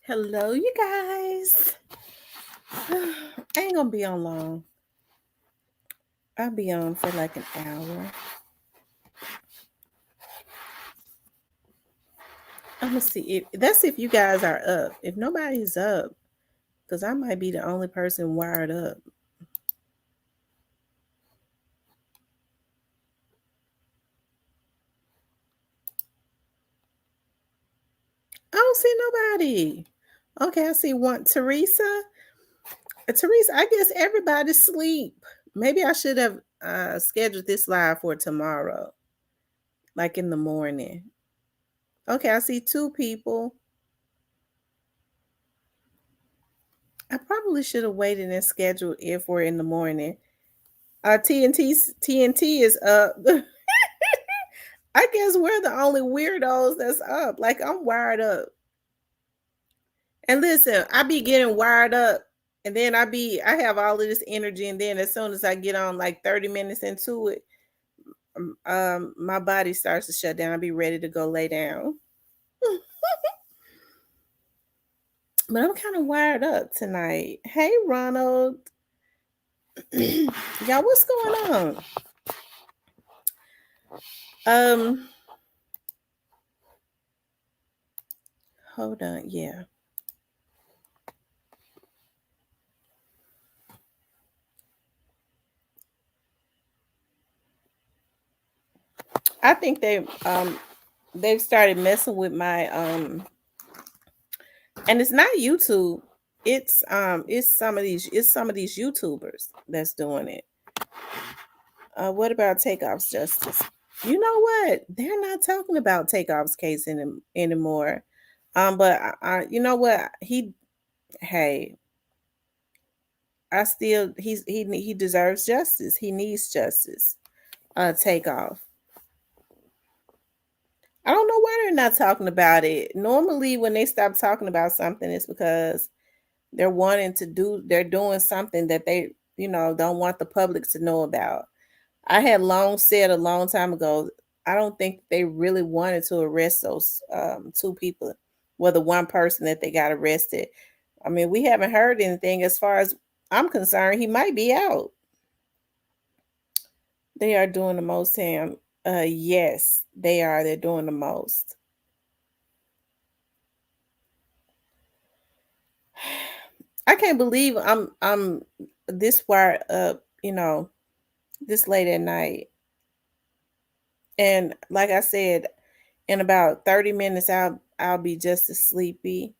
Hello, you guys. I ain't gonna be on long. I'll be on for like an hour. I'm gonna see if that's if you guys are up. If nobody's up, because I might be the only person wired up. I don't see nobody. Okay, I see one Teresa. Teresa, I guess everybody's sleep. Maybe I should have scheduled this live for tomorrow, like in the morning. Okay, I see two people. I probably should have waited and scheduled it for in the morning. TNT is up. I guess we're the only weirdos that's up. Like I'm wired up. And listen, I be getting wired up and then I have all of this energy and then as soon as I get on like 30 minutes into it, my body starts to shut down. I'll be ready to go lay down. But I'm kind of wired up tonight. Hey Ronald. Y'all, what's going on? Um, hold on, yeah. I think they've started messing with my and it's not YouTube. It's some of these YouTubers that's doing it. What about Takeoff's justice? You know what? They're not talking about Takeoff's case anymore. But you know what? Hey, I still he deserves justice. He needs justice. Takeoff. I don't know why they're not talking about it. Normally, when they stop talking about something, it's because they're doing something that they, don't want the public to know about. I had long said a long time ago, I don't think they really wanted to arrest those two people, well, the one person that they got arrested. I mean, we haven't heard anything. As far as I'm concerned, he might be out. They are doing the most, Sam. Yes, they are. They're doing the most. I can't believe I'm this wired up, this late at night. And like I said, in about 30 minutes I'll be just as sleepy.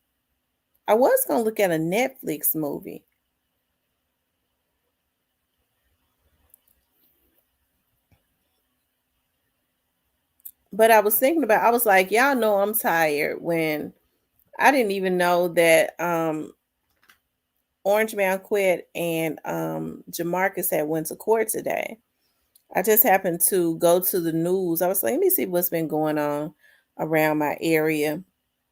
I was gonna look at a Netflix movie. But I was like, y'all know I'm tired when I didn't even know that Orange Man quit and Jamarcus had went to court today. I just happened to go to the news. I was like, let me see what's been going on around my area.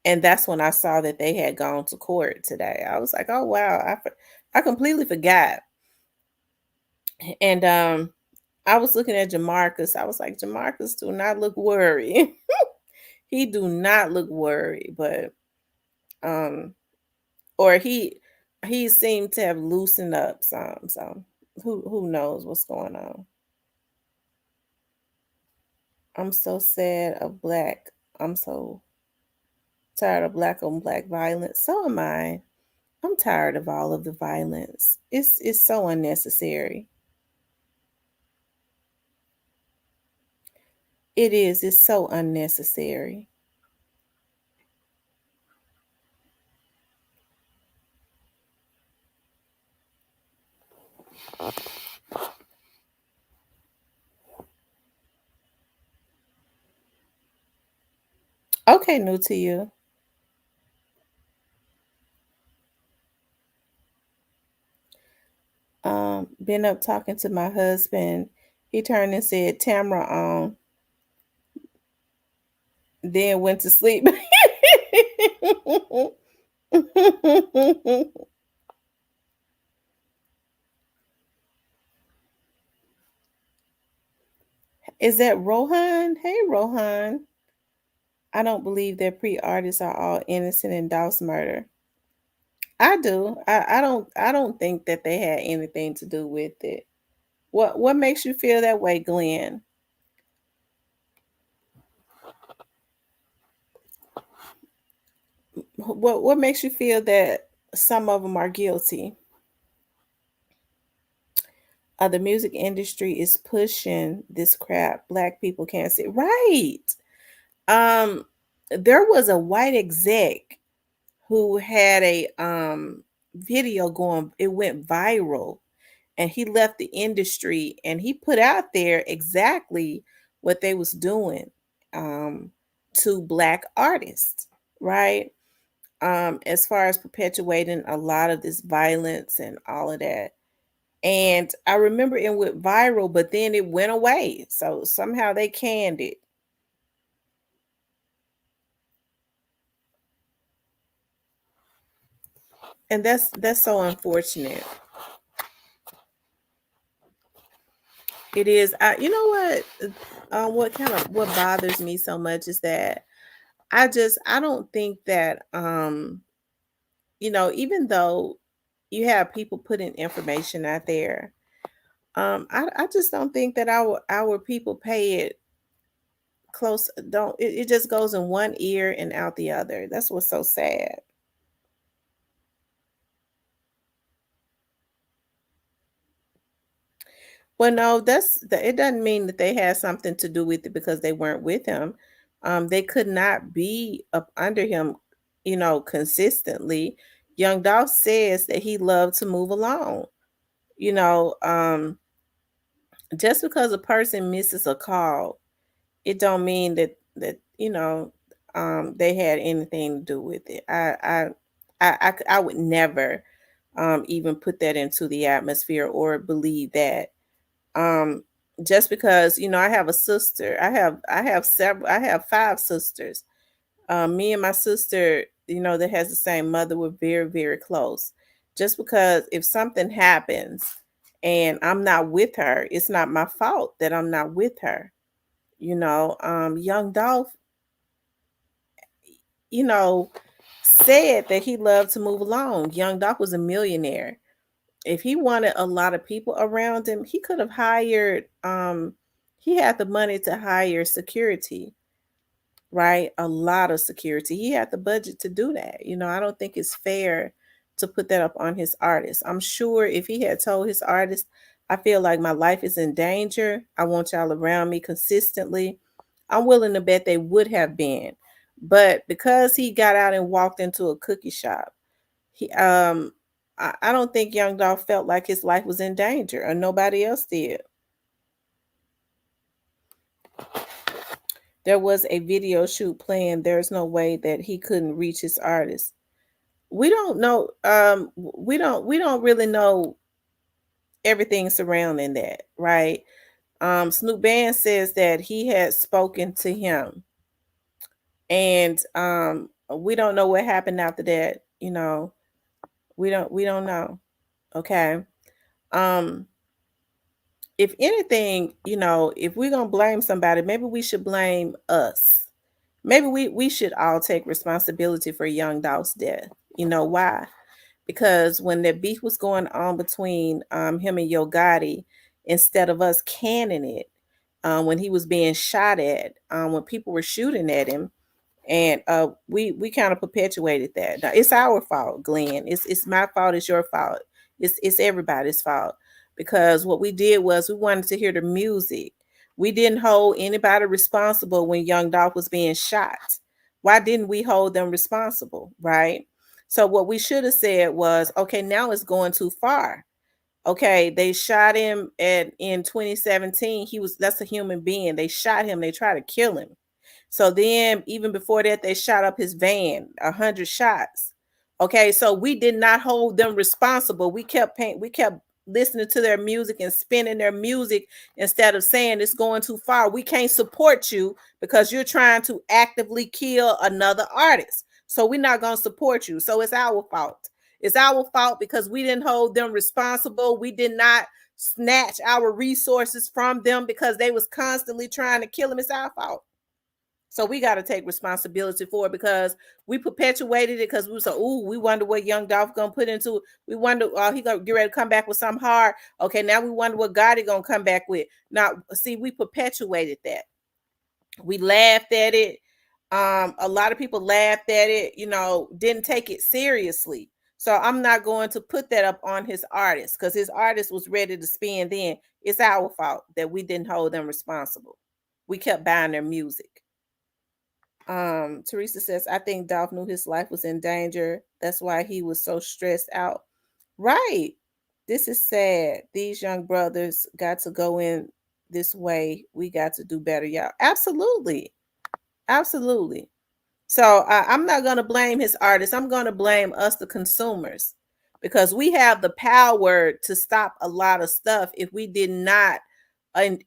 And that's when I saw that they had gone to court today. I was like, oh wow, I completely forgot. And I was looking at Jamarcus. I was like, Jamarcus do not look worried. He do not look worried, but um or he seemed to have loosened up some. So who knows what's going on. I'm so sad of black. I'm so tired of black on black violence. So am I. I'm tired of all of the violence. It's so unnecessary. It is. It's so unnecessary. Okay, new to you. Been up talking to my husband. He turned and said Tamara on, then went to sleep. Is that Rohan? Hey, Rohan. I don't believe that pre artists are all innocent in Dawes murder. I do. I don't think that they had anything to do with it. What makes you feel that way, Glenn? What makes you feel that some of them are guilty? The music industry is pushing this crap. Black people can't see. Right. Um, there was a white exec who had a video going, it went viral, and he left the industry and he put out there exactly what they was doing um to black artists, right? As far as perpetuating a lot of this violence and all of that. And I remember it went viral, but then it went away. So somehow they canned it. And that's so unfortunate. It is. You know what? What bothers me so much is that I don't think that even though you have people putting information out there, I just don't think that our people pay it close. Don't it just goes in one ear and out the other. That's what's so sad. Well, no, it doesn't mean that they had something to do with it because they weren't with him. They could not be up under him, consistently. Young Dolph says that he loved to move along. You know, just because a person misses a call, it don't mean that they had anything to do with it. I would never even put that into the atmosphere or believe that. um just because I have a sister, I have five sisters. Me and my sister, that has the same mother, we're very, very close. Just because if something happens and I'm not with her, it's not my fault that I'm not with her. Young Dolph, you know said that he loved to move along. Young Dolph was a millionaire. If he wanted a lot of people around him, he could have hired he had the money to hire security, right? A lot of security. He had the budget to do that. I don't think it's fair to put that up on his artist. I'm sure if he had told his artist, I feel like my life is in danger, I want y'all around me consistently, I'm willing to bet they would have been. But because he got out and walked into a cookie shop, he I don't think Young Dolph felt like his life was in danger, or nobody else did. There was a video shoot planned. There's no way that he couldn't reach his artist. We don't know. We don't really know everything surrounding that, right? Snoop Band says that he had spoken to him, and we don't know what happened after that. We don't know. Okay. Um, if anything, if we're gonna blame somebody, maybe we should blame us. Maybe we should all take responsibility for Young Dolph's death. You know why? Because when the beef was going on between him and Yo Gotti, instead of us canning it, when he was being shot at, when people were shooting at him, and we kind of perpetuated that. Now, it's our fault, Glenn. It's my fault. It's your fault. It's everybody's fault, because what we did was we wanted to hear the music. We didn't hold anybody responsible when Young Dolph was being shot. Why didn't we hold them responsible, right? So what we should have said was, okay, now it's going too far. Okay, they shot him in 2017. That's a human being. They shot him. They tried to kill him. So then, even before that, they shot up his van, 100 shots. Okay, so we did not hold them responsible. We kept listening to their music and spinning their music instead of saying it's going too far. We can't support you because you're trying to actively kill another artist. So we're not going to support you. So it's our fault. It's our fault because we didn't hold them responsible. We did not snatch our resources from them because they was constantly trying to kill him. It's our fault. So we got to take responsibility for it because we perpetuated it because we was like, ooh, we wonder what Young Dolph gonna put into it. We wonder, he gonna get ready to come back with something hard. Okay, now we wonder what Gotti gonna come back with. Now, see, we perpetuated that. We laughed at it. A lot of people laughed at it, didn't take it seriously. So I'm not going to put that up on his artist because his artist was ready to spend then. It's our fault that we didn't hold them responsible. We kept buying their music. Teresa says, I think Dolph knew his life was in danger. That's why he was so stressed out. Right. This is sad. These young brothers got to go in this way. We got to do better, y'all. Absolutely. Absolutely. So I'm not going to blame his artists. I'm going to blame us, the consumers, because we have the power to stop a lot of stuff if we did not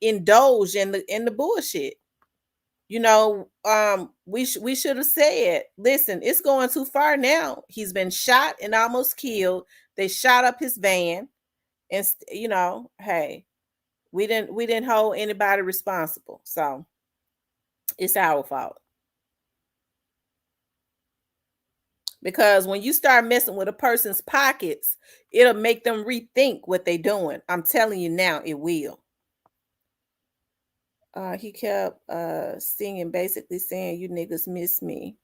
indulge in the bullshit. We should have said, listen, it's going too far now. He's been shot and almost killed. They shot up his van, and hey, we didn't hold anybody responsible. So it's our fault. Because when you start messing with a person's pockets, it'll make them rethink what they're doing. I'm telling you now, it will. He kept singing, basically saying, "You niggas miss me."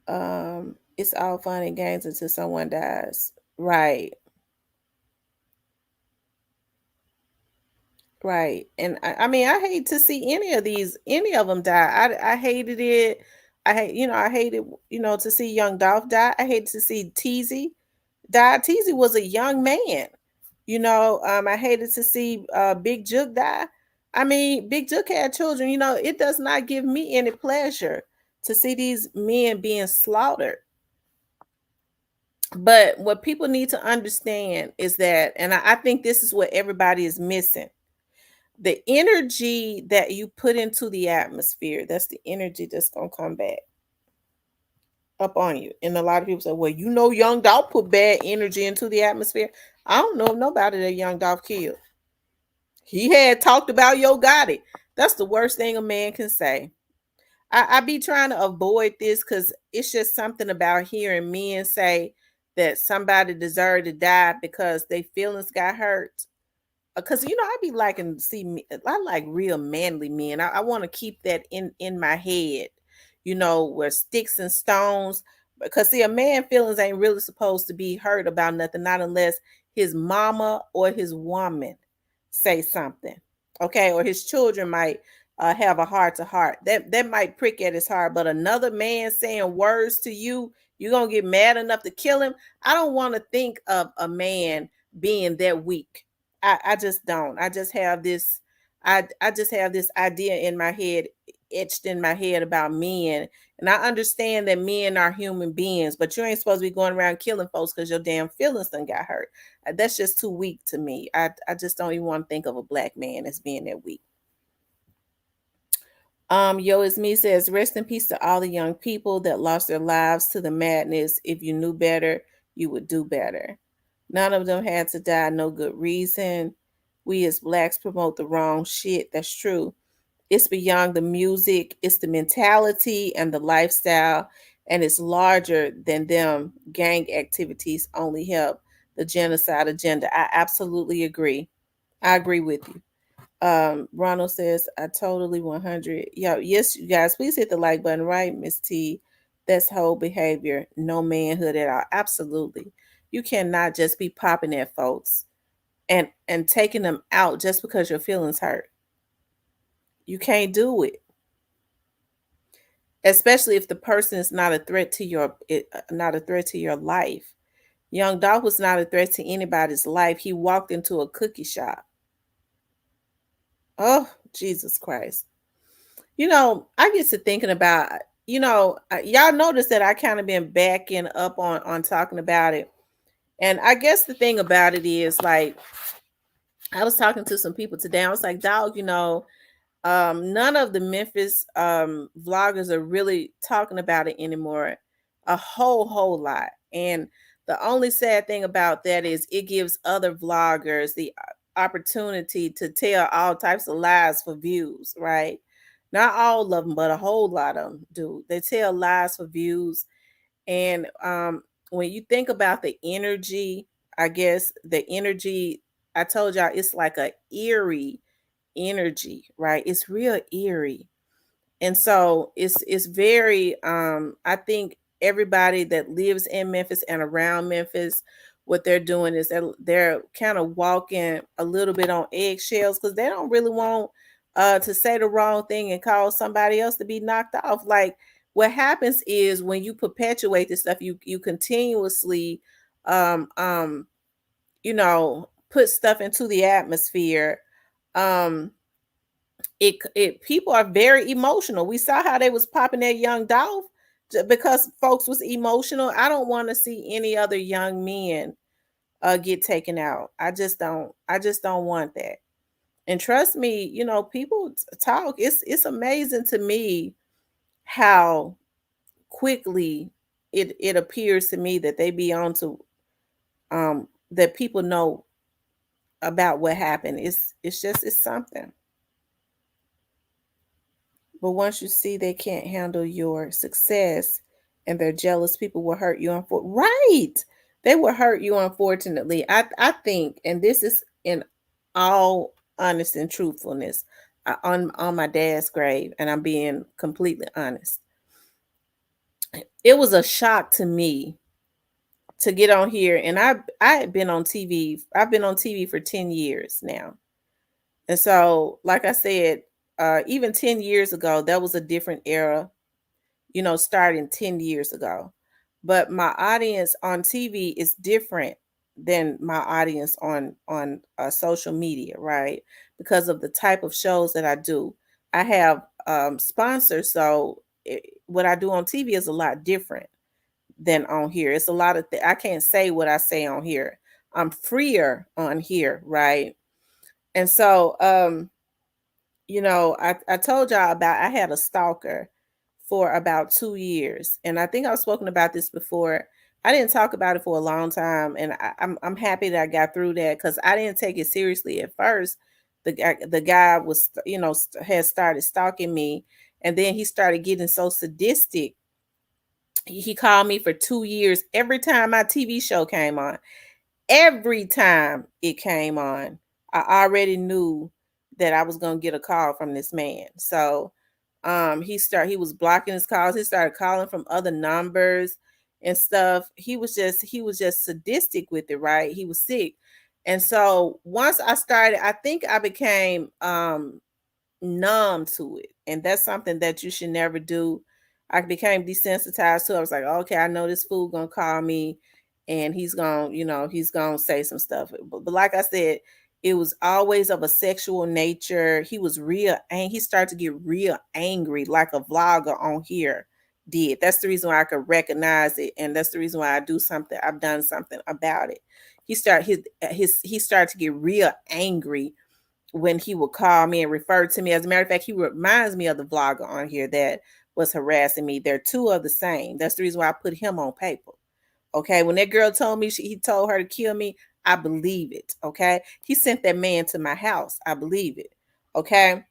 It's all fun and games until someone dies. Right. Right. And I mean, I hate to see any of them die. I hated it. I hated, to see Young Dolph die. I hated to see Teasy die. Teasy was a young man. I hated to see Big Jook die. I mean, Big Jook had children. It does not give me any pleasure to see these men being slaughtered. But what people need to understand is that, and I think this is what everybody is missing, the energy that you put into the atmosphere, that's the energy that's going to come back up on you. And a lot of people say, well, Young Dolph put bad energy into the atmosphere. I don't know nobody that Young Dolph killed. He had talked about Yo Gotti. That's the worst thing a man can say. I be trying to avoid this because it's just something about hearing men say that somebody deserved to die because their feelings got hurt. Because I be liking to see me. I like real manly men. I want to keep that in my head. Where sticks and stones. Because see, a man feelings ain't really supposed to be hurt about nothing, not unless his mama or his woman say something. Okay, or his children might have a heart to heart. That might prick at his heart. But another man saying words to you, you're gonna get mad enough to kill him. I don't want to think of a man being that weak. I just don't. I just have this. I just have this idea in my head, etched in my head about men. And I understand that men are human beings, but you ain't supposed to be going around killing folks because your damn feelings done got hurt. That's just too weak to me. I just don't even want to think of a black man as being that weak. Yo is me says, rest in peace to all the young people that lost their lives to the madness. If you knew better, you would do better. None of them had to die, no good reason. We as blacks promote the wrong shit. That's true. It's beyond the music, it's the mentality and the lifestyle, and it's larger than them. Gang activities only help the genocide agenda. I absolutely agree. I agree with you. Ronald says, I totally 100. Yo, yes, you guys, please hit the like button, right, Miss T? That's whole behavior, no manhood at all. Absolutely. You cannot just be popping at folks and taking them out just because your feelings hurt. You can't do it. Especially if the person is not a threat to your life. Young Dolph was not a threat to anybody's life. He walked into a cookie shop. Oh, Jesus Christ. I get to thinking about, y'all notice that I kind of been backing up on talking about it. And I guess the thing about it is, like, I was talking to some people today. I was like, dog, none of the Memphis vloggers are really talking about it anymore, a whole lot. And the only sad thing about that is it gives other vloggers the opportunity to tell all types of lies for views, right? Not all of them, but a whole lot of them do. They tell lies for views. And when you think about the energy, I guess the energy, I told y'all it's like a eerie energy, right? It's real eerie. And so it's very I think everybody that lives in Memphis and around Memphis, what they're doing is they're kind of walking a little bit on eggshells because they don't really want to say the wrong thing and cause somebody else to be knocked off. Like what happens is when you perpetuate this stuff, you continuously um um put stuff into the atmosphere. Um it it people are very emotional. We saw how they was popping that young Dolph because folks was emotional. I don't want to see any other young men get taken out. I just don't want that. And trust me, people talk. It's amazing to me how quickly it appears to me that they be on to that people know about what happened. It's something. But once you see they can't handle your success and they're jealous, people will hurt you. Right. They will hurt you, unfortunately. I think, and this is in all honest and truthfulness, on my dad's grave, and I'm being completely honest. It was a shock to me to get on here, and I had been on TV. I've been on TV for 10 years now. And so, like I said, even 10 years ago, that was a different era, starting 10 years ago. But my audience on TV is different than my audience on social media, right? Because of the type of shows that I do. I have sponsors, so what I do on TV is a lot different than on here. It's a lot of I can't say what I say on here. I'm freer on here, right? And so I told y'all about I had a stalker for about 2 years. And I think I've spoken about this before. I didn't talk about it for a long time. And I'm happy that I got through that because I didn't take it seriously at first. The guy was, had started stalking me. And then he started getting so sadistic. He called me for 2 years every time my TV show came on. Every time it came on, I already knew that I was gonna get a call from this man. So he was blocking his calls. He started calling from other numbers and stuff. He was just sadistic with it, right? He was sick. And so once I started, I think I became numb to it. And that's something that you should never do. I became desensitized to it. I was like, okay, I know this fool gonna call me and he's gonna say some stuff. But like I said, it was always of a sexual nature. He was real and he started to get real angry, like a vlogger on here did. That's the reason why I could recognize it, and that's the reason why I've done something about it. He started to get real angry when he would call me and refer to me. As a matter of fact, he reminds me of the vlogger on here that was harassing me. They're two of the same. That's the reason why I put him on paper. Okay. When that girl told me he told her to kill me, I believe it. Okay. He sent that man to my house. I believe it. Okay.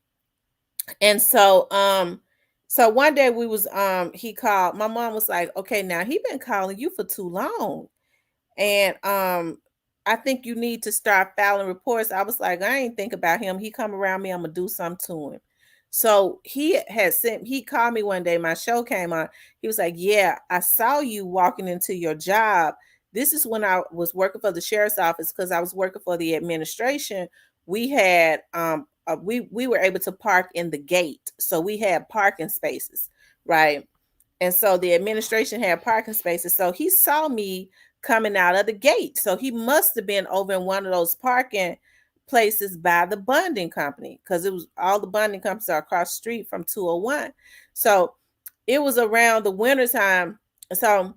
And so one day he called. My mom was like, okay, now he been calling you for too long. And I think you need to start filing reports. I was like, I ain't think about him. He come around me, I'm gonna do something to him. So he called me one day, my show came on. He was like, yeah, I saw you walking into your job. This is when I was working for the sheriff's office because I was working for the administration. We had we were able to park in the gate. So we had parking spaces, right? And so the administration had parking spaces. So he saw me coming out of the gate. So he must have been over in one of those parking places by the bonding company because it was all the bonding companies are across the street from 201. So it was around the winter time. So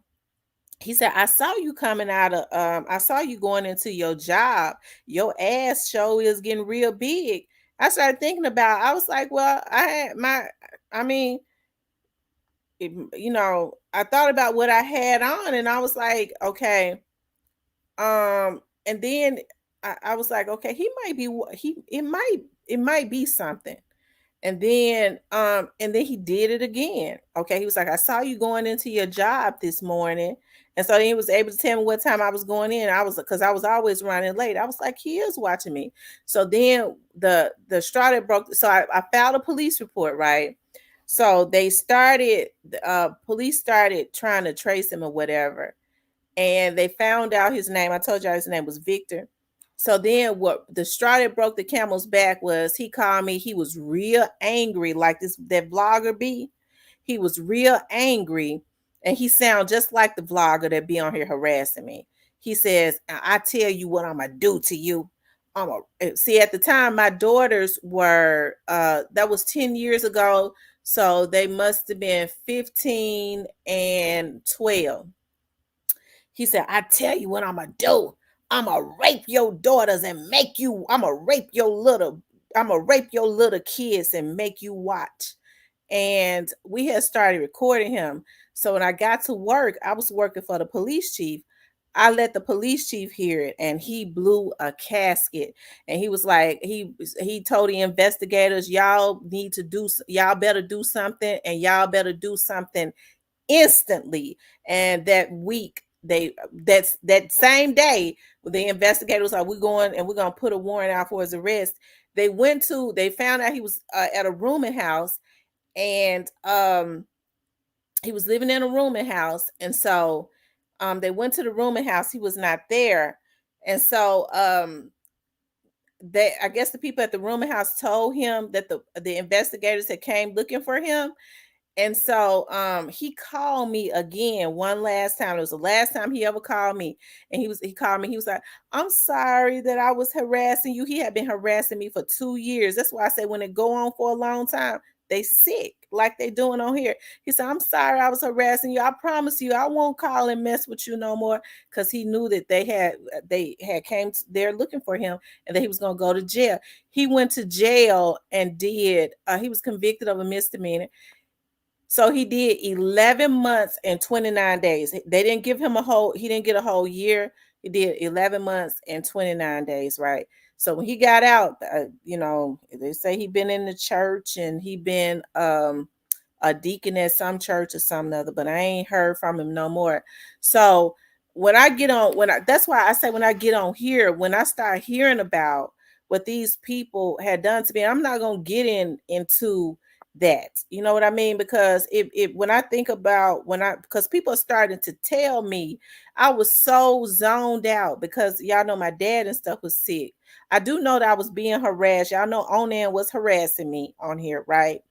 he said, I saw you coming out of I saw you going into your job. Your ass show is getting real big. I started thinking about, I was like, well, I mean, I thought about what I had on and I was like, okay. And then I was like, okay, he might be it might be something. And then he did it again. Okay. He was like, I saw you going into your job this morning. And so he was able to tell me what time I was going in. I was because I was always running late. I was like, he is watching me. So then the straw that broke. So I filed a police report, right? So they started police started trying to trace him or whatever. And they found out his name. I told y'all his name was Victor. So then what the straw that broke the camel's back was he called me. He was real angry, like this that vlogger be. He was real angry, and he sound just like the vlogger that be on here harassing me. He says, I tell you what I'm gonna do to you. See, at the time my daughters were that was 10 years ago. So they must have been 15 and 12. He said, I tell you what I'm gonna do. I'm gonna rape your daughters and make you, I'm gonna rape your little kids and make you watch. And we had started recording him. So when I got to work, I was working for the police chief. I let the police chief hear it, and he blew a casket. And he was like, he told the investigators, y'all better do something, and y'all better do something instantly. And that week, that's that same day, the investigators are we going and we're gonna put a warrant out for his arrest. They found out he was at a rooming house, and he was living in a rooming house. And so they went to the rooming house. He was not there. And so they, I guess the people at the rooming house told him that the investigators had came looking for him. And so he called me again one last time. It was the last time he ever called me. And he called me. He was like, I'm sorry that I was harassing you. He had been harassing me for 2 years. That's why I say when it go on for a long time, they sick like they doing on here. He said, I'm sorry I was harassing you. I promise you I won't call and mess with you no more. Because he knew that they had came there looking for him and that he was gonna go to jail. He went to jail and he was convicted of a misdemeanor. So he did 11 months and 29 days. They didn't give him he didn't get a whole year. He did 11 months and 29 days, right? So when he got out, they say he been in the church and he been a deacon at some church or some other, but I ain't heard from him no more. So when I get on, that's why I say when I get on here, when I start hearing about what these people had done to me, I'm not gonna get into that. You know what I mean? Because it when I think about because people are starting to tell me, I was so zoned out because y'all know my dad and stuff was sick. I do know that I was being harassed. Y'all know Onan was harassing me on here, right?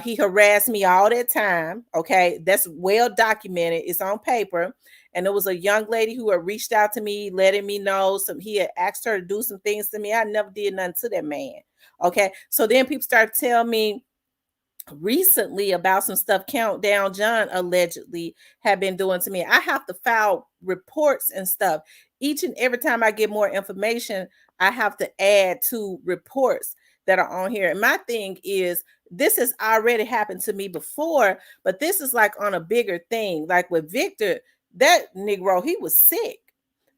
He harassed me all that time. Okay, that's well documented. It's on paper. And there was a young lady who had reached out to me, letting me know he had asked her to do some things to me. I never did nothing to that man. Okay, so then people started telling me recently about some stuff Countdown John allegedly had been doing to me. I have to file reports and stuff. Each and every time I get more information, I have to add to reports that are on here. And my thing is, this has already happened to me before, but this is like on a bigger thing. Like with Victor, that Negro, he was sick.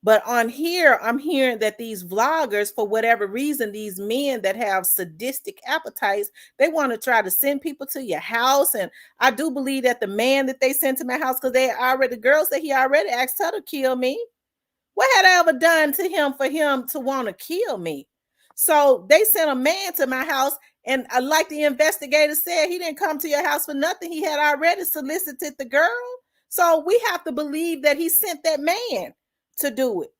But on here, I'm hearing that these vloggers, for whatever reason, these men that have sadistic appetites, they want to try to send people to your house. And I do believe that the man that they sent to my house, because the girl said he already asked her to kill me. What had I ever done to him for him to want to kill me? So they sent a man to my house. And like the investigator said, he didn't come to your house for nothing. He had already solicited the girl. So we have to believe that he sent that man to do it.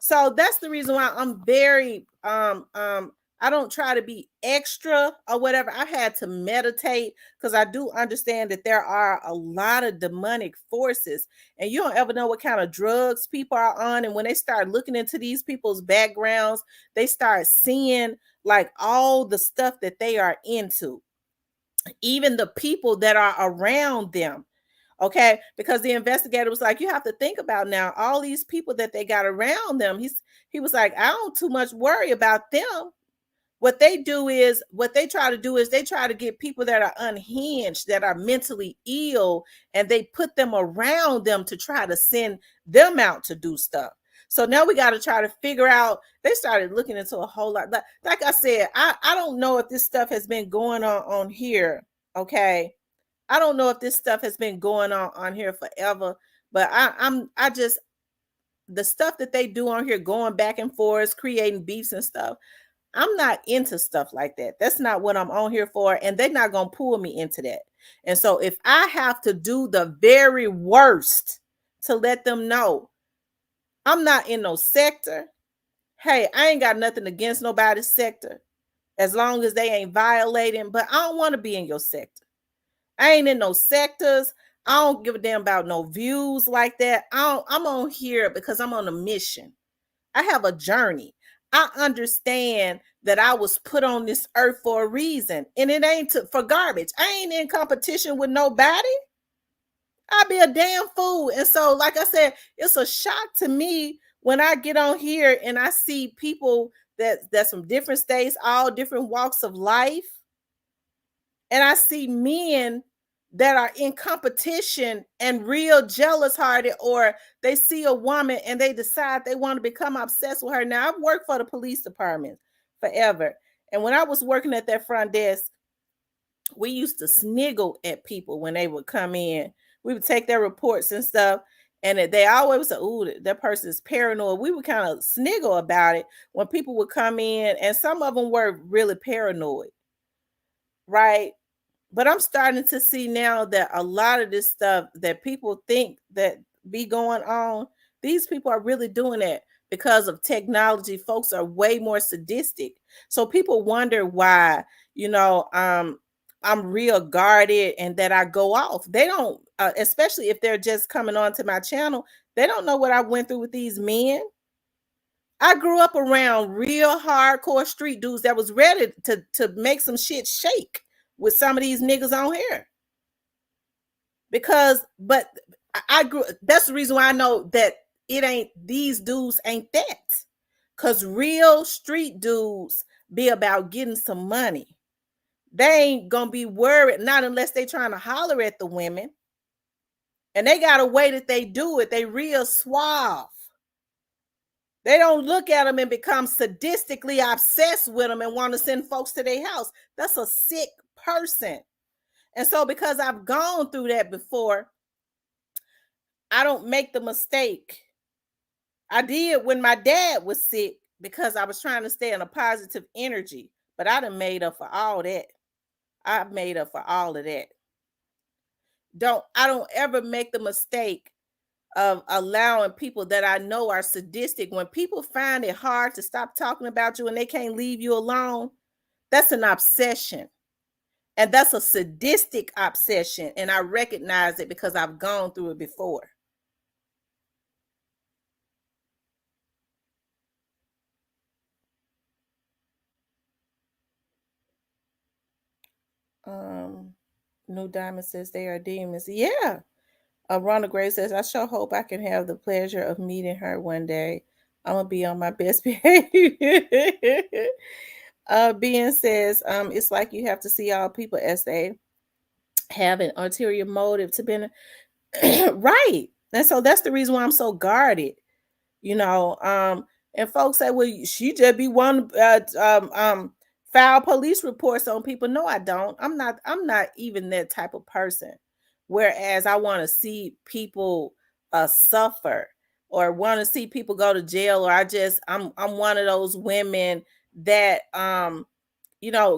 So that's the reason why I'm very I don't try to be extra or whatever. I had to meditate because I do understand that there are a lot of demonic forces, and you don't ever know what kind of drugs people are on. And when they start looking into these people's backgrounds, they start seeing like all the stuff that they are into, even the people that are around them. Okay, because the investigator was like, you have to think about now all these people that they got around them. He was like, I don't too much worry about them. What they try to do is they try to get people that are unhinged, that are mentally ill, and they put them around them to try to send them out to do stuff. So now we got to try to figure out. They started looking into a whole lot. Like I said, I don't know if this stuff has been going on here. Okay, I don't know if this stuff has been going on here forever. But I just, the stuff that they do on here, going back and forth, creating beefs and stuff. I'm not into stuff like that. That's not what I'm on here for. And they're not going to pull me into that. And so if I have to do the very worst to let them know I'm not in no sector, hey, I ain't got nothing against nobody's sector as long as they ain't violating, but I don't want to be in your sector. I ain't in no sectors. I don't give a damn about no views like that. I'm on here because I'm on a mission. I have a journey. I understand that I was put on this earth for a reason, and it ain't for garbage. I ain't in competition with nobody. I'd be a damn fool. And so, like I said, it's a shock to me when I get on here and I see people that's from different states, all different walks of life, and I see men that are in competition and real jealous hearted, or they see a woman and they decide they want to become obsessed with her. Now, I've worked for the police department forever. And when I was working at that front desk, we used to sniggle at people when they would come in. We would take their reports and stuff, and they always say, "Ooh, that person is paranoid." We would kind of sniggle about it when people would come in, and some of them were really paranoid, right? But I'm starting to see now that a lot of this stuff that people think that be going on, these people are really doing that because of technology. Folks are way more sadistic. So people wonder why, I'm real guarded and that I go off. They don't, especially if they're just coming onto my channel, they don't know what I went through with these men. I grew up around real hardcore street dudes that was ready to make some shit shake with some of these niggas on here. But I grew, that's the reason why I know that these dudes ain't that. Cause real street dudes be about getting some money. They ain't gonna be worried, not unless they trying to holler at the women. And they got a way that they do it. They real suave. They don't look at them and become sadistically obsessed with them and want to send folks to their house. That's a sick person. And so, because I've gone through that before, I don't make the mistake. I did when my dad was sick because I was trying to stay in a positive energy, but I done made up for all that. I've made up for all of that. I don't ever make the mistake of allowing people that I know are sadistic. When people find it hard to stop talking about you and they can't leave you alone, that's an obsession. And that's a sadistic obsession. And I recognize it because I've gone through it before. New Diamond says they are demons. Yeah. Rhonda Gray says, I sure hope I can have the pleasure of meeting her one day. I'm going to be on my best behavior. Ben says, it's like you have to see all people as they have an ulterior motive to be right. And so that's the reason why I'm so guarded, and folks say, well, she just be one file police reports on people. No, I don't. I'm not even that type of person. Whereas I want to see people suffer, or want to see people go to jail, or I'm one of those women that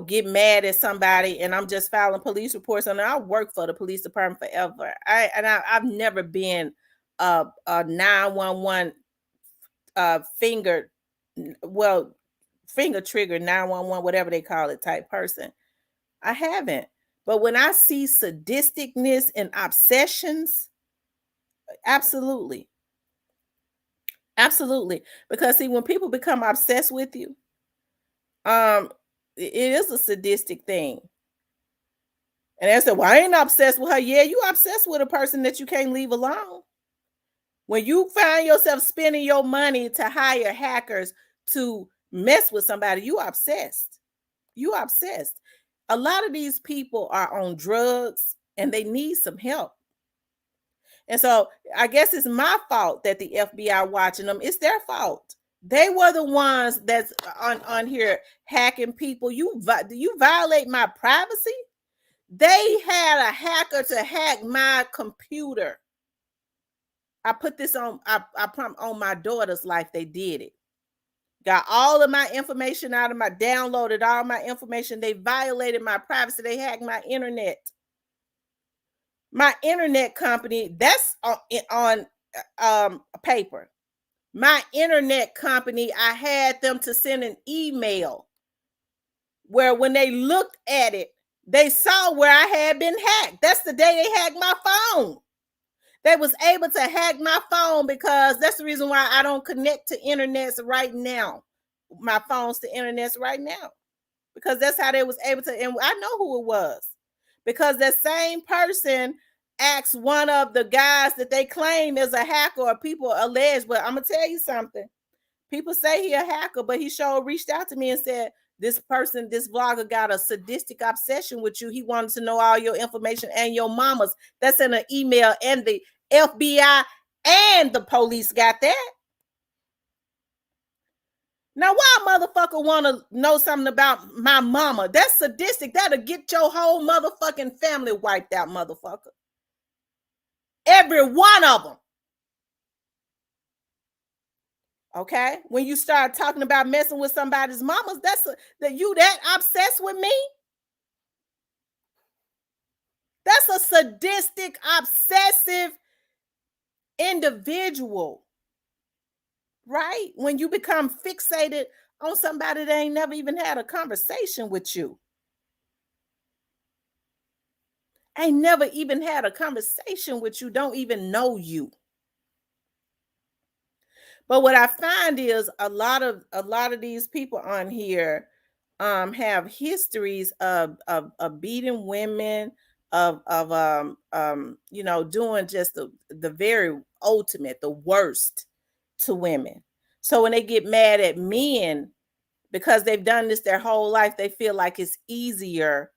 get mad at somebody and I'm just filing police reports on it. I work for the police department forever. I've never been a 911 finger trigger 911, whatever they call it, type person. I haven't. But when I see sadisticness and obsessions, absolutely. Absolutely. Because see, when people become obsessed with you, it is a sadistic thing. And they said, well, I ain't obsessed with her. Yeah, you obsessed with a person that you can't leave alone. When you find yourself spending your money to hire hackers to mess with somebody, you obsessed. You obsessed. A lot of these people are on drugs and they need some help. And so I guess it's my fault that the FBI watching them. It's their fault. They were the ones that's on here hacking people. You violate my privacy. They had a hacker to hack my computer. I put this on. I on my daughter's life. They did it. Got all of my information out of my downloaded all my information. They violated my privacy. They hacked my internet. My internet company, that's on paper. My internet company, I had them to send an email where when they looked at it, they saw where I had been hacked. That's the day they hacked my phone. They was able to hack my phone because that's the reason why I don't connect to internets right now. My phone's to internets right now. Because that's how they was able to, and I know who it was. Because that same person asked one of the guys that they claim is a hacker or people alleged, but I'm gonna tell you something. People say he a hacker, but he sure reached out to me and said, this person, this vlogger got a sadistic obsession with you. He wanted to know all your information and your mama's. That's in an email, and the FBI and the police got that. Now, why a motherfucker want to know something about my mama? That's sadistic. That'll get your whole motherfucking family wiped out, motherfucker. Every one of them. Okay? When you start talking about messing with somebody's mamas, that you that obsessed with me? That's a sadistic, obsessive individual. Right? When you become fixated on somebody that ain't never even had a conversation with you. Ain't never even had a conversation with you, don't even know you. But what I find is a lot of these people on here have histories of beating women, of doing just the very ultimate, the worst to women. So when they get mad at men because they've done this their whole life, they feel like it's easier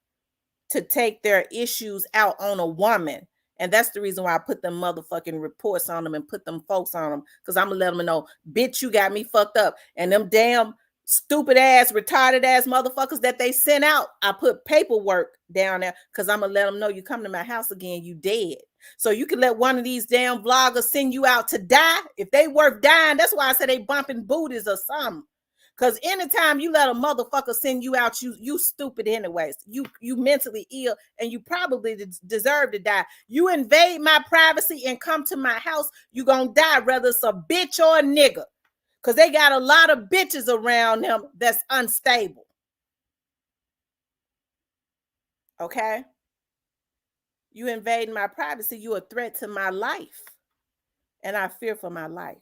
to take their issues out on a woman. And that's the reason why I put them motherfucking reports on them and put them folks on them. Because I'm going to let them know, bitch, you got me fucked up. And them damn stupid ass, retarded ass motherfuckers that they sent out, I put paperwork down there because I'm going to let them know you come to my house again, you dead. So you can let one of these damn vloggers send you out to die. If they worth dying, that's why I said they bumping booties or something. Because anytime you let a motherfucker send you out, you stupid anyways. You mentally ill and you probably deserve to die. You invade my privacy and come to my house, you gonna die, whether it's a bitch or a nigga. Because they got a lot of bitches around them that's unstable. Okay? You invading my privacy, you a threat to my life. And I fear for my life.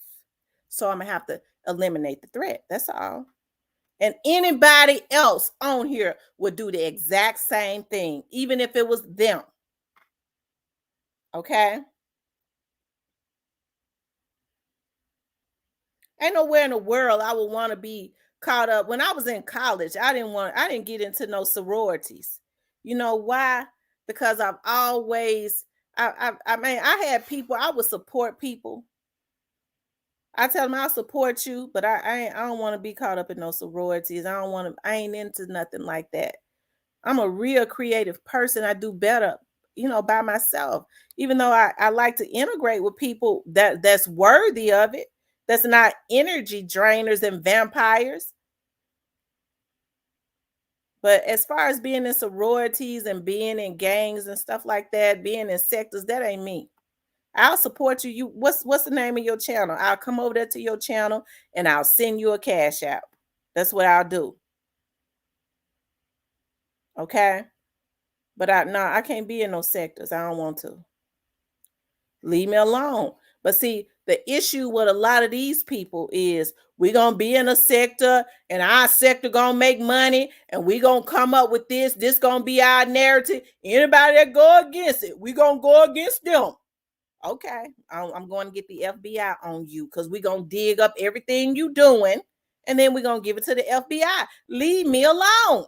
So I'm going to have to eliminate the threat. That's all. And anybody else on here would do the exact same thing, even if it was them. Okay? Ain't nowhere in the world I would want to be caught up. When I was in college, I didn't get into no sororities. You know why? Because I've always, I had people, I would support people. I tell them I'll support you, but I don't want to be caught up in no sororities. I ain't into nothing like that. I'm a real creative person. I do better, by myself. Even though I like to integrate with people that's worthy of it, that's not energy drainers and vampires. But as far as being in sororities and being in gangs and stuff like that, being in sectors, that ain't me. I'll support you. What's the name of your channel? I'll come over there to your channel and I'll send you a cash out. That's what I'll do. Okay? But I can't be in those sectors. I don't want to. Leave me alone. But see, the issue with a lot of these people is we're going to be in a sector and our sector going to make money and we're going to come up with this. This going to be our narrative. Anybody that go against it, we're going to go against them. Okay, I'm going to get the FBI on you because we're going to dig up everything you doing and then we're going to give it to the FBI. Leave me alone.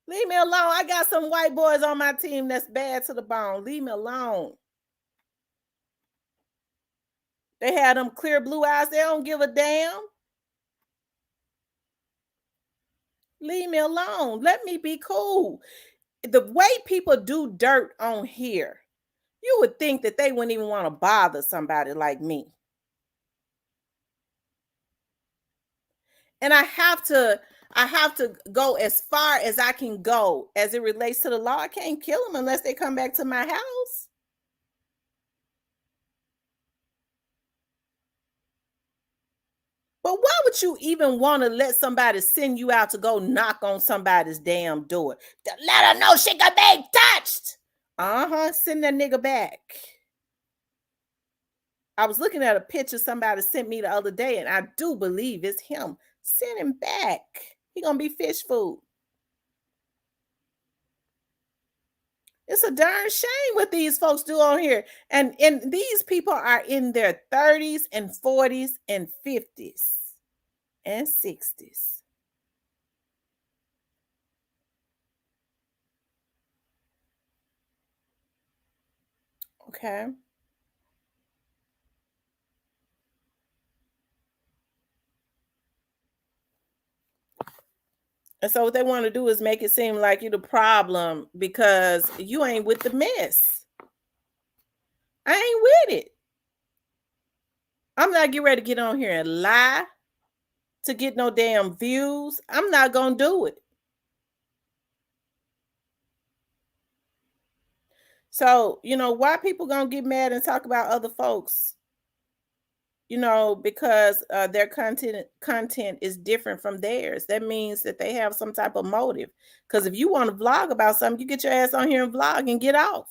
Leave me alone. I got some white boys on my team that's bad to the bone. Leave me alone. They had them clear blue eyes. They don't give a damn. Leave me alone. Let me be cool. The way people do dirt on here, you would think that they wouldn't even want to bother somebody like me. And I have to go as far as I can go as it relates to the law. I can't kill them unless they come back to my house. But why would you even want to let somebody send you out to go knock on somebody's damn door? To let her know she can be touched. Uh-huh. Send that nigga back. I was looking at a picture somebody sent me the other day, and I do believe it's him. Send him back. He gonna be fish food. It's a darn shame what these folks do on here. And these people are in their 30s and 40s and 50s and 60s. Okay. And so what they want to do is make it seem like you're the problem because you ain't with the mess. I ain't with it. I'm not getting ready to get on here and lie to get no damn views. I'm not gonna do it. So, why people gonna get mad and talk about other folks? Because their content is different from theirs. That means that they have some type of motive. Because if you want to vlog about something, you get your ass on here and vlog and get off.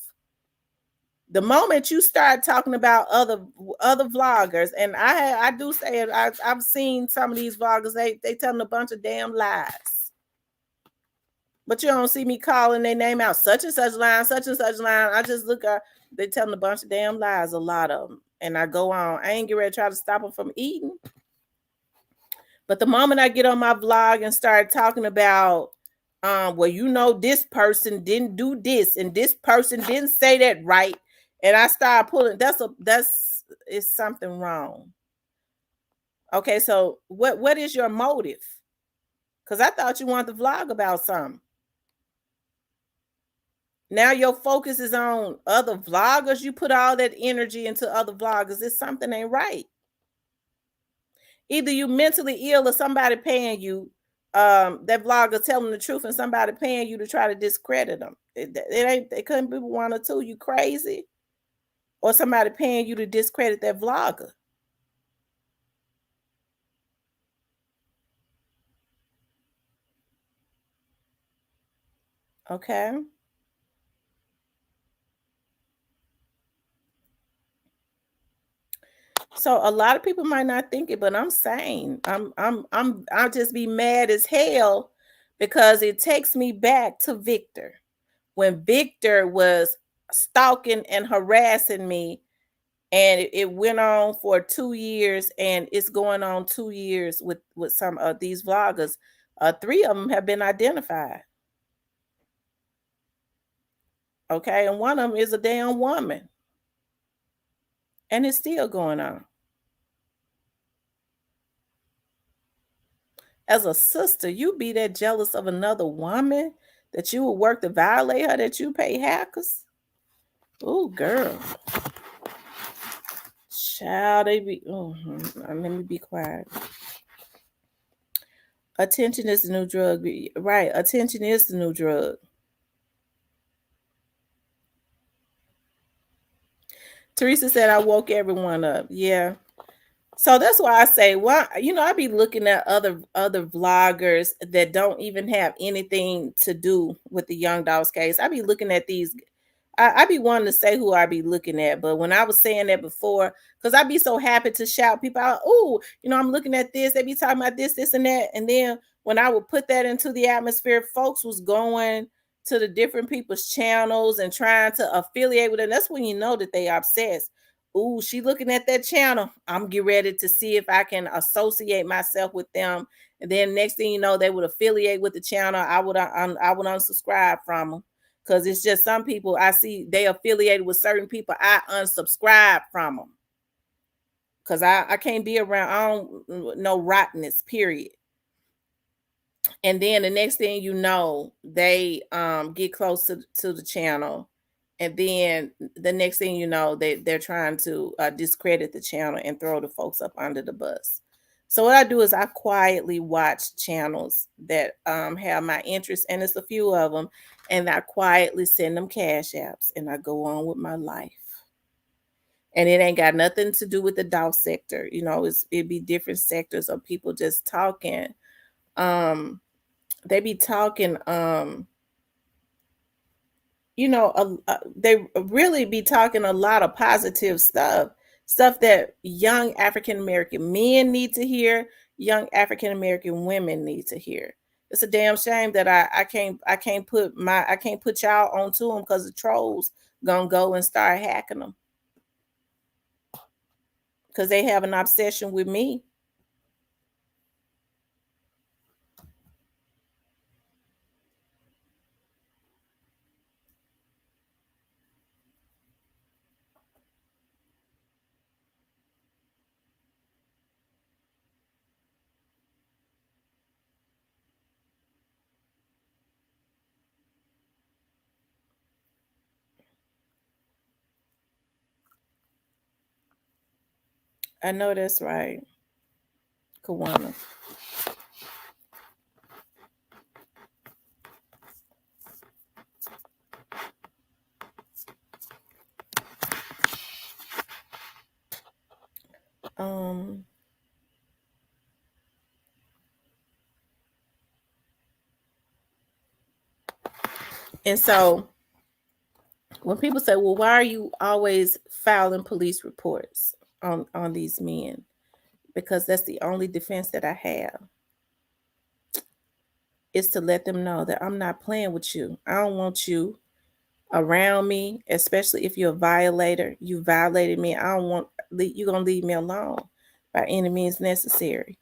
The moment you start talking about other vloggers, and I do say it, I've seen some of these vloggers, they telling a bunch of damn lies. But you don't see me calling their name out, such and such line, such and such line. I just look at, they telling a bunch of damn lies, a lot of them. And I go on. I ain't get ready to try to stop them from eating. But the moment I get on my vlog and start talking about, this person didn't do this, and this person didn't say that right, and I start pulling, is something wrong. Okay, so what is your motive? Because I thought you wanted to vlog about something. Now your focus is on other vloggers. You put all that energy into other vloggers. It's something ain't right. Either you mentally ill or somebody paying you. That vlogger telling the truth and somebody paying you to try to discredit them. It couldn't be one or two. You crazy? Or somebody paying you to discredit that vlogger. Okay. So a lot of people might not think it, but I'm saying I'll just be mad as hell because it takes me back to Victor. When Victor was stalking and harassing me, and it went on for 2 years, and it's going on 2 years with some of these vloggers. Three of them have been identified. Okay, and one of them is a damn woman, and it's still going on. As a sister, you be that jealous of another woman that you would work to violate her, that you pay hackers? Oh, girl. Child, they be, let me be quiet. Attention is the new drug. Right, attention is the new drug. Teresa said I woke everyone up. Yeah. So that's why I say, I be looking at other vloggers that don't even have anything to do with the Young Dolls case. I be looking at these. I be wanting to say who I be looking at, but when I was saying that before, because I be so happy to shout people out, oh, I'm looking at this. They be talking about this, this, and that. And then when I would put that into the atmosphere, folks was going to the different people's channels and trying to affiliate with them. That's when you know that they obsessed. Ooh, she looking at that channel. I'm get ready to see if I can associate myself with them And then next thing you know, they would affiliate with the channel. I would unsubscribe from them because it's just some people I see they affiliated with certain people. I unsubscribe from them because I can't be around. I don't no rottenness. Period. And then the next thing you know, they get close to the channel, and then the next thing you know, they're trying to discredit the channel and throw the folks up under the bus. So what I do is I quietly watch channels that have my interest, and it's a few of them, and I quietly send them cash apps, and I go on with my life. And it ain't got nothing to do with the Dow sector, you know. It'd be different sectors of people just talking. They be talking you know, they really be talking a lot of positive stuff that young African American men need to hear, young African American women need to hear. It's a damn shame that I can't put y'all onto them because the trolls gonna go and start hacking them because they have an obsession with me. I know that's right, Kawana. Um, and so when people say, "Well, why are you always filing police reports on these men?" Because that's the only defense that I have, is to let them know that I'm not playing with you. I don't want you around me, especially if you're a violator. You violated me. I don't want you're gonna leave me alone by any means necessary.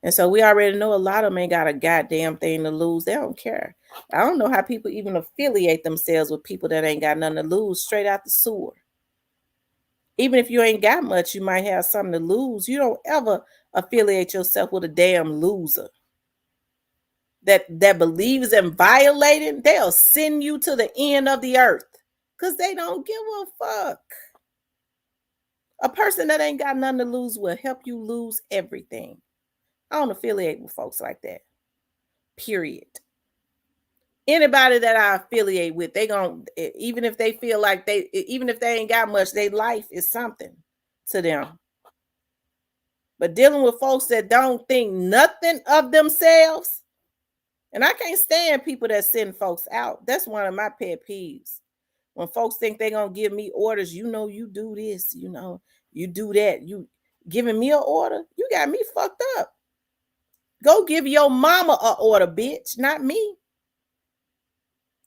And so we already know a lot of them ain't got a goddamn thing to lose. They don't care. I don't know how people even affiliate themselves with people that ain't got nothing to lose straight out the sewer. Even if you ain't got much, you might have something to lose. You don't ever affiliate yourself with a damn loser that believes in violating. They'll send you to the end of the earth because they don't give a fuck. A person that ain't got nothing to lose will help you lose everything. I don't affiliate with folks like that. Period. Anybody that I affiliate with, they gon' even if they feel like even if they ain't got much, their life is something to them. But dealing with folks that don't think nothing of themselves, and I can't stand people that send folks out. That's one of my pet peeves. When folks think they're gonna give me orders, you know, you do this, you know, you do that. You giving me an order? You got me fucked up. Go give your mama an order, bitch, not me.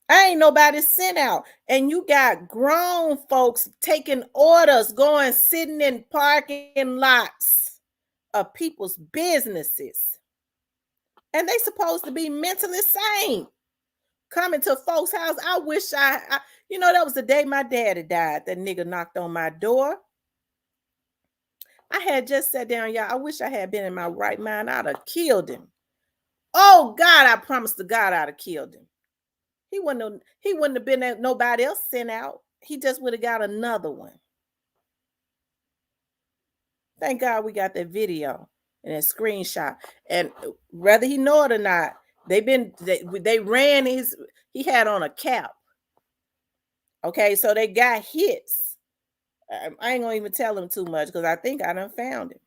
I ain't nobody sent out. And you got grown folks taking orders, going sitting in parking lots of people's businesses. And they supposed to be mentally sane. Coming to folks' house. I wish you know, that was the day my daddy died. That nigga knocked on my door. I had just sat down, y'all. I wish I had been in my right mind. I'd have killed him. Oh God, I promise to God I'd have killed him. He wouldn't have been nobody else sent out. He just would have got another one. Thank God we got that video and that screenshot. And whether he know it or not, they ran he had on a cap. Okay, so they got hits. I ain't gonna even tell him too much because I think I done found him.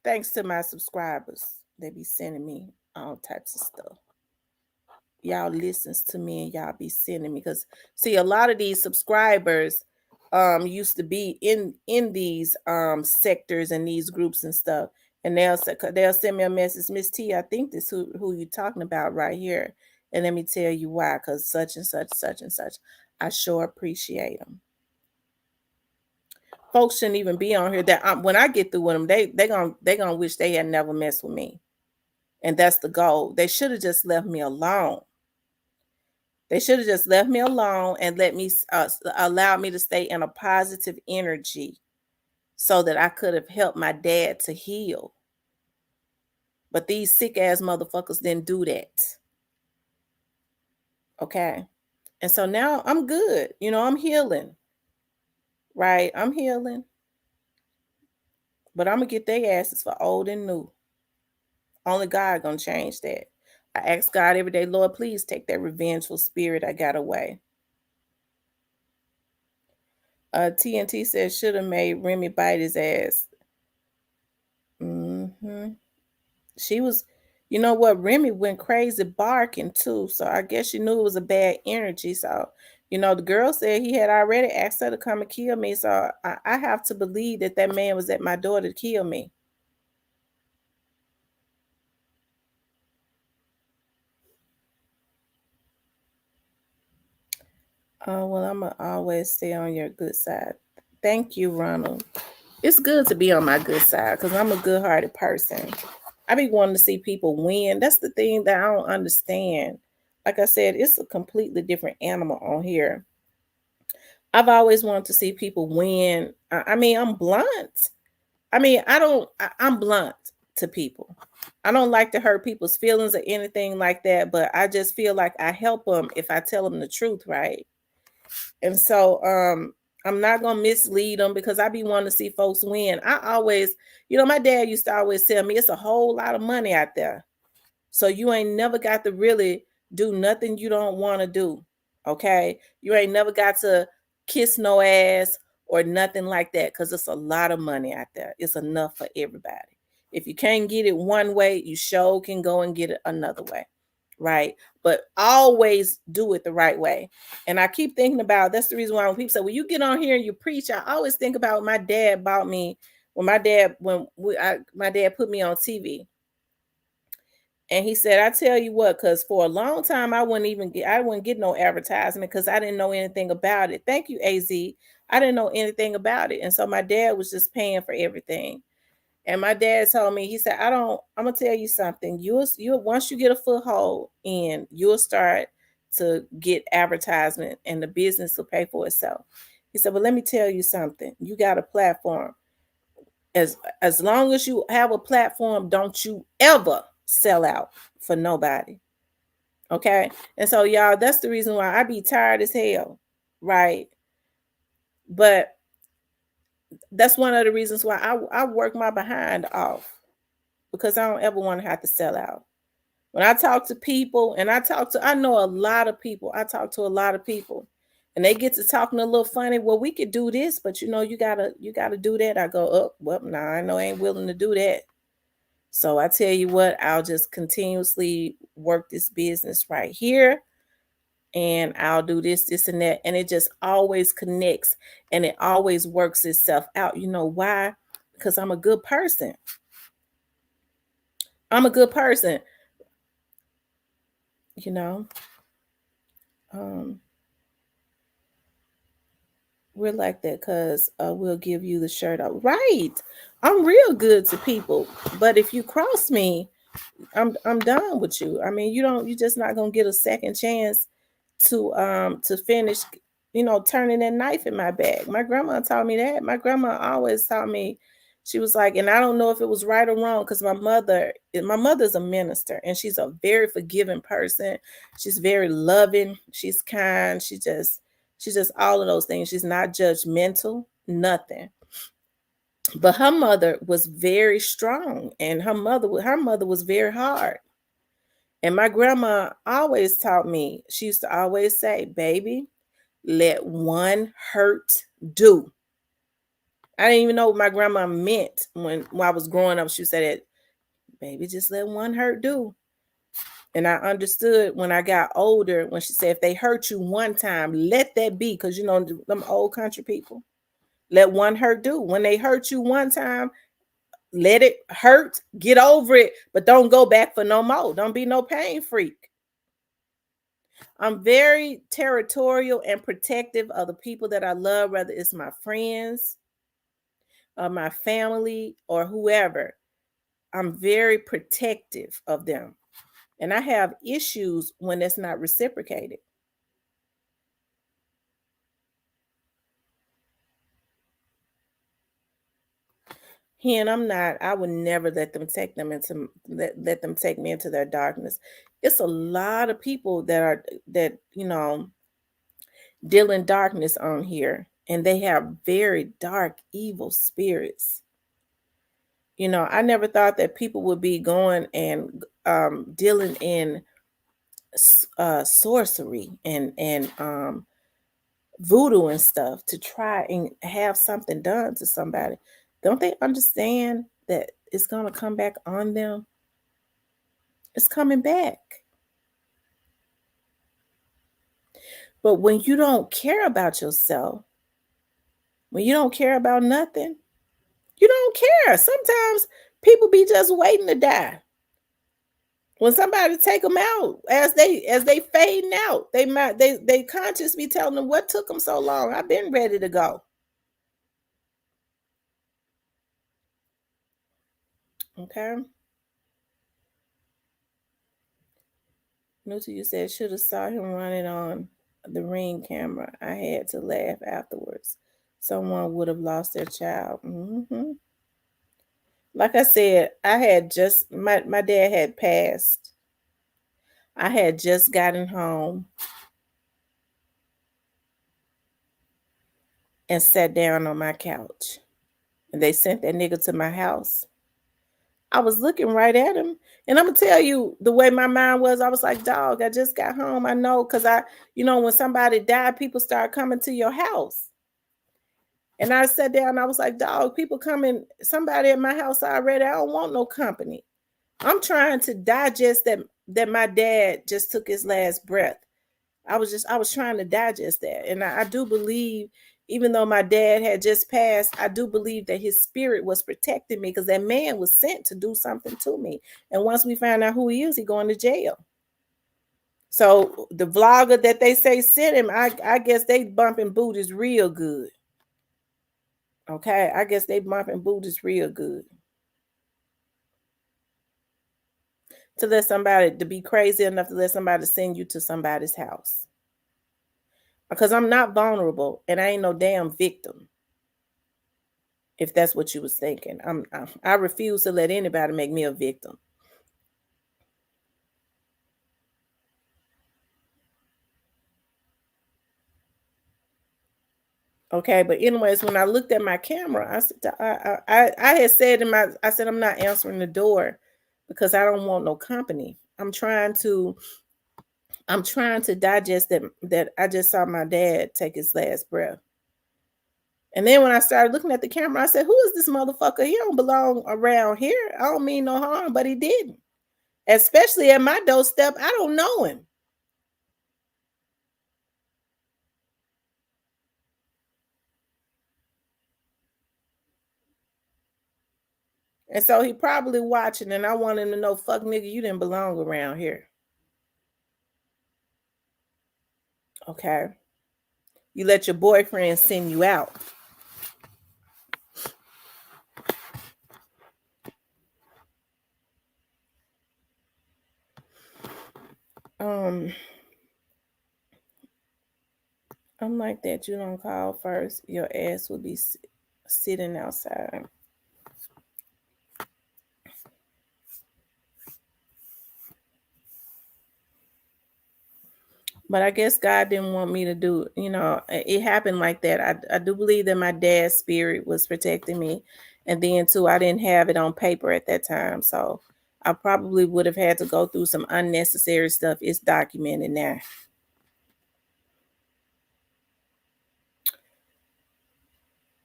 Thanks to my subscribers. They be sending me all types of stuff. Y'all listens to me and y'all be sending me because see a lot of these subscribers used to be in these sectors and these groups and stuff, and they'll send me a message, Miss T, I think this who you talking about right here, and let me tell you why, because such and such, such and such. I sure appreciate them. Folks shouldn't even be on here. That when I get through with them, they gonna wish they had never messed with me. And that's the goal. They should have just left me alone. They should have just left me alone and let me allow me to stay in a positive energy so that I could have helped my dad to heal. But these sick ass motherfuckers didn't do that. Okay. And so now I'm good. I'm healing. Right? I'm healing. But I'm gonna get their asses for old and new. Only God gonna change that. I ask God every day, Lord, please take that revengeful spirit I got away. TNT says should have made Remy bite his ass. She was, you know what? Remy went crazy barking too. So I guess she knew it was a bad energy. So, the girl said he had already asked her to come and kill me. So I have to believe that man was at my door to kill me. Well, I'm going to always stay on your good side. Thank you, Ronald. It's good to be on my good side because I'm a good-hearted person. I be wanting to see people win. That's the thing that I don't understand. Like I said, it's a completely different animal on here. I've always wanted to see people win. I mean, I'm blunt. I'm blunt to people. I don't like to hurt people's feelings or anything like that, but I just feel like I help them if I tell them the truth, right? And so I'm not gonna mislead them because I be wanting to see folks win. I always, my dad used to always tell me it's a whole lot of money out there. So you ain't never got to really do nothing you don't want to do. Okay. You ain't never got to kiss no ass or nothing like that because it's a lot of money out there. It's enough for everybody. If you can't get it one way, you sure can go and get it another way. Right. But always do it the right way. And I keep thinking about that's the reason why when people say, well, you get on here and you preach, I always think about what my dad bought me my dad put me on TV. And he said, I tell you what, because for a long time I wouldn't get no advertisement because I didn't know anything about it. Thank you, AZ. I didn't know anything about it. And so my dad was just paying for everything. And my dad told me, he said, I'm gonna tell you something. You'll once you get a foothold in, you'll start to get advertisement and the business will pay for itself. He said, but let me tell you something. You got a platform. As long as you have a platform, don't you ever sell out for nobody. Okay. And so y'all, that's the reason why I be tired as hell. Right. But that's one of the reasons why I work my behind off because I don't ever want to have to sell out. When I talk to people and I know a lot of people, I talk to a lot of people and they get to talking a little funny. Well, we could do this, but you gotta do that. I go, oh, well, nah, I know I ain't willing to do that. So I tell you what, I'll just continuously work this business right here. And I'll do this, this, and that. And it just always connects and it always works itself out. You know why? Because I'm a good person. I'm a good person. We're like that because we'll give you the shirt out. Right. I'm real good to people. But if you cross me, I'm done with you. I mean, you're just not gonna get a second chance to finish, turning that knife in my bag. My grandma taught me that. My grandma always taught me, she was like, and I don't know if it was right or wrong, because my mother's a minister and she's a very forgiving person. She's very loving, she's kind, she's just all of those things. She's not judgmental, nothing. But her mother was very strong and her mother was very hard. And my grandma always taught me, she used to always say, baby, let one hurt do. I didn't even know what my grandma meant when I was growing up. She said that, baby, just let one hurt do. And I understood when I got older, when she said, if they hurt you one time, let that be. Because, them old country people, let one hurt do. When they hurt you one time, let it hurt, get over it, but don't go back for no more. Don't be no pain freak. I'm very territorial and protective of the people that I love, whether it's my friends, of my family or whoever, I'm very protective of them. And I have issues when it's not reciprocated. And I'm not, I would never let them take them into let them take me into their darkness. It's a lot of people that are that, deal in darkness on here, and they have very dark, evil spirits. I never thought that people would be going and dealing in sorcery and voodoo and stuff to try and have something done to somebody. Don't they understand that it's going to come back on them? It's coming back. But when you don't care about yourself, when you don't care about nothing, you don't care. Sometimes people be just waiting to die. When somebody take them out as they fading out, they conscious be telling them what took them so long. I've been ready to go. Okay. Nuta, you said should have saw him running on the Ring camera. I had to laugh afterwards. Someone would have lost their child. Like I said, I had just my dad had passed. I had just gotten home and sat down on my couch. And they sent that nigga to my house. I was looking right at him. And I'm gonna tell you the way my mind was, I was like, dog, I just got home. I know, because when somebody died, people start coming to your house. And I sat down, I was like, dog, people coming, somebody at my house already. I don't want no company. I'm trying to digest that my dad just took his last breath. I was trying to digest that. And I do believe, even though my dad had just passed, I do believe that his spirit was protecting me, because that man was sent to do something to me. And once we find out who he is, he going to jail. So the vlogger that they say sent him, I guess they bumping booties real good. Okay, I guess they bumping booties real good. To be crazy enough to let somebody send you to somebody's house. Because I'm not vulnerable and I ain't no damn victim. If that's what you was thinking, I refuse to let anybody make me a victim. Okay, but anyways, when I looked at my camera, I said, I had said I said, I'm not answering the door because I don't want no company. I'm trying to digest that I just saw my dad take his last breath. And then when I started looking at the camera, I said, who is this motherfucker? He don't belong around here. I don't mean no harm, but he didn't. Especially at my doorstep. I don't know him. And so he probably watching, and I want him to know, fuck nigga, you didn't belong around here. Okay. You let your boyfriend send you out. Um, I'm like that. You don't call first, your ass will be sitting outside. But I guess God didn't want me to do, it happened like that. I do believe that my dad's spirit was protecting me. And then too, I didn't have it on paper at that time. So I probably would have had to go through some unnecessary stuff. It's documented now.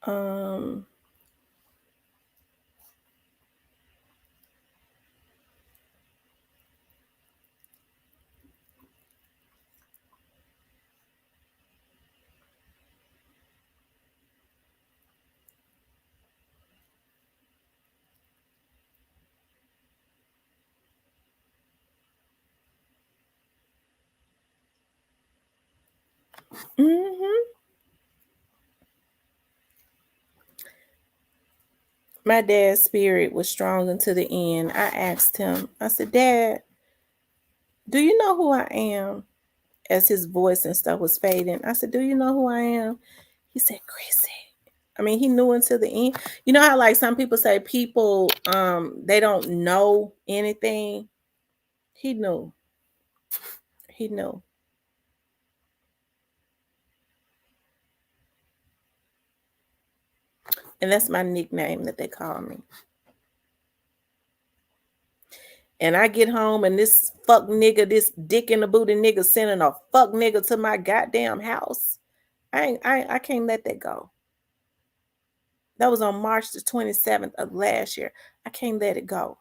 Um mhm. My dad's spirit was strong until the end. I asked him, I said, Dad, do you know who I am? As his voice and stuff was fading, I said, do you know who I am? He said, Chrissy. I mean, he knew until the end. You know how like some people say people they don't know anything? He knew. He knew. And that's my nickname that they call me. And I get home and this fuck nigga, this dick in the booty nigga sending a fuck nigga to my goddamn house. I can't let that go. That was on March the 27th of last year. I can't let it go.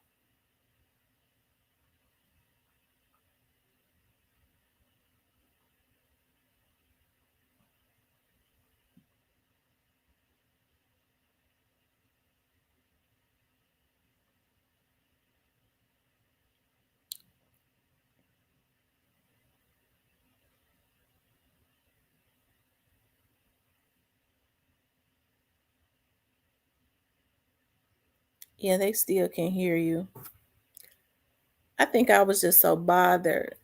Yeah, they still can hear you. I think I was just so bothered.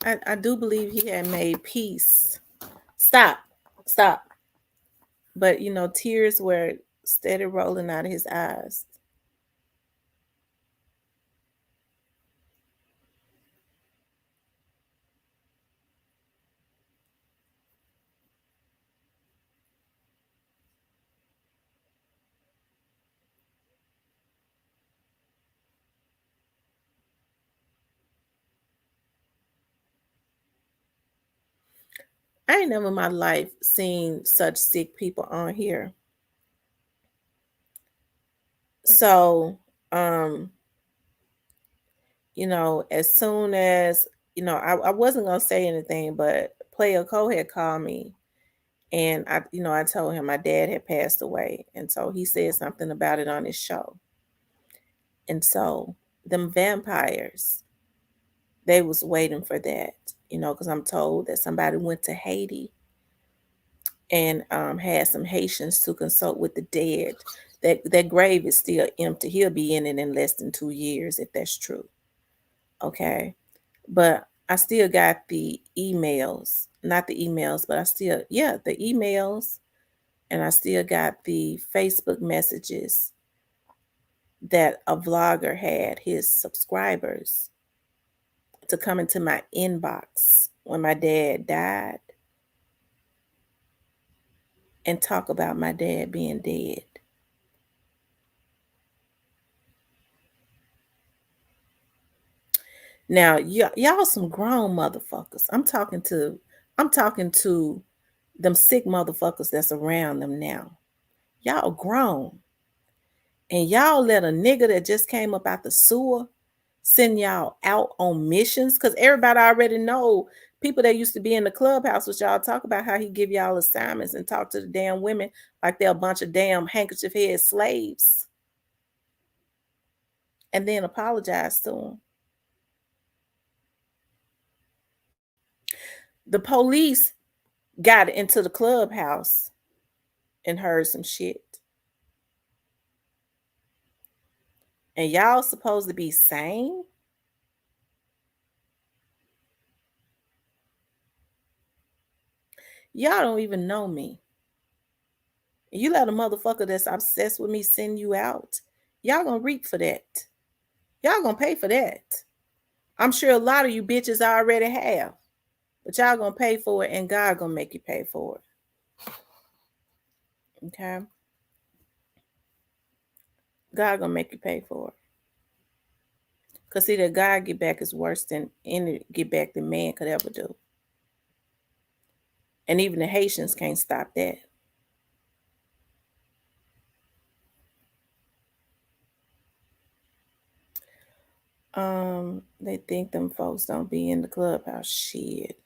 I do believe he had made peace. Stop. Stop. But you know, tears were steady rolling out of his eyes. I ain't never in my life seen such sick people on here. So, you know, as soon as, you know, I wasn't gonna say anything, but Player Cole had called me and I told him my dad had passed away. And so he said something about it on his show. And so them vampires, they was waiting for that, because I'm told that somebody went to Haiti and had some Haitians to consult with the dead. That grave is still empty. He'll be in it in less than 2 years if that's true. Okay. But I still got the emails, not the emails, but the emails, and I still got the Facebook messages that a vlogger had his subscribers to come into my inbox when my dad died and talk about my dad being dead. Now, y'all some grown motherfuckers. I'm talking to them sick motherfuckers that's around them now. Y'all grown. And y'all let a nigga that just came up out the sewer send y'all out on missions because everybody already know people that used to be in the clubhouse with y'all talk about how he give y'all assignments and talk to the damn women like they're a bunch of damn handkerchief head slaves and then apologize to them. The police got into the clubhouse and heard some shit. And y'all supposed to be sane? Y'all don't even know me. You let a motherfucker that's obsessed with me send you out. Y'all gonna reap for that. Y'all gonna pay for that. I'm sure a lot of you bitches already have. But y'all gonna pay for it and God gonna make you pay for it. Okay? God gonna make you pay for it. Cause see that God get back is worse than any get back than man could ever do. And even the Haitians can't stop that. They think them folks don't be in the clubhouse. Shit.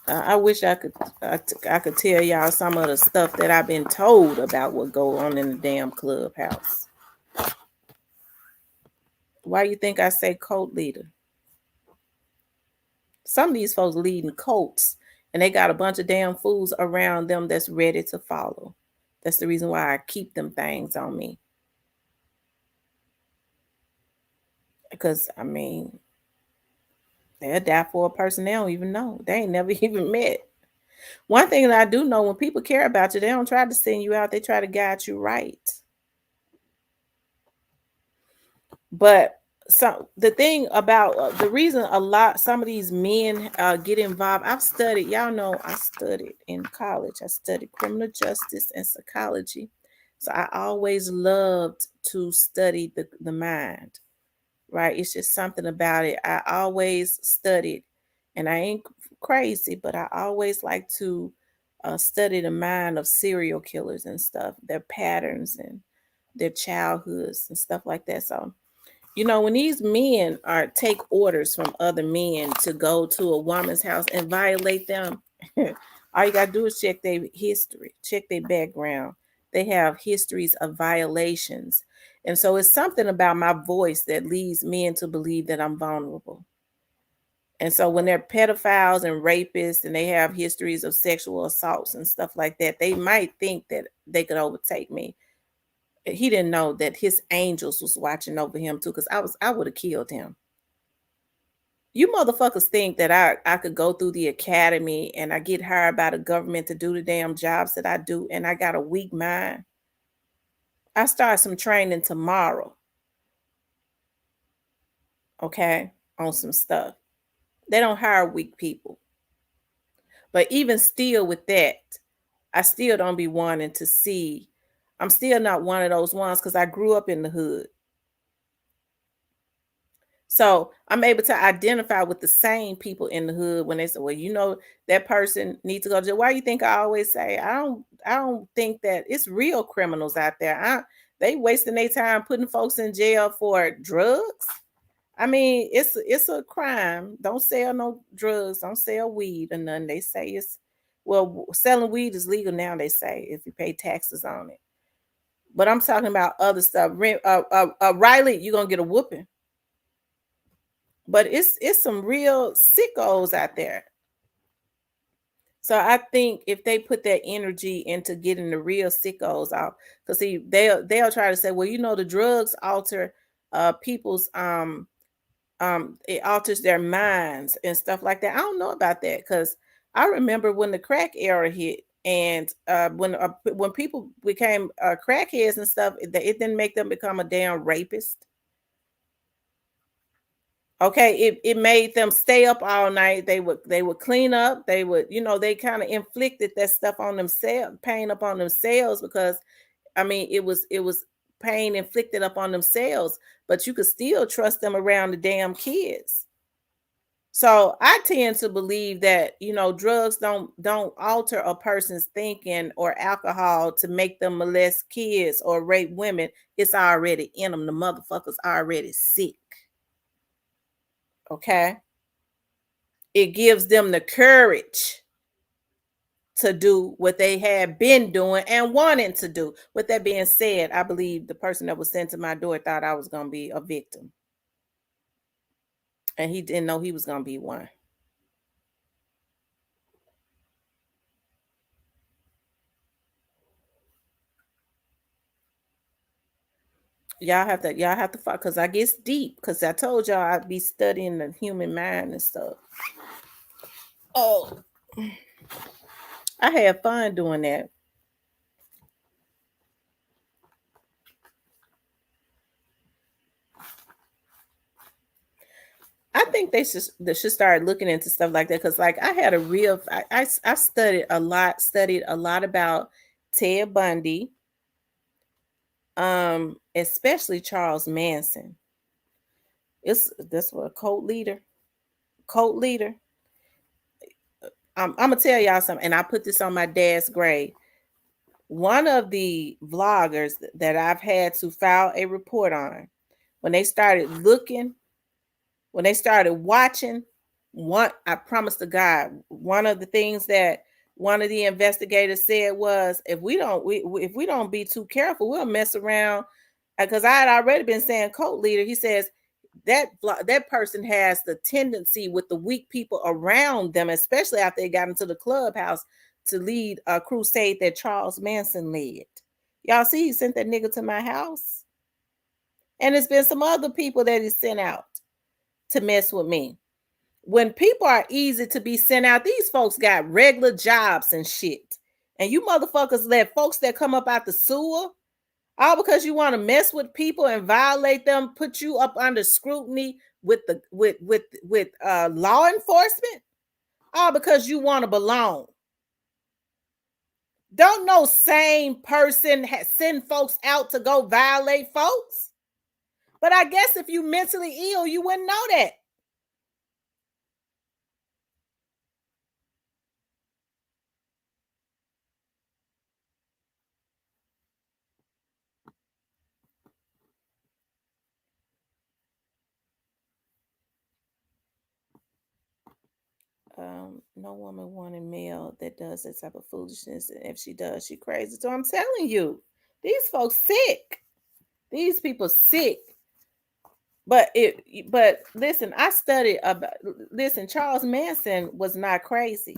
I wish I could tell y'all some of the stuff that I've been told about what go on in the damn clubhouse. Why you think I say cult leader? Some of these folks leading cults, and they got a bunch of damn fools around them that's ready to follow. That's the reason why I keep them things on me. Because I mean, they'll die for a person they don't even know. They ain't never even met. One thing that I do know, when people care about you, they don't try to send you out, they try to guide you right. But so the thing about the reason a lot some of these men get involved, I've studied, y'all know I studied in college. I studied criminal justice and psychology. So I always loved to study the mind, right? It's just something about it. I always studied, and I ain't crazy, but I always like to study the mind of serial killers and stuff, their patterns and their childhoods and stuff like that. So when these men are take orders from other men to go to a woman's house and violate them, all you gotta do is check their history, check their background. They have histories of violations. And so it's something about my voice that leads men to believe that I'm vulnerable. And so when they're pedophiles and rapists and they have histories of sexual assaults and stuff like that, they might think that they could overtake me. He didn't know that his angels was watching over him too, because I would have killed him. You motherfuckers think that I could go through the academy and I get hired by the government to do the damn jobs that I do, and I got a weak mind. I start some training tomorrow, okay, on some stuff. They don't hire weak people. But even still with that, I still don't be wanting to see. I'm still not one of those ones because I grew up in the hood. So I'm able to identify with the same people in the hood when they say, well, that person needs to go to jail. Why you think I always say I don't think that it's real criminals out there. They wasting their time putting folks in jail for drugs. I mean, it's a crime. Don't sell no drugs, don't sell weed or nothing. They say selling weed is legal now, they say, if you pay taxes on it. But I'm talking about other stuff. Riley, you're gonna get a whooping. But it's some real sickos out there. So I think if they put that energy into getting the real sickos out, because see, they'll try to say, well, the drugs alter people's it alters their minds and stuff like that. I don't know about that, because I remember when the crack era hit, and when people became crackheads and stuff, it didn't make them become a damn rapist. Okay, it made them stay up all night. They would clean up. They would, they kind of inflicted that stuff on themselves, pain upon themselves, because I mean it was pain inflicted upon themselves, but you could still trust them around the damn kids. So I tend to believe that, drugs don't alter a person's thinking, or alcohol to make them molest kids or rape women. It's already in them. The motherfuckers already sick. Okay. It gives them the courage to do what they had been doing and wanting to do. With that being said, I believe the person that was sent to my door thought I was going to be a victim, and he didn't know he was going to be one. Y'all have to fuck, because I gets deep, because I told y'all I'd be studying the human mind and stuff. Oh, I had fun doing that. I think they should start looking into stuff like that, because like I had a real I studied a lot about Ted Bundy, especially Charles Manson. This was a cult leader. I'm gonna tell y'all something, and I put this on my dad's grave. One of the vloggers that I've had to file a report on, when they started looking, when they started watching, I promise to God, one of the things that one of the investigators said was, if we don't be too careful, we'll mess around. Because I had already been saying cult leader. He says that person has the tendency with the weak people around them, especially after they got into the clubhouse, to lead a crusade that Charles Manson led. Y'all see, he sent that nigga to my house. And there's been some other people that he sent out to mess with me. When people are easy to be sent out, these folks got regular jobs and shit. And you motherfuckers let folks that come up out the sewer, all because you want to mess with people and violate them, put you up under scrutiny with the with law enforcement, all because you want to belong. Don't no same person send folks out to go violate folks. But I guess if you mentally ill, you wouldn't know that. No woman wanting male that does that type of foolishness. And if she does, she crazy. So I'm telling you, these folks sick. These people sick. But listen, I studied about listen, Charles Manson was not crazy.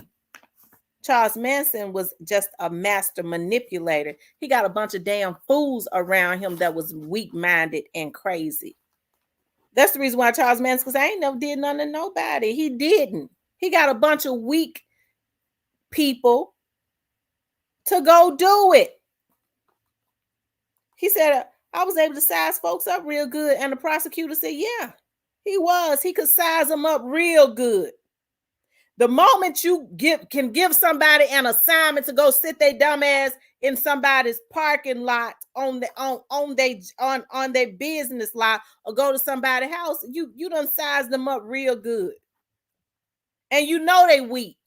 Charles Manson was just a master manipulator. He got a bunch of damn fools around him that was weak-minded and crazy. That's the reason why Charles Manson, because I ain't never did nothing to nobody. He didn't. He got a bunch of weak people to go do it. He said, I was able to size folks up real good. And the prosecutor said, yeah, he was. He could size them up real good. The moment you can give somebody an assignment to go sit their dumb ass in somebody's parking lot on their business lot or go to somebody's house, you done size them up real good. And you know they weak.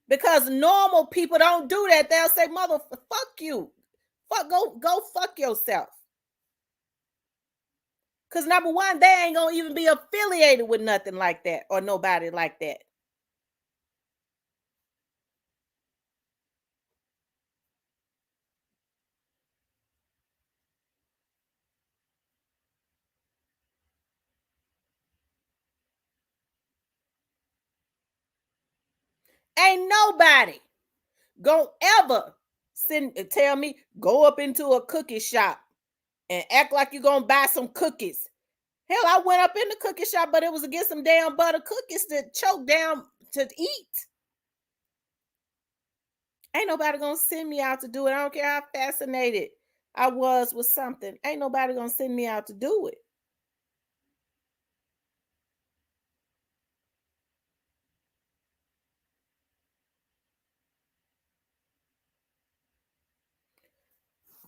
Because normal people don't do that. They'll say, mother, fuck you. Go fuck yourself. Because number one, they ain't gonna even be affiliated with nothing like that or nobody like that. Ain't nobody gonna ever tell me go up into a cookie shop and act like you're gonna buy some cookies. Hell, I went up in the cookie shop, but it was to get some damn butter cookies to choke down to eat. Ain't nobody gonna send me out to do it. I don't care how fascinated I was with something. Ain't nobody gonna send me out to do it.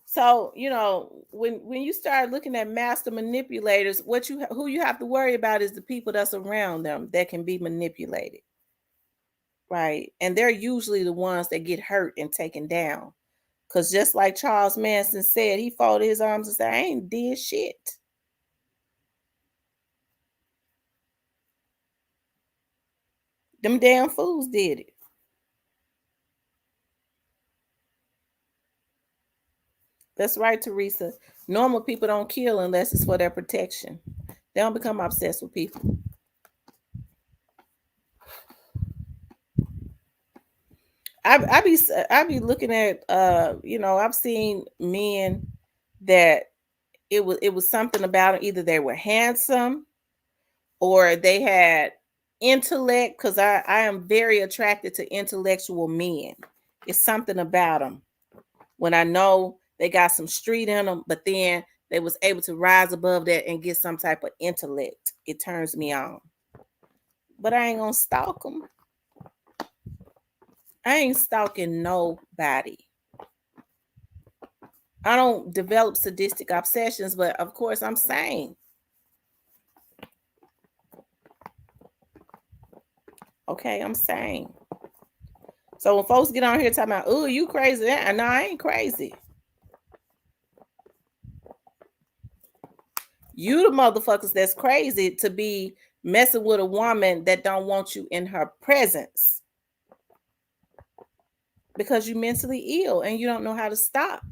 So, when you start looking at master manipulators, who you have to worry about is the people that's around them that can be manipulated. Right? And they're usually the ones that get hurt and taken down. Cuz just like Charles Manson said, he folded his arms and said, "I ain't did shit." Them damn fools did it. That's right, Teresa. Normal people don't kill unless it's for their protection. They don't become obsessed with people. I be looking at I've seen men that it was something about them. Either they were handsome or they had intellect, because I am very attracted to intellectual men. It's something about them when I know they got some street in them, but then they was able to rise above that and get some type of intellect. It turns me on. But I ain't gonna stalk them. I ain't stalking nobody. I don't develop sadistic obsessions, but of course I'm sane. Okay, I'm sane. So when folks get on here talking about, "Oh, you crazy," no, I ain't crazy. You the motherfuckers that's crazy to be messing with a woman that don't want you in her presence because you mentally ill and you don't know how to stop.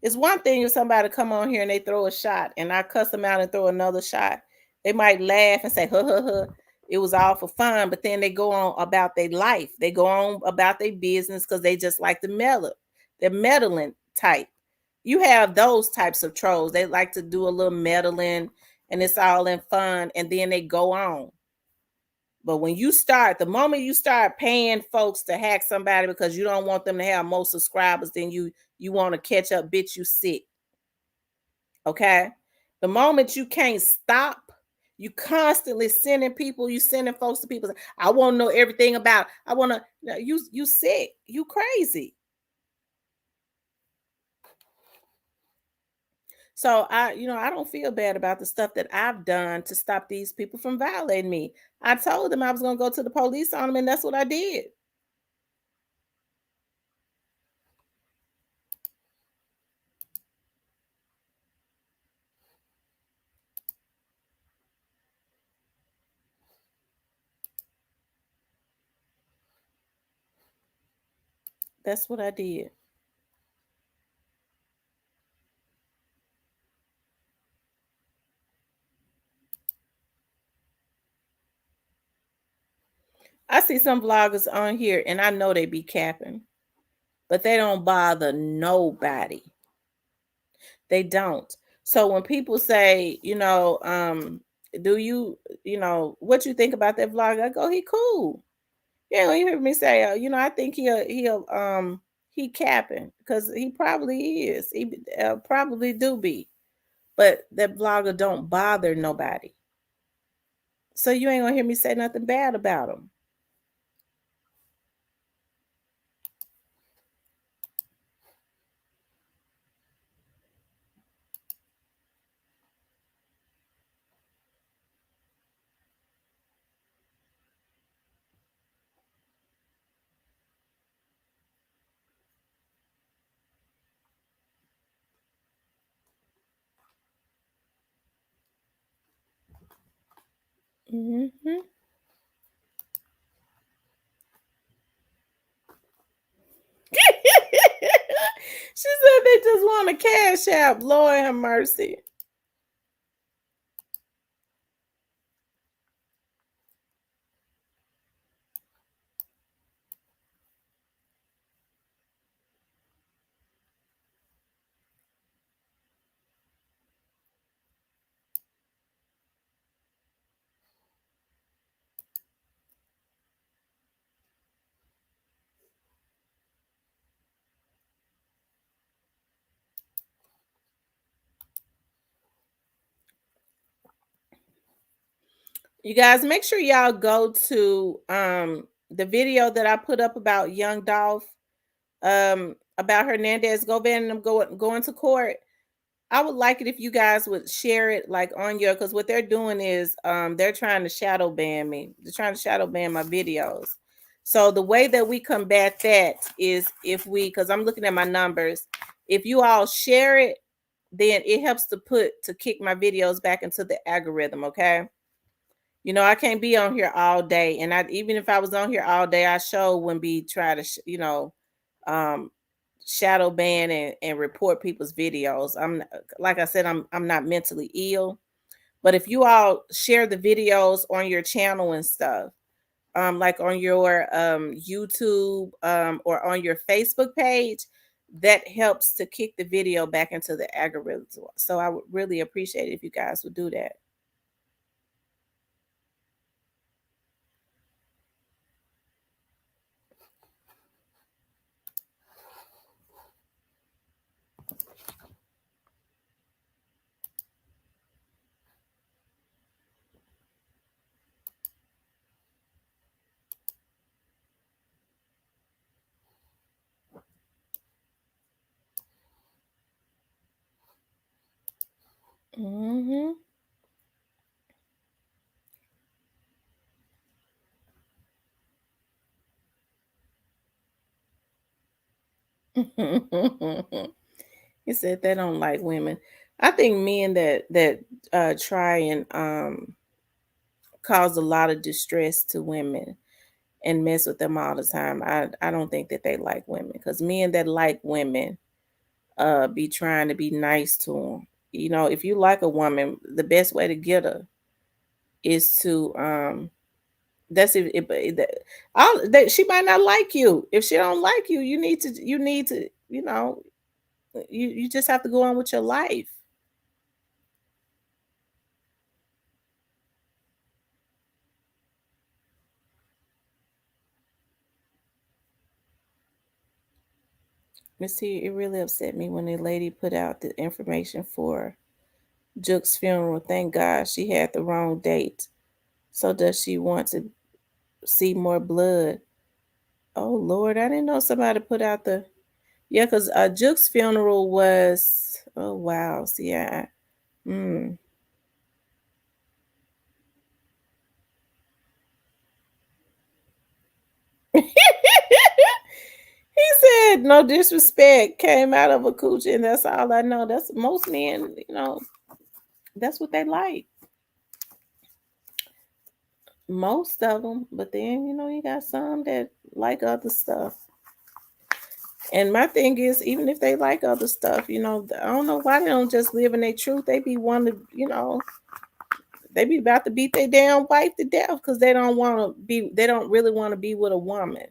It's one thing if somebody come on here and they throw a shot and I cuss them out and throw another shot. They might laugh and say, huh, huh, huh. It was all for fun, but then they go on about their life. They go on about their business because they just like to meddle. They're meddling type. You have those types of trolls. They like to do a little meddling and it's all in fun, and then they go on. But when you start, the moment you start paying folks to hack somebody because you don't want them to have more subscribers than you want to catch up, bitch, you sick. Okay. The moment you can't stop, you constantly sending people, you sending folks to people. I want to know everything about. I want to. You sick. You crazy. So I don't feel bad about the stuff that I've done to stop these people from violating me. I told them I was going to go to the police on them, and that's what I did. That's what I did. I see some vloggers on here, and I know they be capping, but they don't bother nobody. They don't. So when people say, do what you think about that vlog? I go, he cool. Yeah, when you hear me say, I think he capping because he probably is. He probably do be, but that vlogger don't bother nobody. So you ain't gonna hear me say nothing bad about him. Hmm. She said they just want a cash app. Lord have mercy. You guys make sure y'all go to the video that I put up about young Dolph, about Hernandez Govan and them going to court. I would like it if you guys would share it like on your, because what they're doing is they're trying to shadow ban me. They're trying to shadow ban my videos. So the way that we combat that is if we, because I'm looking at my numbers, if you all share it, then it helps to kick my videos back into the algorithm. Okay. I can't be on here all day, and I even if I was on here all day, I sure wouldn't be trying to, um, shadow ban and report people's videos. Like I said, I'm not mentally ill, but if you all share the videos on your channel and stuff, like on your YouTube or on your Facebook page, that helps to kick the video back into the algorithm. So I would really appreciate it if you guys would do that. Hmm. He said they don't like women. I think men that try and cause a lot of distress to women and mess with them all the time. I don't think that they like women, because men that like women be trying to be nice to them. You know, if you like a woman, the best way to get her is to that's she might not like you. If she don't like you, you need to you just have to go on with your life. Miss T, it really upset me when the lady put out the information for Jook's funeral. Thank God she had the wrong date. So does she want to see more blood? Oh Lord, I didn't know somebody put out the yeah, because Jook's funeral was oh wow. See, mm. He said no disrespect came out of a coochie, and that's all I know. That's most men, that's what they like. Most of them, but then you got some that like other stuff. And my thing is, even if they like other stuff, I don't know why they don't just live in their truth. They be wanting to, they be about to beat their damn wife to death because they don't really want to be with a woman.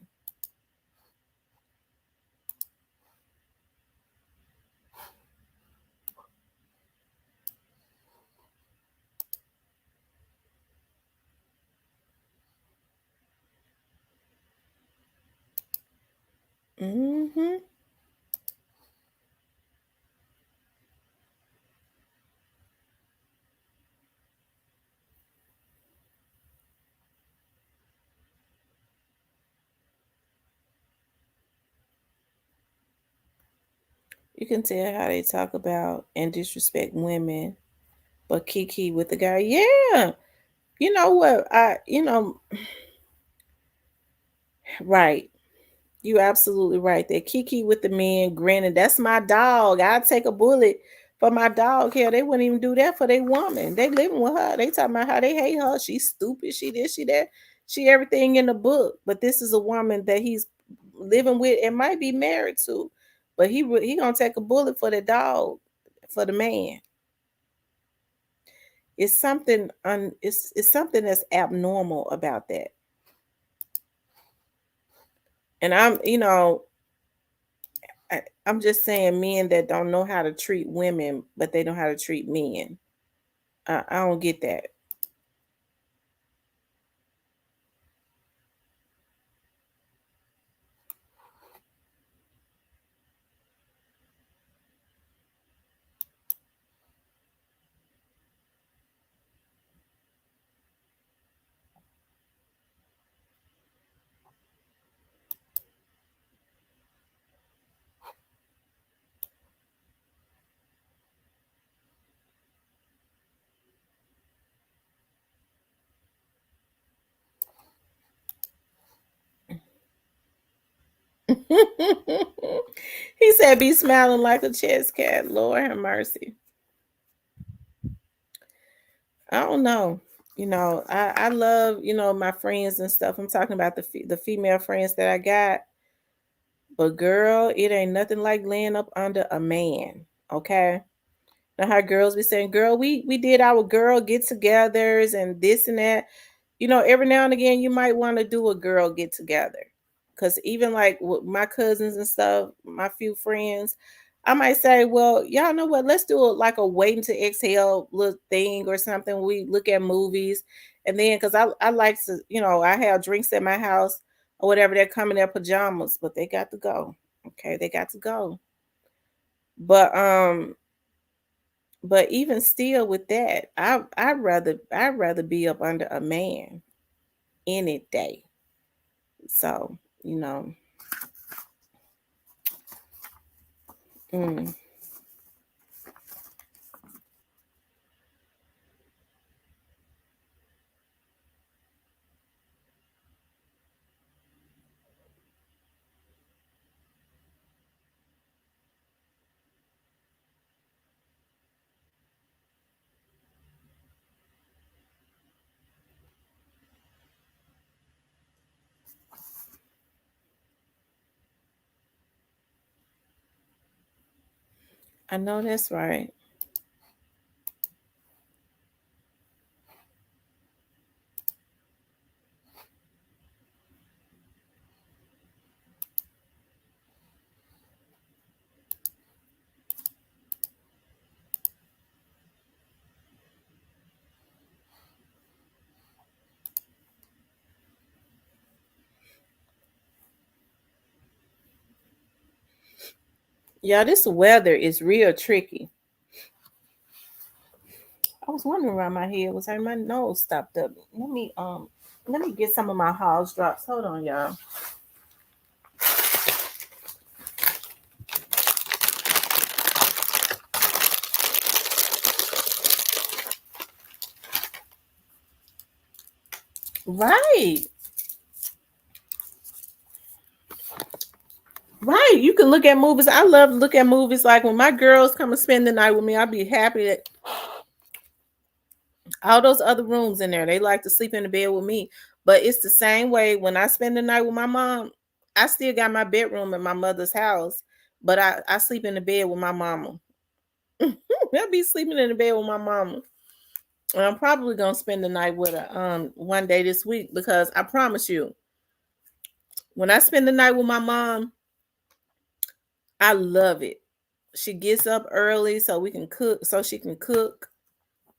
Hmm. You can tell how they talk about and disrespect women, but Kiki with the guy, yeah. You know what? Right. You absolutely right. That Kiki with the men grinning. That's my dog. I'd take a bullet for my dog. Hell, they wouldn't even do that for their woman. They living with her. They talking about how they hate her. She's stupid. She this, she that. She everything in the book. But this is a woman that he's living with and might be married to. But he gonna take a bullet for the dog, for the man. It's something that's abnormal about that. And I'm just saying men that don't know how to treat women, but they know how to treat men. I don't get that. He said, "Be smiling like a chess cat." Lord have mercy. I don't know. I love my friends and stuff. I'm talking about the female friends that I got. But girl, it ain't nothing like laying up under a man. Okay. Now how girls be saying, "Girl, we did our girl get-togethers and this and that." Every now and again you might want to do a girl get together. Cause even like with my cousins and stuff, my few friends, I might say, "Well, y'all know what? Let's do like a waiting to exhale little thing or something. We look at movies, and then because I like to, I have drinks at my house or whatever. They're coming in their pajamas, but they got to go. Okay, they got to go. But even still with that, I'd rather be up under a man any day. So, mm. I know that's right. Yeah, this weather is real tricky. I was wondering why my head was hurting. My nose stopped up. Let me get some of my house drops. Hold on, y'all. Right. Right. You can look at movies. I love to look at movies. Like when my girls come and spend the night with me, I'll be happy that all those other rooms in there, they like to sleep in the bed with me. But it's the same way when I spend the night with my mom. I still got my bedroom in my mother's house, but I sleep in the bed with my mama. I'll be sleeping in the bed with my mama. And I'm probably gonna spend the night with her one day this week because I promise you, when I spend the night with my mom, I love it. She gets up early so we can cook, so she can cook.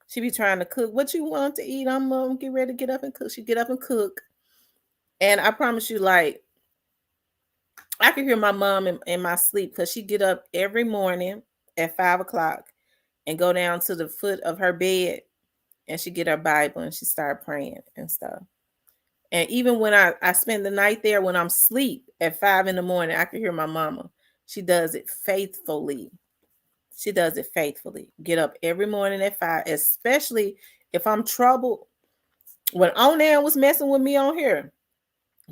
She be trying to cook. What you want to eat? I'm get ready to get up and cook. She get up and cook. And I promise you, like, I can hear my mom in my sleep because she get up every morning at 5 o'clock and go down to the foot of her bed and she get her Bible and she start praying and stuff. And even when I spend the night there when I'm asleep at 5 in the morning, I can hear my mama. She does it faithfully. She does it faithfully. Get up every morning at 5, especially if I'm troubled. When Onan was messing with me on here,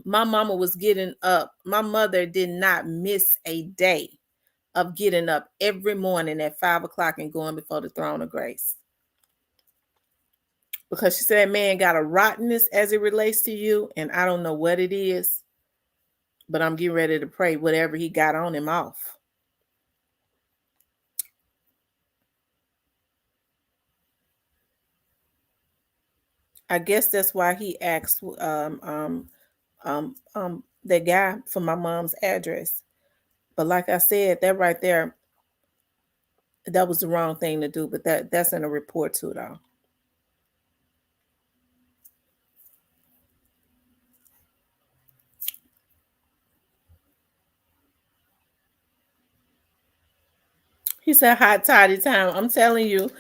my mama was getting up. My mother did not miss a day of getting up every morning at 5 o'clock and going before the throne of grace. Because she said, man got a rottenness as it relates to you, and I don't know what it is, but I'm getting ready to pray whatever he got on him off. I guess that's why he asked that guy for my mom's address. But like I said, that right there, that was the wrong thing to do. But that's in a report too, though. He said hot toddy time. I'm telling you.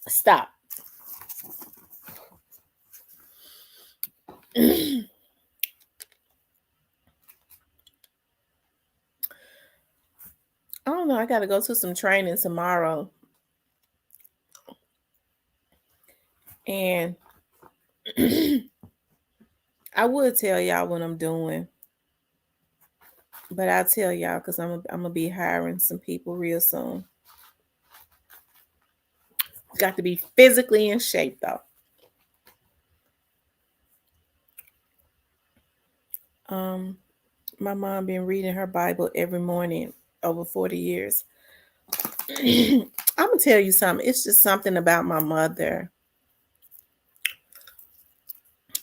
Stop. I don't know. I got to go to some training tomorrow. And I would tell y'all what I'm doing, but I'll tell y'all because I'm gonna be hiring some people real soon. Got to be physically in shape though. Um, my mom been reading her Bible every morning over 40 years. I'm gonna tell you something. It's just something about my mother.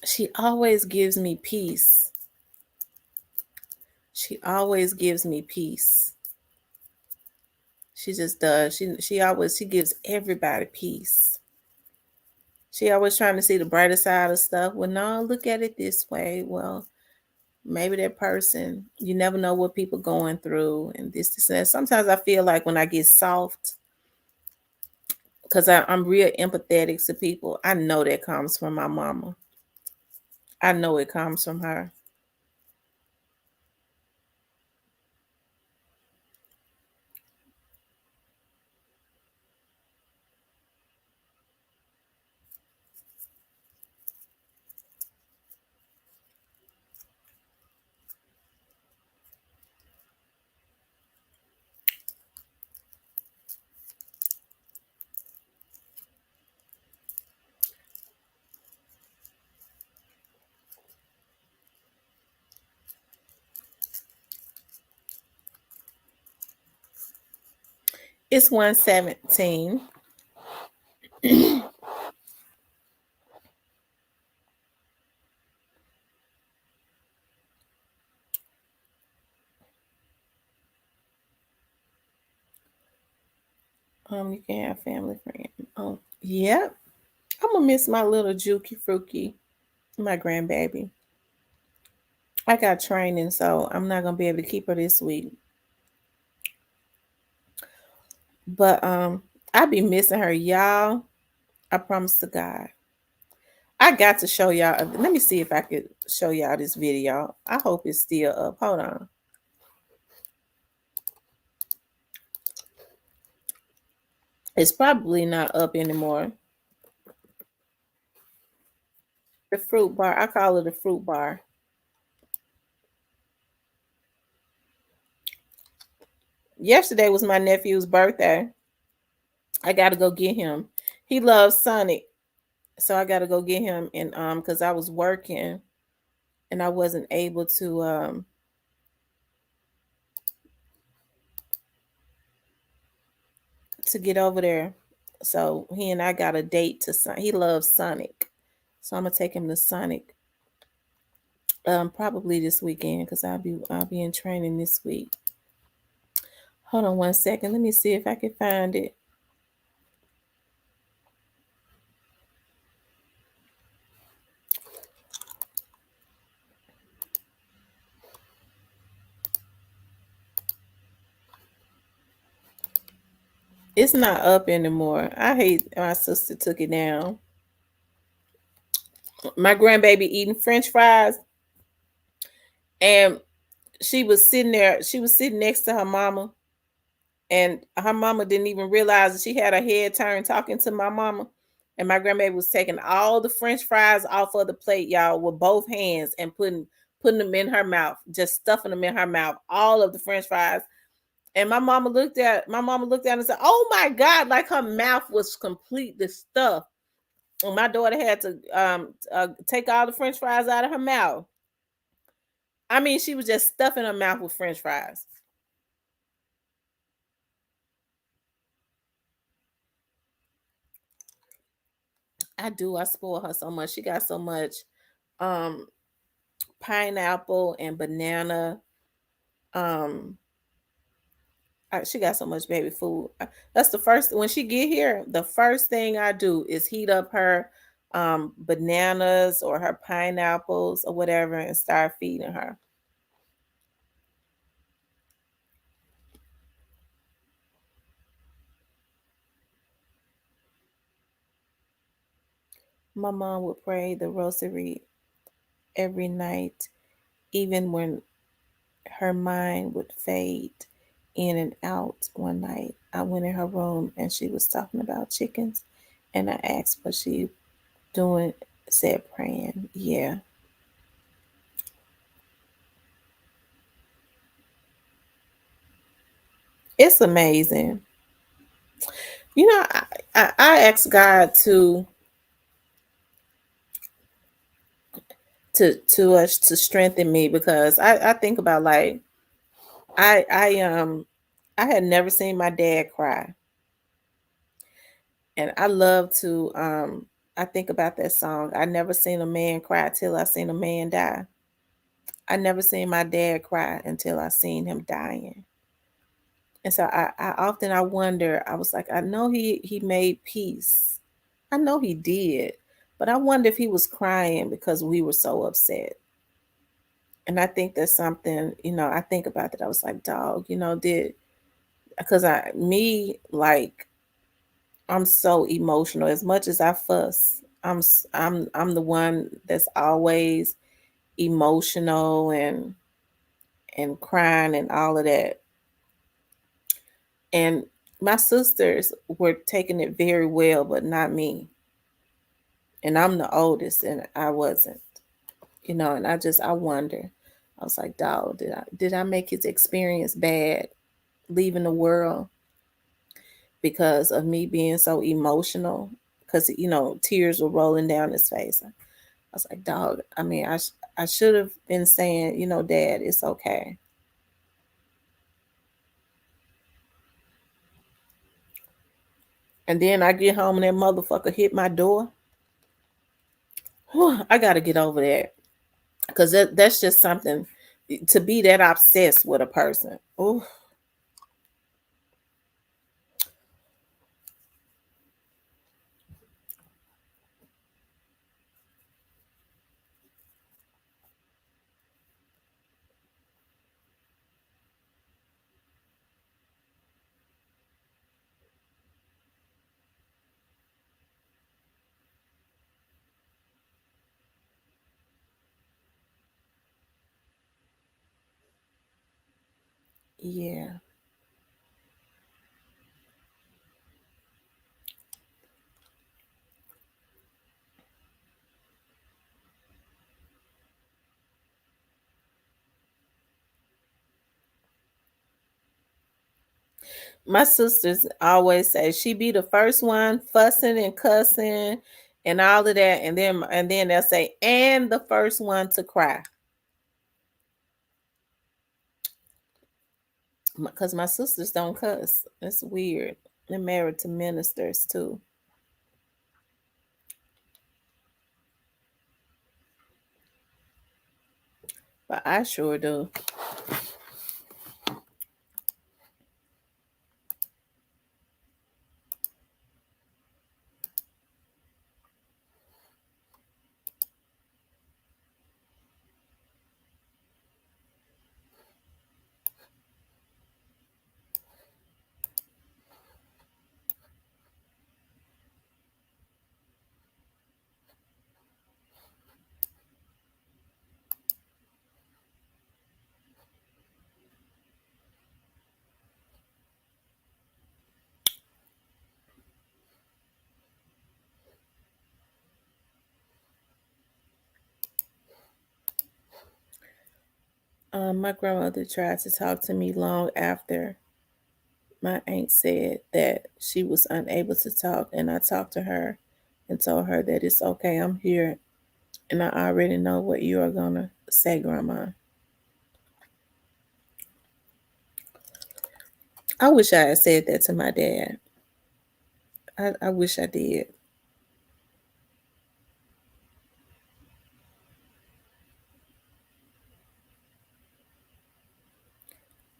She always gives me peace. She always gives me peace. She just does. She gives everybody peace. She always trying to see the brighter side of stuff. Well, no, look at it this way. Well, maybe that person, you never know what people going through and this and that. Sometimes I feel like when I get soft, because I'm real empathetic to people, I know that comes from my mama. I know it comes from her. It's 117. You can have family friend. Oh, yep. I'm gonna miss my little Juki Fruki, my grandbaby. I got training, so I'm not gonna be able to keep her this week. But I be missing her, y'all. I promise to God. I got to show y'all. Let me see if I could show y'all this video. I hope it's still up. Hold on. It's probably not up anymore. The fruit bar. I call it a fruit bar. Yesterday was my nephew's birthday. I gotta go get him. He loves Sonic. So I gotta go get him, and because I was working and I wasn't able to get over there. So he and I got a date to he loves Sonic. So I'm gonna take him to Sonic probably this weekend because I'll be in training this week. Hold on 1 second. Let me see if I can find it. It's not up anymore. I hate my sister took it down. My grandbaby eating French fries, and she was sitting there. She was sitting next to her mama, and her mama didn't even realize that she had her head turned talking to my mama. And my grandbaby was taking all the French fries off of the plate, y'all, with both hands and putting them in her mouth, just stuffing them in her mouth, all of the French fries. And my mama looked at and said, "Oh my God," like her mouth was completely stuffed. And my daughter had to take all the French fries out of her mouth. I mean, she was just stuffing her mouth with French fries. I do. I spoil her so much. She got so much um pineapple and banana. Um, she got so much baby food. That's the first when she get here. The first thing I do is heat up her bananas or her pineapples or whatever and start feeding her. My mom would pray the rosary every night, even when her mind would fade in and out. One night, I went in her room and she was talking about chickens, and I asked what she doing. Said praying. Yeah, it's amazing. You know, I asked God to strengthen me because I think about like I had never seen my dad cry, and I love to I think about that song. I never seen a man cry till I seen a man die. I never seen my dad cry until I seen him dying. And so I often I wonder, I was like, I know he made peace. I know he did. But I wonder if he was crying because we were so upset. And I think that's something, I think about that. I was like, dog, did because like I'm so emotional. As much as I fuss, I'm the one that's always emotional and crying and all of that. And my sisters were taking it very well, but not me. And I'm the oldest, and I wasn't. And I wonder. I was like, dog, did I make his experience bad leaving the world because of me being so emotional? Because tears were rolling down his face. I was like, dog. I mean, I should have been saying, Dad, it's okay. And then I get home and that motherfucker hit my door. Whew, I gotta get over that. Cause that's just something to be that obsessed with a person. Oh, yeah. My sisters always say she be the first one fussing and cussing and all of that, and then they'll say, and the first one to cry. Because my sisters don't cuss. It's weird. They're married to ministers too. But I sure do. My grandmother tried to talk to me long after my aunt said that she was unable to talk, and I talked to her and told her that it's okay, I'm here, and I already know what you are gonna say, Grandma. I wish I had said that to my dad. I wish I did.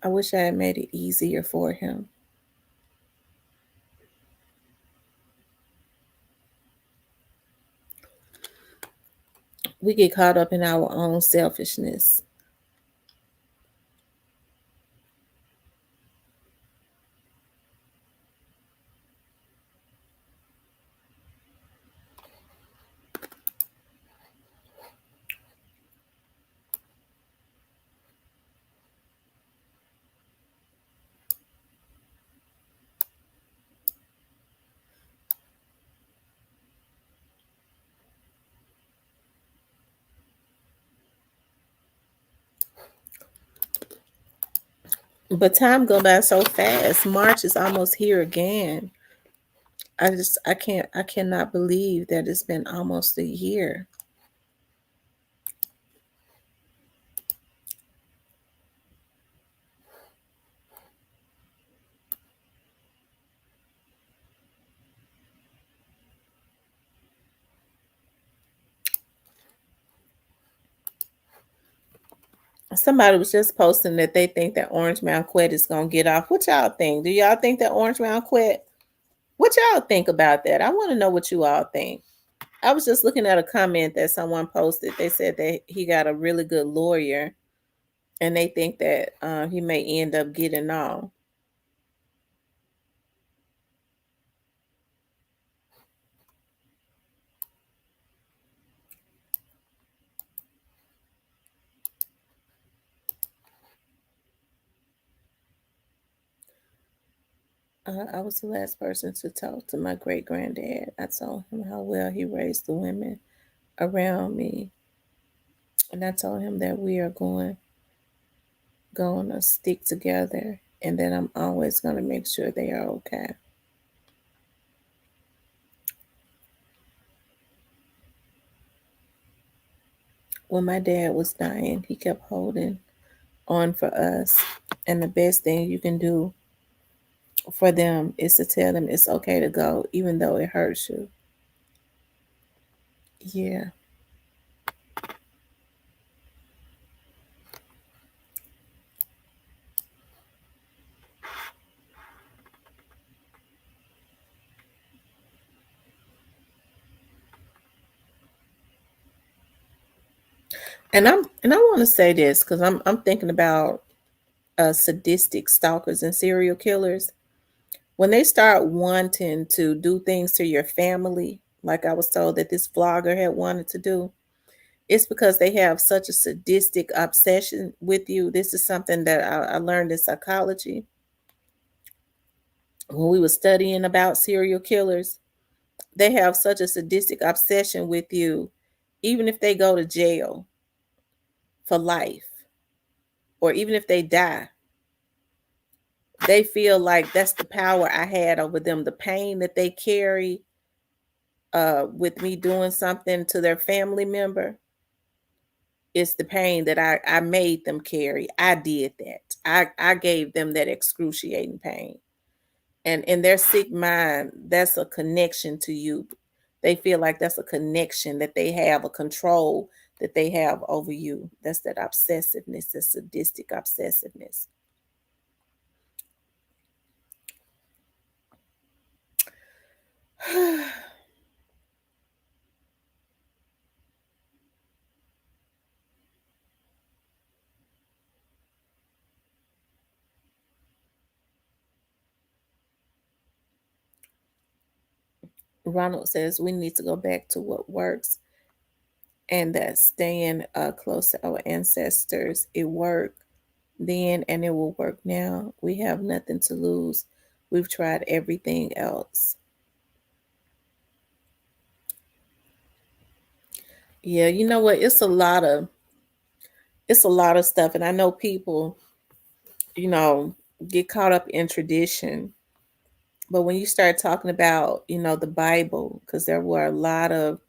I wish I had made it easier for him. We get caught up in our own selfishness. But time go by so fast. March is almost here again. I cannot believe that it's been almost a year. Somebody was just posting that they think that Orange Mountain Quet is gonna get off. What y'all think? Do y'all think that Orange Mountain Quet? What y'all think about that? I want to know what you all think. I was just looking at a comment that someone posted. They said that he got a really good lawyer, and they think that he may end up getting off. I was the last person to talk to my great granddad. I told him how well he raised the women around me, and I told him that we are going to stick together, and that I'm always going to make sure they are okay. When my dad was dying, he kept holding on for us, and the best thing you can do for them is to tell them it's okay to go, even though it hurts you. Yeah. And I want to say this because I'm thinking about sadistic stalkers and serial killers. When they start wanting to do things to your family, like I was told that this vlogger had wanted to do, it's because they have such a sadistic obsession with you. This is something that I learned in psychology when we were studying about serial killers. They have such a sadistic obsession with you, even if they go to jail for life, or even if they die, they feel like that's the power I had over them. The pain that they carry with me doing something to their family member, it's the pain that I made them carry. I did that. I gave them that excruciating pain. And in their sick mind, that's a connection to you. They feel like that's a connection that they have, a control that they have over you. That's that obsessiveness, that sadistic obsessiveness. Ronald says we need to go back to what works, and that staying close to our ancestors. It worked then and it will work now. We have nothing to lose. We've tried everything else. Yeah, you know what? It's a lot of stuff, and I know people, you know, get caught up in tradition. But when you start talking about, the Bible, because there were a lot of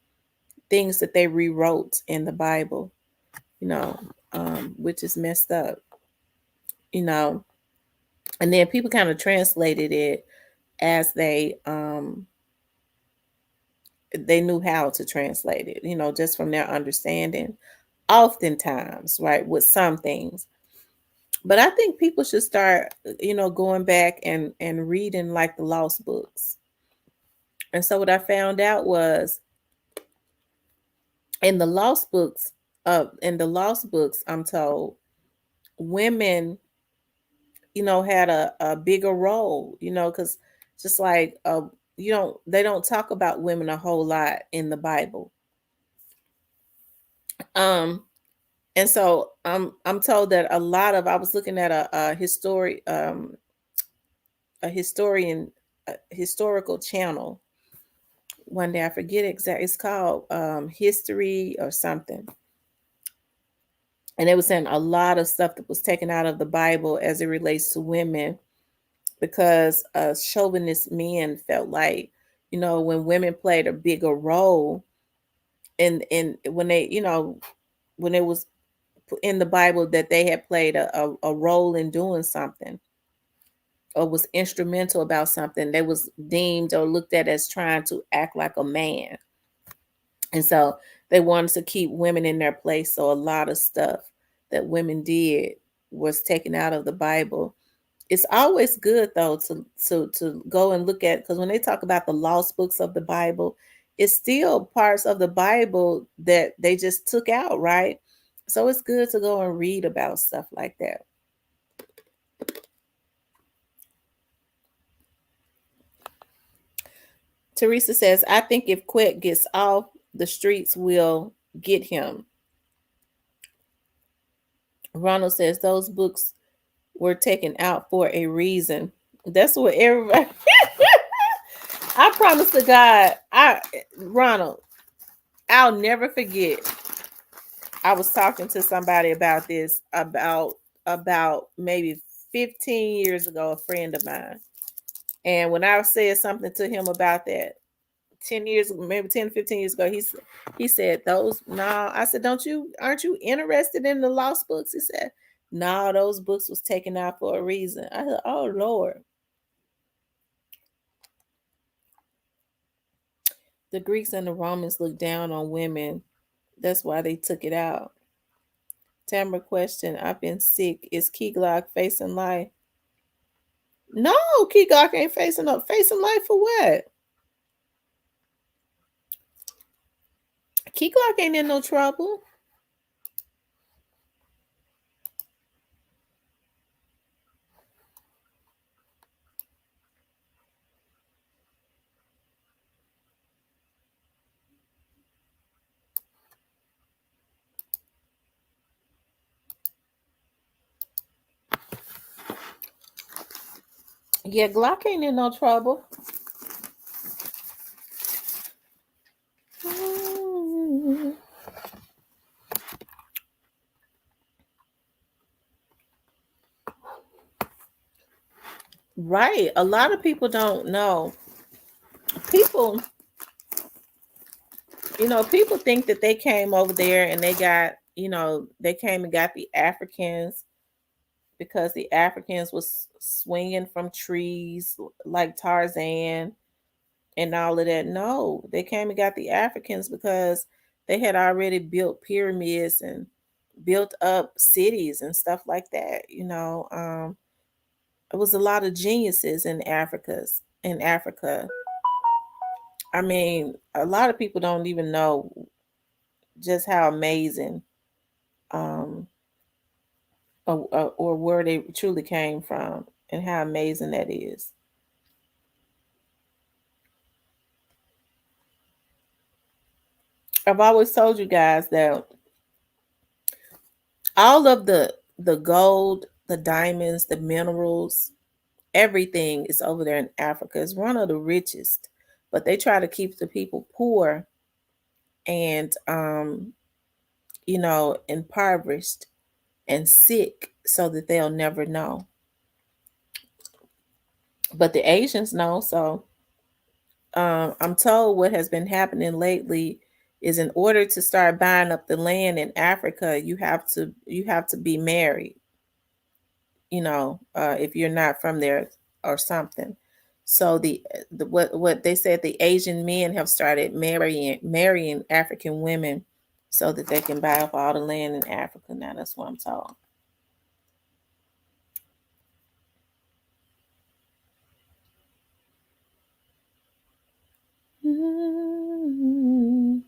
things that they rewrote in the Bible, you know, which is messed up, you know, and then people kind of translated it as they knew how to translate it, just from their understanding, oftentimes, right, with some things. But I think people should start, going back and reading like the lost books. And so what I found out was in the lost books, I'm told women, had a bigger role, because just like they don't talk about women a whole lot in the Bible. Um, and so I'm told that a lot of I was looking at a historian a historical channel one day. I forget exactly. It's called History or something. And they were saying a lot of stuff that was taken out of the Bible as it relates to women because chauvinist men felt like, when women played a bigger role in when they, when it was in the Bible that they had played a role in doing something or was instrumental about something, they was deemed or looked at as trying to act like a man. And so they wanted to keep women in their place. So a lot of stuff that women did was taken out of the Bible. It's always good though to go and look at, because when they talk about the lost books of the Bible, it's still parts of the Bible that they just took out, right? So it's good to go and read about stuff like that. Teresa says, I think if Quet gets off, the streets will get him. Ronald says those books were taken out for a reason. That's what everybody I promise to God, Ronald, I'll never forget. I was talking to somebody about this about maybe 15 years ago, a friend of mine. And when I said something to him about that, 10 years, maybe 10, 15 years ago, he said, those, no, I said, aren't you interested in the lost books? He said, no, those books was taken out for a reason. I said, oh Lord. The Greeks and the Romans looked down on women. That's why they took it out. Tamara question, I've been sick. Is Key Glock facing life? No, Key Glock ain't facing up. Facing life for what? Key Glock ain't in no trouble. Yeah, Glock ain't in no trouble. Right. A lot of people don't know. People, people think that they came over there and they got, they came and got the Africans because the Africans was swinging from trees like Tarzan and all of that. No, they came and got the Africans because they had already built pyramids and built up cities and stuff like that. It was a lot of geniuses in Africa. I mean, a lot of people don't even know just how amazing um or where they truly came from and how amazing that is. I've always told you guys that all of the gold, the diamonds, the minerals, everything is over there in Africa. It's one of the richest, but they try to keep the people poor and impoverished and sick so that they'll never know. But the Asians know. So I'm told what has been happening lately is in order to start buying up the land in Africa, you have to be married. If you're not from there or something. So the what they said, the Asian men have started marrying African women so that they can buy up all the land in Africa. Now that's what I'm told. Mhm.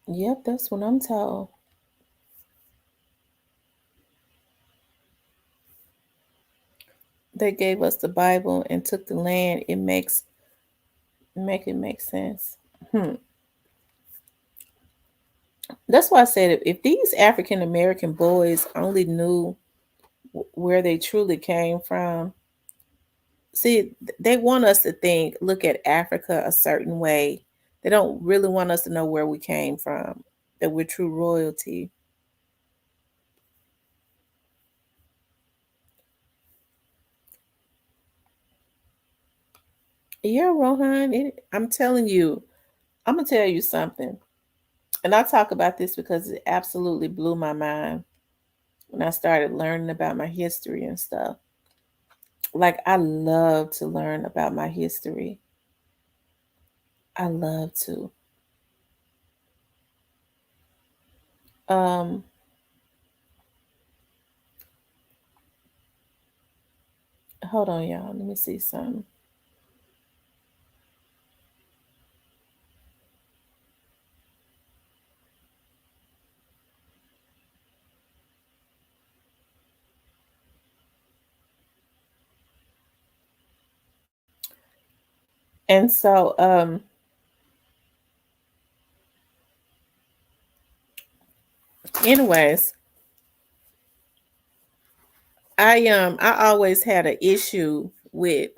Yep, that's what I'm told. They gave us the Bible and took the land. It make sense. Hmm. That's why I said if these African American boys only knew where they truly came from. See, they want us to look at Africa a certain way. They don't really want us to know where we came from, that we're true royalty. Yeah, Rohan, I'm telling you, I'm gonna tell you something. And I talk about this because it absolutely blew my mind when I started learning about my history and stuff. Like I love to learn about my history. I love to. Um, Hold on, y'all. Let me see something. And so, anyways, I always had an issue with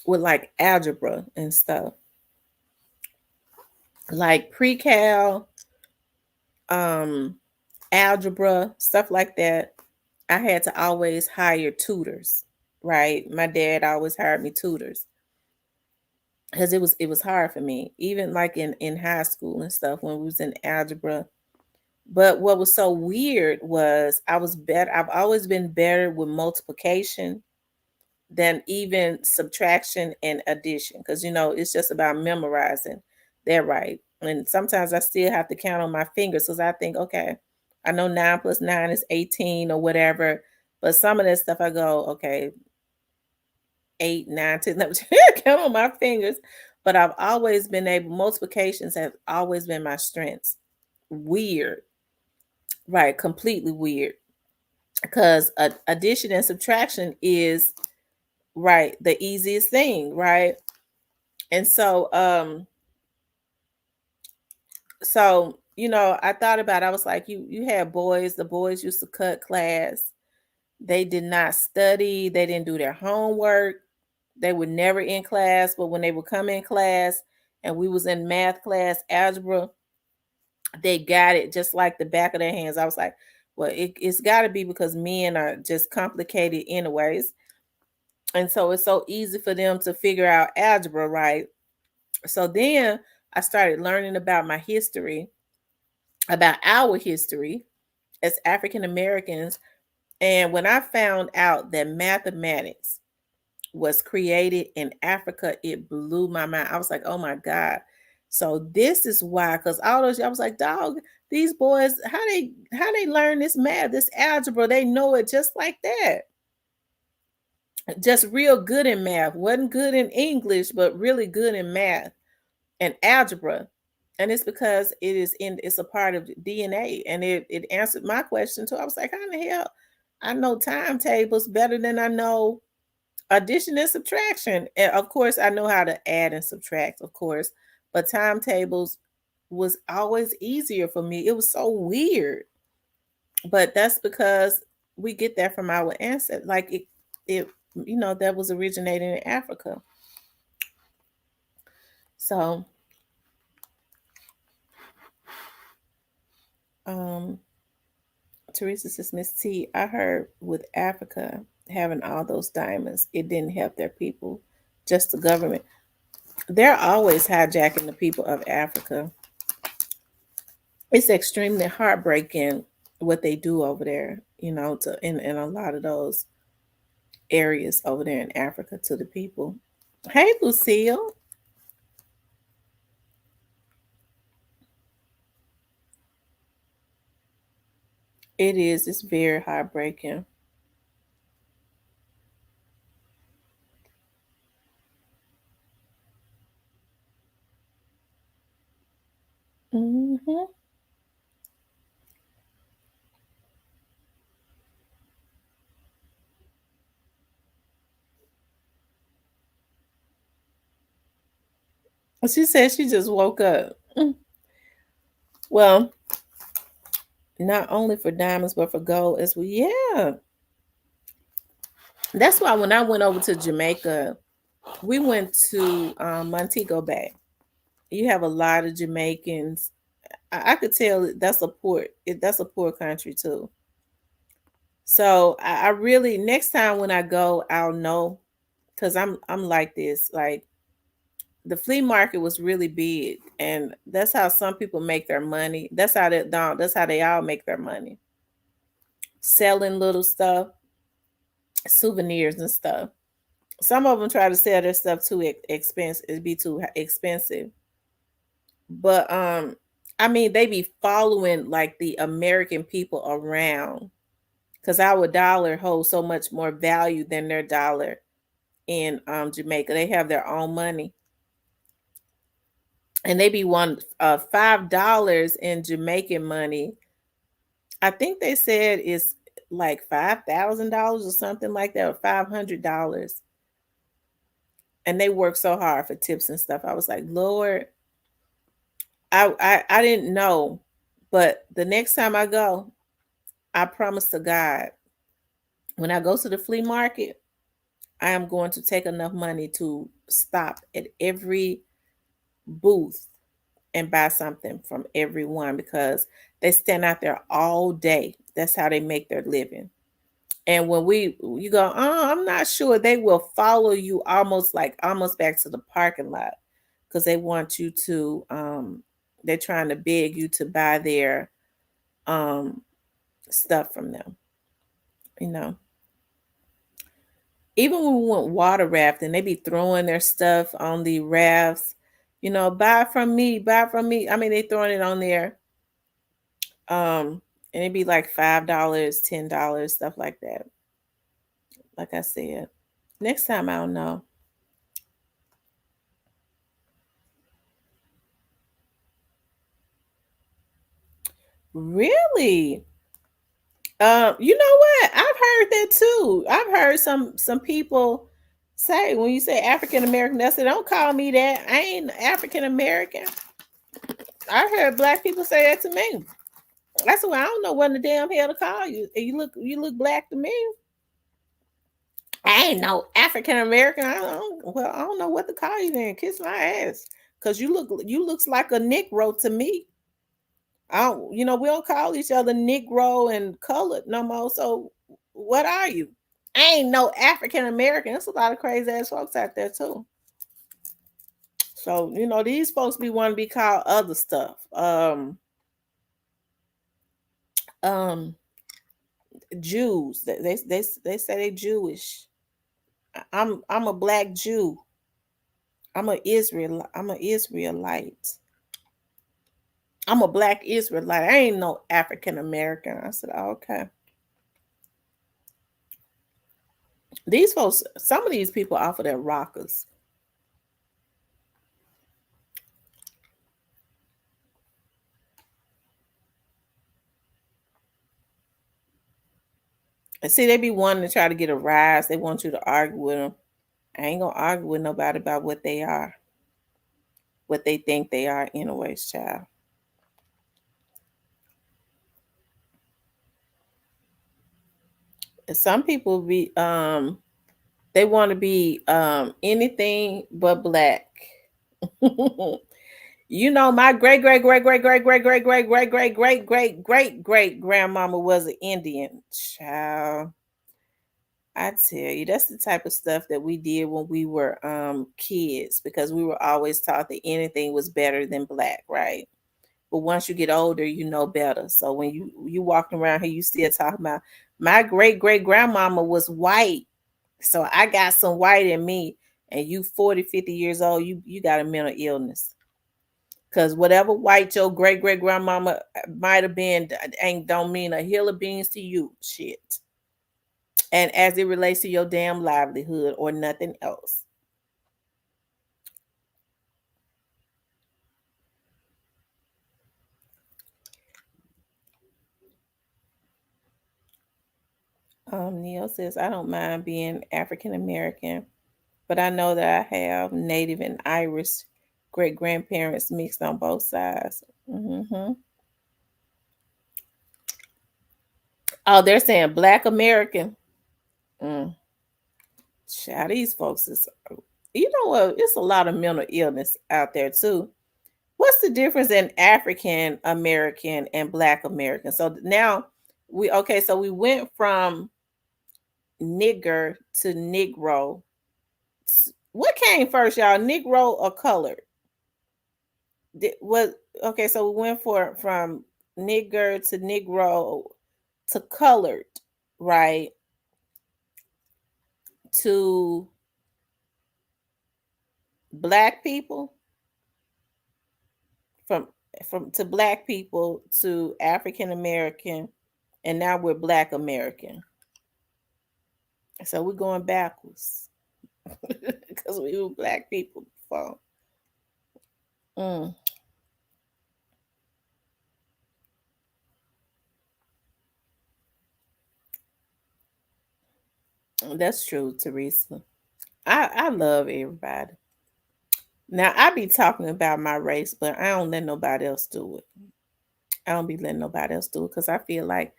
with like algebra and stuff, like pre-cal, um, algebra, stuff like that. I had to always hire tutors, right? My dad always hired me tutors because it was hard for me, even like in high school and stuff when we was in algebra. But what was so weird was I was better. I've always been better with multiplication than even subtraction and addition because it's just about memorizing that, right? And sometimes I still have to count on my fingers because I think, okay, I know 9 plus 9 is 18 or whatever, but some of that stuff I go, okay, 8, 9, 10, 11, count on my fingers. But I've always been able, multiplications have always been my strengths. Weird, right? Completely weird because addition and subtraction is right the easiest thing, right? And so I thought about it. I was like, you had boys, the boys used to cut class. They did not study, they didn't do their homework. They were never in class, but when they would come in class and we was in math class, algebra, they got it just like the back of their hands. I was like, well, it's got to be because men are just complicated anyways. And so it's so easy for them to figure out algebra, right? So then I started learning about my history, about our history as African Americans. And when I found out that mathematics was created in Africa, it blew my mind. I was like, oh my God. So this is why, because all those I was like, dog, these boys, how they learn this math, this algebra, they know it just like that. Just real good in math. Wasn't good in English, but really good in math and algebra. And it's because it's a part of DNA. And it answered my question too. I was like, how in the hell? I know timetables better than I know addition and subtraction. And of course, I know how to add and subtract, of course, but timetables was always easier for me. It was so weird. But that's because we get that from our ancestors. Like it that was originated in Africa. So um Teresa says, Miss T, I heard with Africa having all those diamonds, it didn't help their people, just the government. They're always hijacking the people of Africa. It's extremely heartbreaking what they do over there, in a lot of those areas over there in Africa to the people. Hey, Lucille. It is. It's very heartbreaking. Hmm. She said she just woke up. Well, not only for diamonds, but for gold as well. Yeah. That's why when I went over to Jamaica, we went to Montego Bay. You have a lot of Jamaicans. I could tell that's a poor country too. So I really next time when I go, I'll know because I'm like this. Like the flea market was really big, and that's how some people make their money. That's how they all make their money, selling little stuff, souvenirs and stuff. Some of them try to sell their stuff too expensive. It'd be too expensive, but I mean they be following like the American people around because our dollar holds so much more value than their dollar in Jamaica. They have their own money, and they be one $5 in Jamaican money. I think they said it's like $5,000 or something like that, or $500. And they work so hard for tips and stuff. I was like, Lord, I didn't know, but the next time I go, I promise to God, when I go to the flea market, I am going to take enough money to stop at every booth and buy something from everyone because they stand out there all day. That's how they make their living. And when you go, oh, I'm not sure, they will follow you almost back to the parking lot because they want you to they're trying to beg you to buy their um stuff from them, you know. Even when we went water rafting, they be throwing their stuff on the rafts, buy from me, buy from me. I mean, they throwing it on there. And it'd be like $5, $10, stuff like that. Like I said. Next time I don't know. Really? You know what? I've heard that too. I've heard some people say when you say African American, they say, don't call me that. I ain't African American. I heard black people say that to me. That's why I don't know what in the damn hell to call you. You look black to me. I ain't no African American. I don't know what to call you then. Kiss my ass. Cause you looks like a Negro to me. We don't call each other Negro and colored no more. So what are you? I ain't no African American. There's a lot of crazy ass folks out there too. So, these folks be want to be called other stuff. Um Jews. They say they Jewish. I'm a black Jew. I'm a Israelite. I'm a black Israelite. I ain't no African American. I said, oh, okay. These folks, some of these people offer their rockers. And see, they be wanting to try to get a rise. They want you to argue with them. I ain't gonna argue with nobody about what they are, what they think they are, anyways, child. And some people they want to be anything but black. My great great great great great great great great great great great great great great grandmama was an Indian child. I tell you, that's the type of stuff that we did when we were kids because we were always taught that anything was better than black, right? But once you get older, you know better. So when you walking around here, you still talking about my great great grandmama was white. So I got some white in me, and you 40, 50 years old, you got a mental illness. Cause whatever white your great great grandmama might have been ain't don't mean a hill of beans to you. Shit. And as it relates to your damn livelihood or nothing else. Neil says, I don't mind being African American, but I know that I have Native and Irish great grandparents mixed on both sides. Oh, they're saying Black American. Mm. Child, these folks is, you know what? It's a lot of mental illness out there too. What's the difference in African American and Black American? So now so we went from nigger to Negro. What came first, y'all? Negro or colored? What okay, so we went from nigger to Negro to colored, right? To black people, from to black people to African American, and now we're Black American. So we're going backwards because we were black people before. Mm, that's true, Teresa. I love everybody. Now I be talking about my race, but I don't let nobody else do it. I don't be letting nobody else do it because I feel like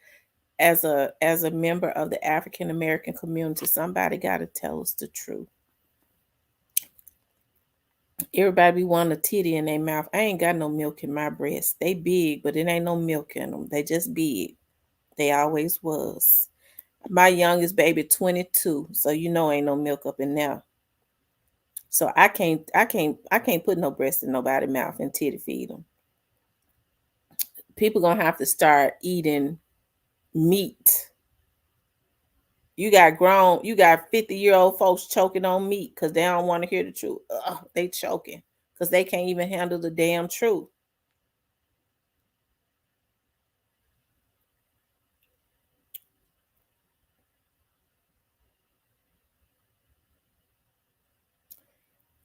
as a member of the African American community, somebody got to tell us the truth. Everybody be wanting a titty in their mouth. I ain't got no milk in my breast. They big, but it ain't no milk in them. They just big. They always was. My youngest baby 22, so you know ain't no milk up in there. So I can't put no breast in nobody's mouth and titty feed them. People gonna have to start eating meat. You got 50-year-old folks choking on meat because they don't want to hear the truth. Ugh, they choking because they can't even handle the damn truth.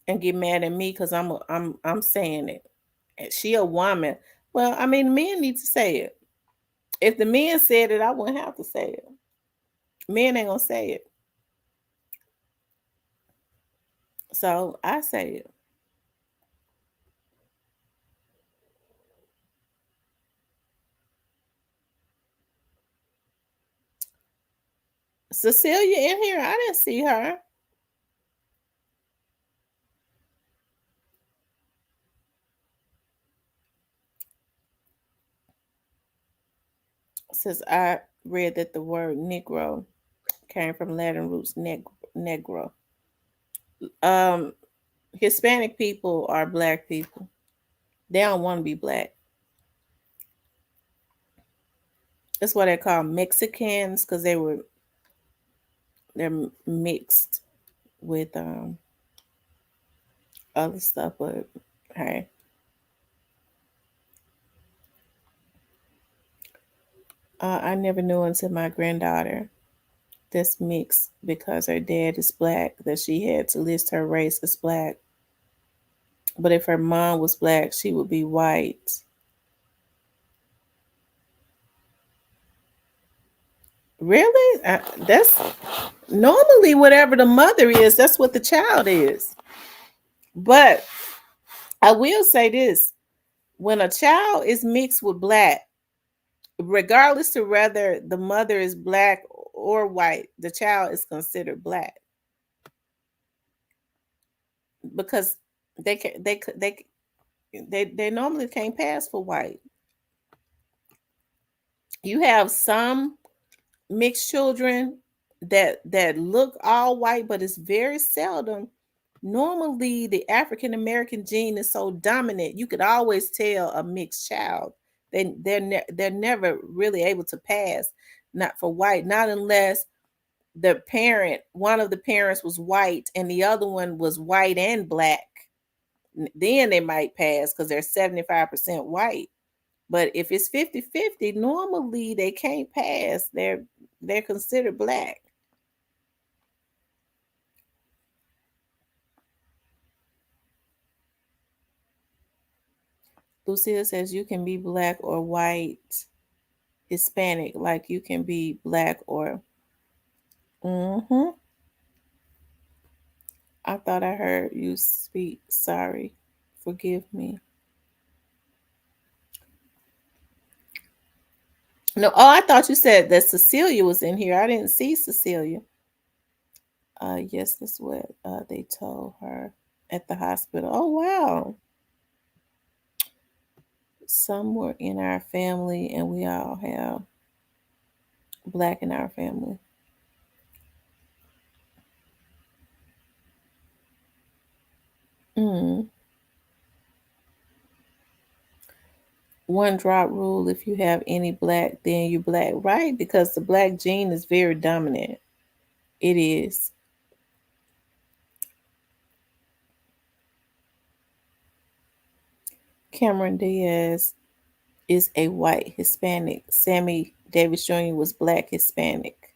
And get mad at me because I'm saying it. And she a woman. Well, I mean, men need to say it. If the men said it, I wouldn't have to say it. Men ain't gonna say it. So I say it. Cecilia in here, I didn't see her. Since I read that the word Negro came from Latin roots negro. Um, Hispanic people are black people. They don't want to be black. That's why they call Mexicans because they're mixed with other stuff. But hey, I never knew until my granddaughter that's mixed because her dad is black that she had to list her race as black. But if her mom was black, she would be white. Really? That's normally whatever the mother is, that's what the child is. But I will say this, when a child is mixed with black, regardless to whether the mother is black or white, the child is considered black because they can they normally can't pass for white. You have some mixed children that look all white, but it's very seldom. Normally, the African American gene is so dominant, you could always tell a mixed child. They're never really able to pass, not for white, not unless one of the parents was white and the other one was white and black. Then they might pass because they're 75% white. But if it's 50-50, normally they can't pass. They're considered black. Lucille says you can be black or white, Hispanic, like you can be black or. Mm-hmm. I thought I heard you speak. Sorry. Forgive me. No, oh, I thought you said that Cecilia was in here. I didn't see Cecilia. Yes, that's what they told her at the hospital. Oh, wow. Some were in our family, and we all have black in our family. Mm. One drop rule: if you have any black, then you're black, right? Because the black gene is very dominant. It is. Cameron Diaz is a white Hispanic. Sammy Davis Jr. was black Hispanic.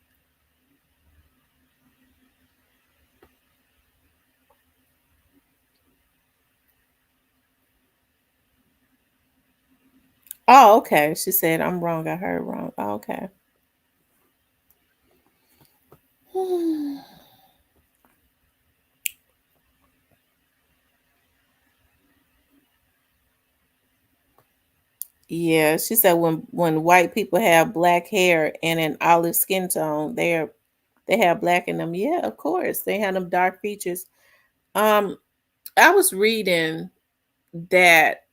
Oh, okay. She said, I'm wrong. I heard wrong. Oh, okay. Yeah, she said when white people have black hair and an olive skin tone, they have black in them. Yeah, of course. They have them dark features. Um, I was reading that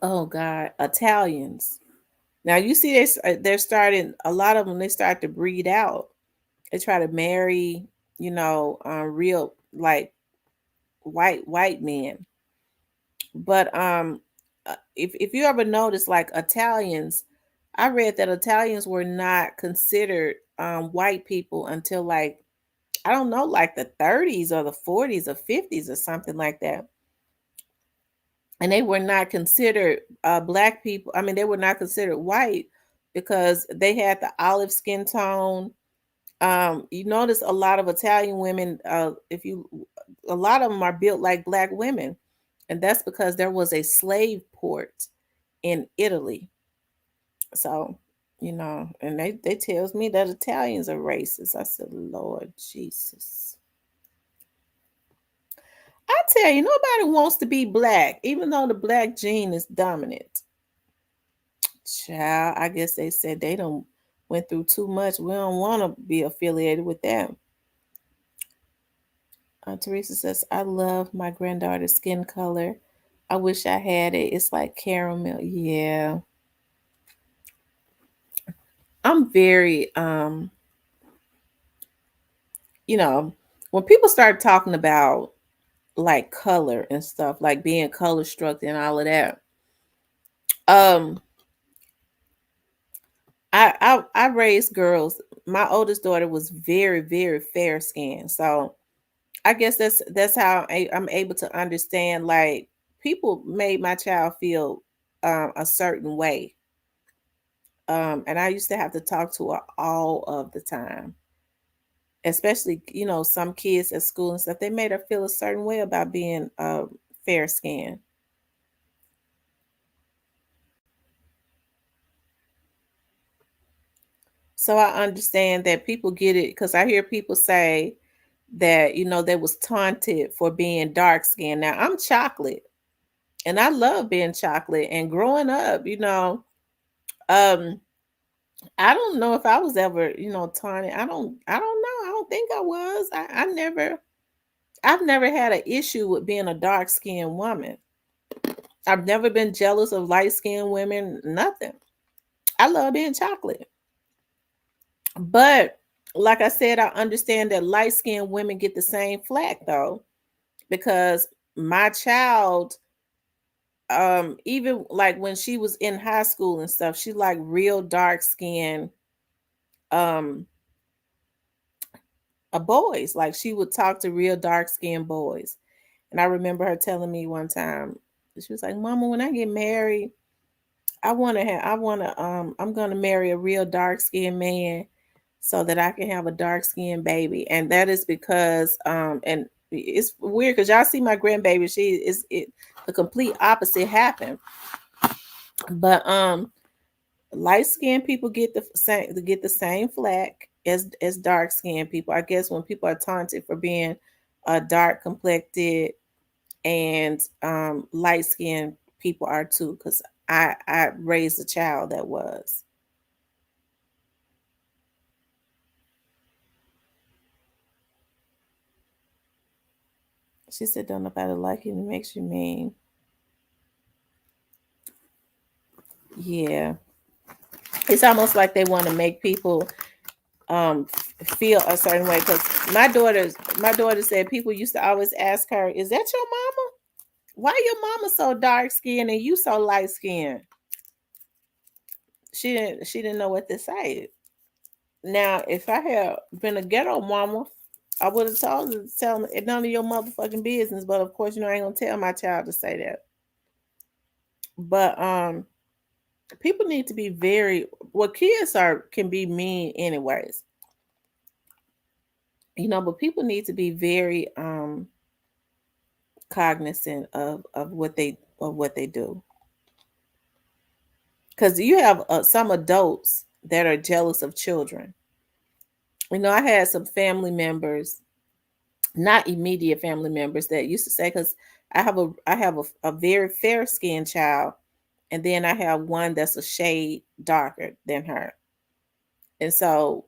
oh God, Italians. Now you see they're starting a lot of them they start to breed out. They try to marry, real like white men. But if you ever notice, like Italians, I read that Italians were not considered white people until like I don't know, like the 30s or the 40s or 50s or something like that. And they were not considered black people. I mean, they were not considered white because they had the olive skin tone. You notice a lot of Italian women, if you, a lot of them are built like black women, and that's because there was a slave port in Italy. So, and they tells me that Italians are racist. I said, Lord Jesus. I tell you, nobody wants to be black, even though the black gene is dominant. Child, I guess they said they don't went through too much. We don't want to be affiliated with them. Teresa says, I love my granddaughter's skin color. I wish I had it. It's like caramel. Yeah. I'm very when people start talking about like color and stuff, like being color struck and all of that. Um I raised girls. My oldest daughter was very, very fair skinned. So I guess that's how I'm able to understand. Like people made my child feel a certain way, and I used to have to talk to her all of the time. Especially, some kids at school and stuff. They made her feel a certain way about being fair skinned. So I understand that people get it because I hear people say that they was taunted for being dark skinned. Now I'm chocolate, and I love being chocolate. And growing up, um I don't know if I was ever, taunted. I don't know. I don't think I was. I've never had an issue with being a dark skinned woman. I've never been jealous of light skinned women, nothing. I love being chocolate. But like I said, I understand that light skinned women get the same flack though, because my child, even like when she was in high school and stuff, she like real dark skinned um boys. Like she would talk to real dark skinned boys. And I remember her telling me one time, she was like, Mama, when I get married, I'm gonna marry a real dark skinned man so that I can have a dark skinned baby. And that is because and it's weird because y'all see my grandbaby, she is it the complete opposite happened. But light skinned people get the same flack as dark skinned people. I guess when people are taunted for being dark complected and light skinned people are too, because I raised a child that was. She said, "Don't nobody like you, it makes you mean." Yeah, it's almost like they want to make people feel a certain way. Because my daughter said people used to always ask her, "Is that your mama? Why your mama so dark skinned and you so light skinned?" She didn't know what to say. Now, if I had been a ghetto mama, I would have told her to tell me it's none of your motherfucking business. But of course, I ain't gonna tell my child to say that. But people need to be very well, kids are can be mean anyways. But people need to be very cognizant of what they do. Because you have some adults that are jealous of children. I had some family members, not immediate family members, that used to say, because I have a very fair skinned child, and then I have one that's a shade darker than her. And so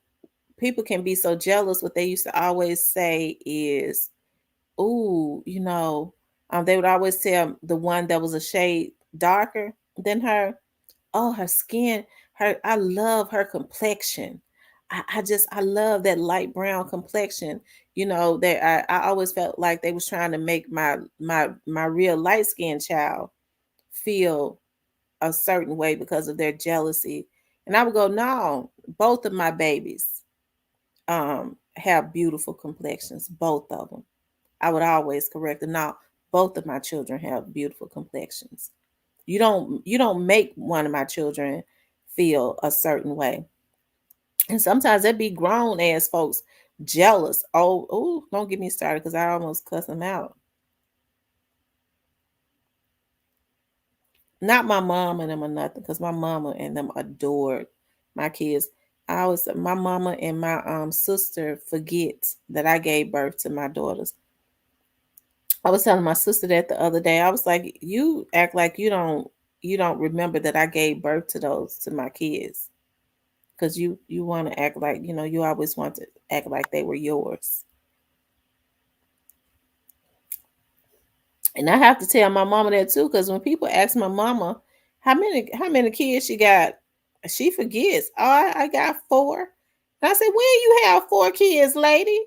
people can be so jealous. What they used to always say is, "Ooh, they would always tell the one that was a shade darker than her, oh, her skin, I love her complexion. I love that light brown complexion. That I always felt like they was trying to make my real light skinned child feel a certain way because of their jealousy. And I would go, no, both of my babies have beautiful complexions, both of them. I would always correct them. Now, both of my children have beautiful complexions. You don't make one of my children feel a certain way. And sometimes there be grown ass folks jealous. Oh, don't get me started because I almost cuss them out. Not my mom and them or nothing, because my mama and them adored my kids. My mama and my sister forget that I gave birth to my daughters. I was telling my sister that the other day. I was like, you act like you don't remember that I gave birth to my kids. Because you want to act like, you always want to act like they were yours. And I have to tell my mama that too, because when people ask my mama how many kids she got, she forgets. Oh, I got four. And I said, when you have four kids, lady?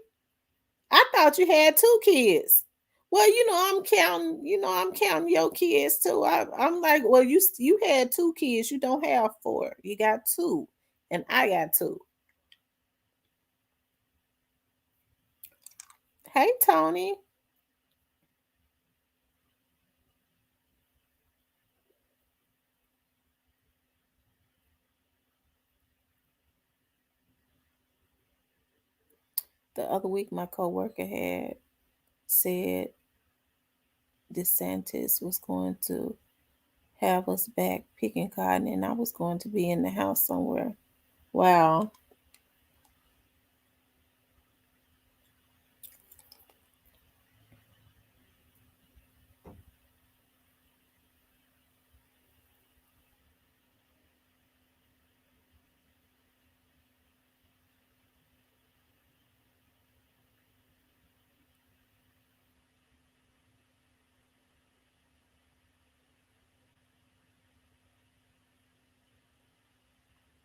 I thought you had two kids. Well, I'm counting your kids too. I'm like, well, you had two kids. You don't have four. You got two, and I got two. Hey, Tony. The other week, my coworker had said DeSantis was going to have us back picking cotton, and I was going to be in the house somewhere. Wow.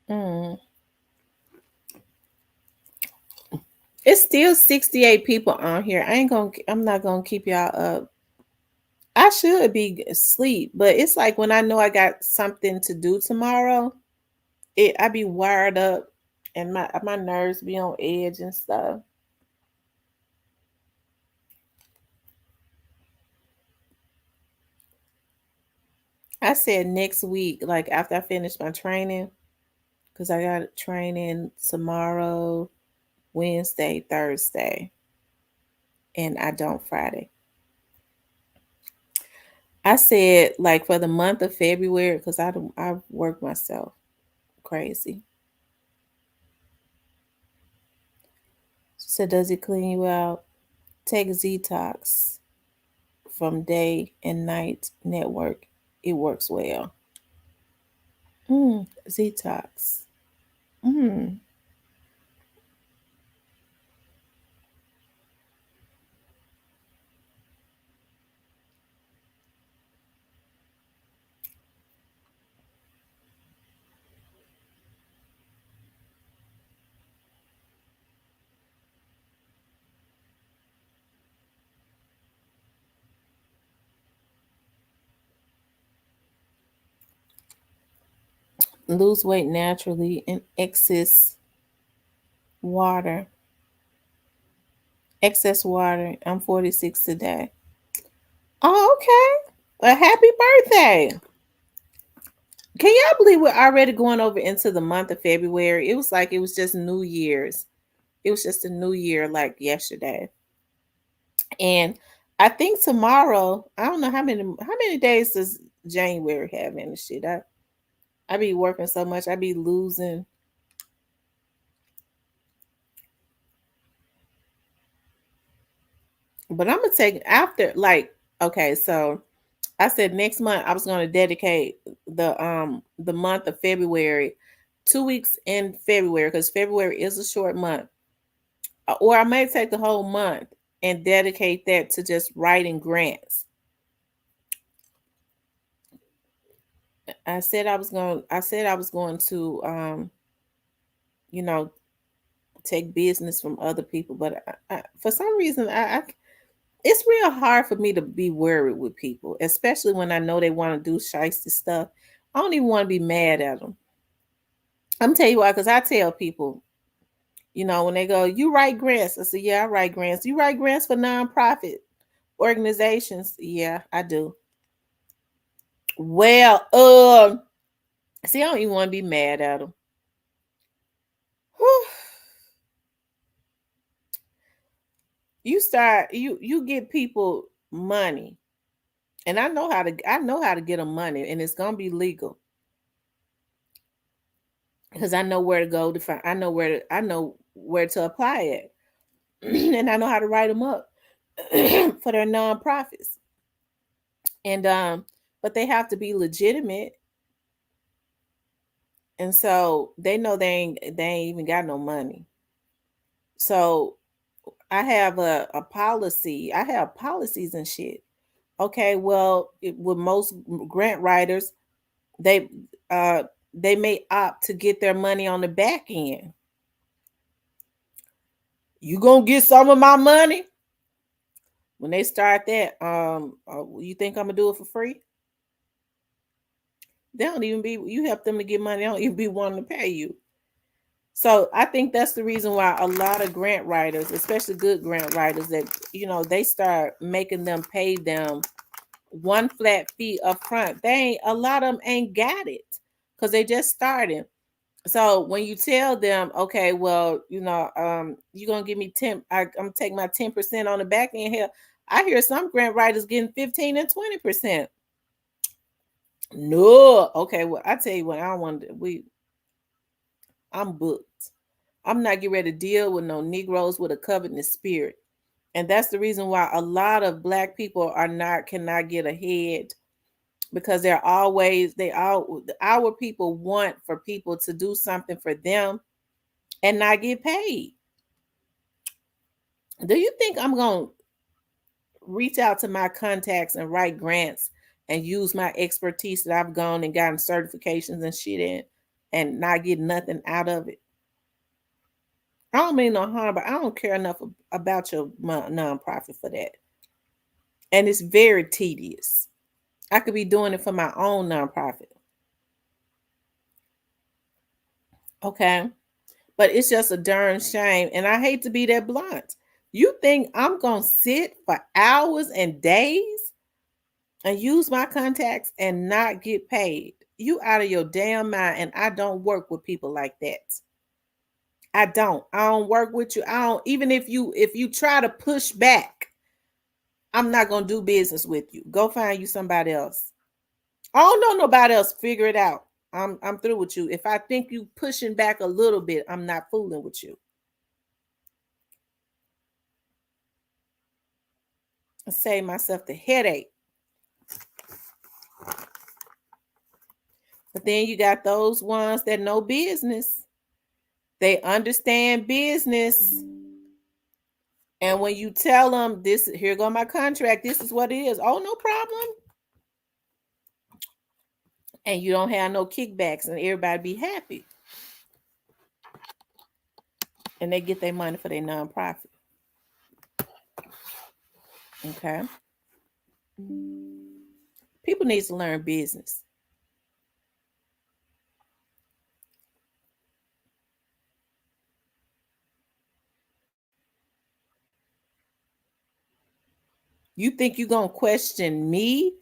Mm. It's still 68 people on here. I'm not gonna keep y'all up. I should be asleep, but it's like when I know I got something to do tomorrow, I be wired up and my nerves be on edge and stuff. I said next week, like after I finish my training, because I got training tomorrow, Wednesday, Thursday, and I don't Friday. I said like for the month of February, because I work myself crazy. She said, does it clean you out? Take Zetox from Day and Night Network. It works well. Zetox. Mm. Lose weight naturally in water. Excess water. I'm 46 today. Oh, okay. A happy birthday. Can y'all believe we're already going over into the month of February? It was like it was just New Year's. It was just a new year like yesterday. And I think tomorrow, I don't know how many days does January have in the shit. I be working so much, I be losing. But I'm gonna take after like Okay, so I said next month I was going to dedicate the month of February, 2 weeks in February, because February is a short month. Or I may take the whole month and dedicate that to just writing grants. I said I was going to you know, take business from other people, but for some reason it's real hard for me to be worried with people, especially when I know they want to do shiesty stuff. I don't even want to be mad at them. I'm tell you why, because I tell people, when they go, you write grants. I say, yeah, I write grants. You write grants for nonprofit organizations? Yeah, I do. Well, see, I don't even want to be mad at them. You get people money, and I know how to get them money, and it's gonna be legal because I know where to go to find. I know where to apply it, and I know how to write them up for their nonprofits. And but they have to be legitimate, and so they know they ain't even got no money. So I have a policy. I have policies and shit. Okay, well, with most grant writers, they uh they may opt to get their money on the back end. You gonna get some of my money when they start that? You think I'm gonna do it for free? They don't even be. You help them to get money. They don't even be wanting to pay you. So I think that's the reason why a lot of grant writers, especially good grant writers, that they start making them pay them one flat fee up front. They ain't a lot of them ain't got it because they just starting. So when you tell them, okay, well, you're gonna give me 10, I'm taking my 10% on the back end here. I hear some grant writers getting 15 and 20%. No, okay, well, I tell you what, I don't want to I'm booked. I'm not getting ready to deal with no Negroes with a covetous spirit. And that's the reason why a lot of black people cannot get ahead, because our people want for people to do something for them and not get paid. Do you think I'm going to reach out to my contacts and write grants and use my expertise that I've gone and gotten certifications and shit in and not get nothing out of it? I don't mean no harm, but I don't care enough about your nonprofit for that. And it's very tedious. I could be doing it for my own nonprofit. Okay. But it's just a darn shame. And I hate to be that blunt. You think I'm going to sit for hours and days and use my contacts and not get paid? You out of your damn mind. And I don't work with people like that. I don't work with you. I don't, even if you try to push back, I'm not going to do business with you. Go find you somebody else. I don't know nobody else. Figure it out. I'm through with you. If I think you pushing back a little bit, I'm not fooling with you. I save myself the headache. But then you got those ones that know business. They understand business. And when you tell them this, here go my contract, this is what it is. Oh, no problem. And you don't have no kickbacks and everybody be happy. And they get their money for their nonprofit. Okay. People need to learn business. You think you're gonna question me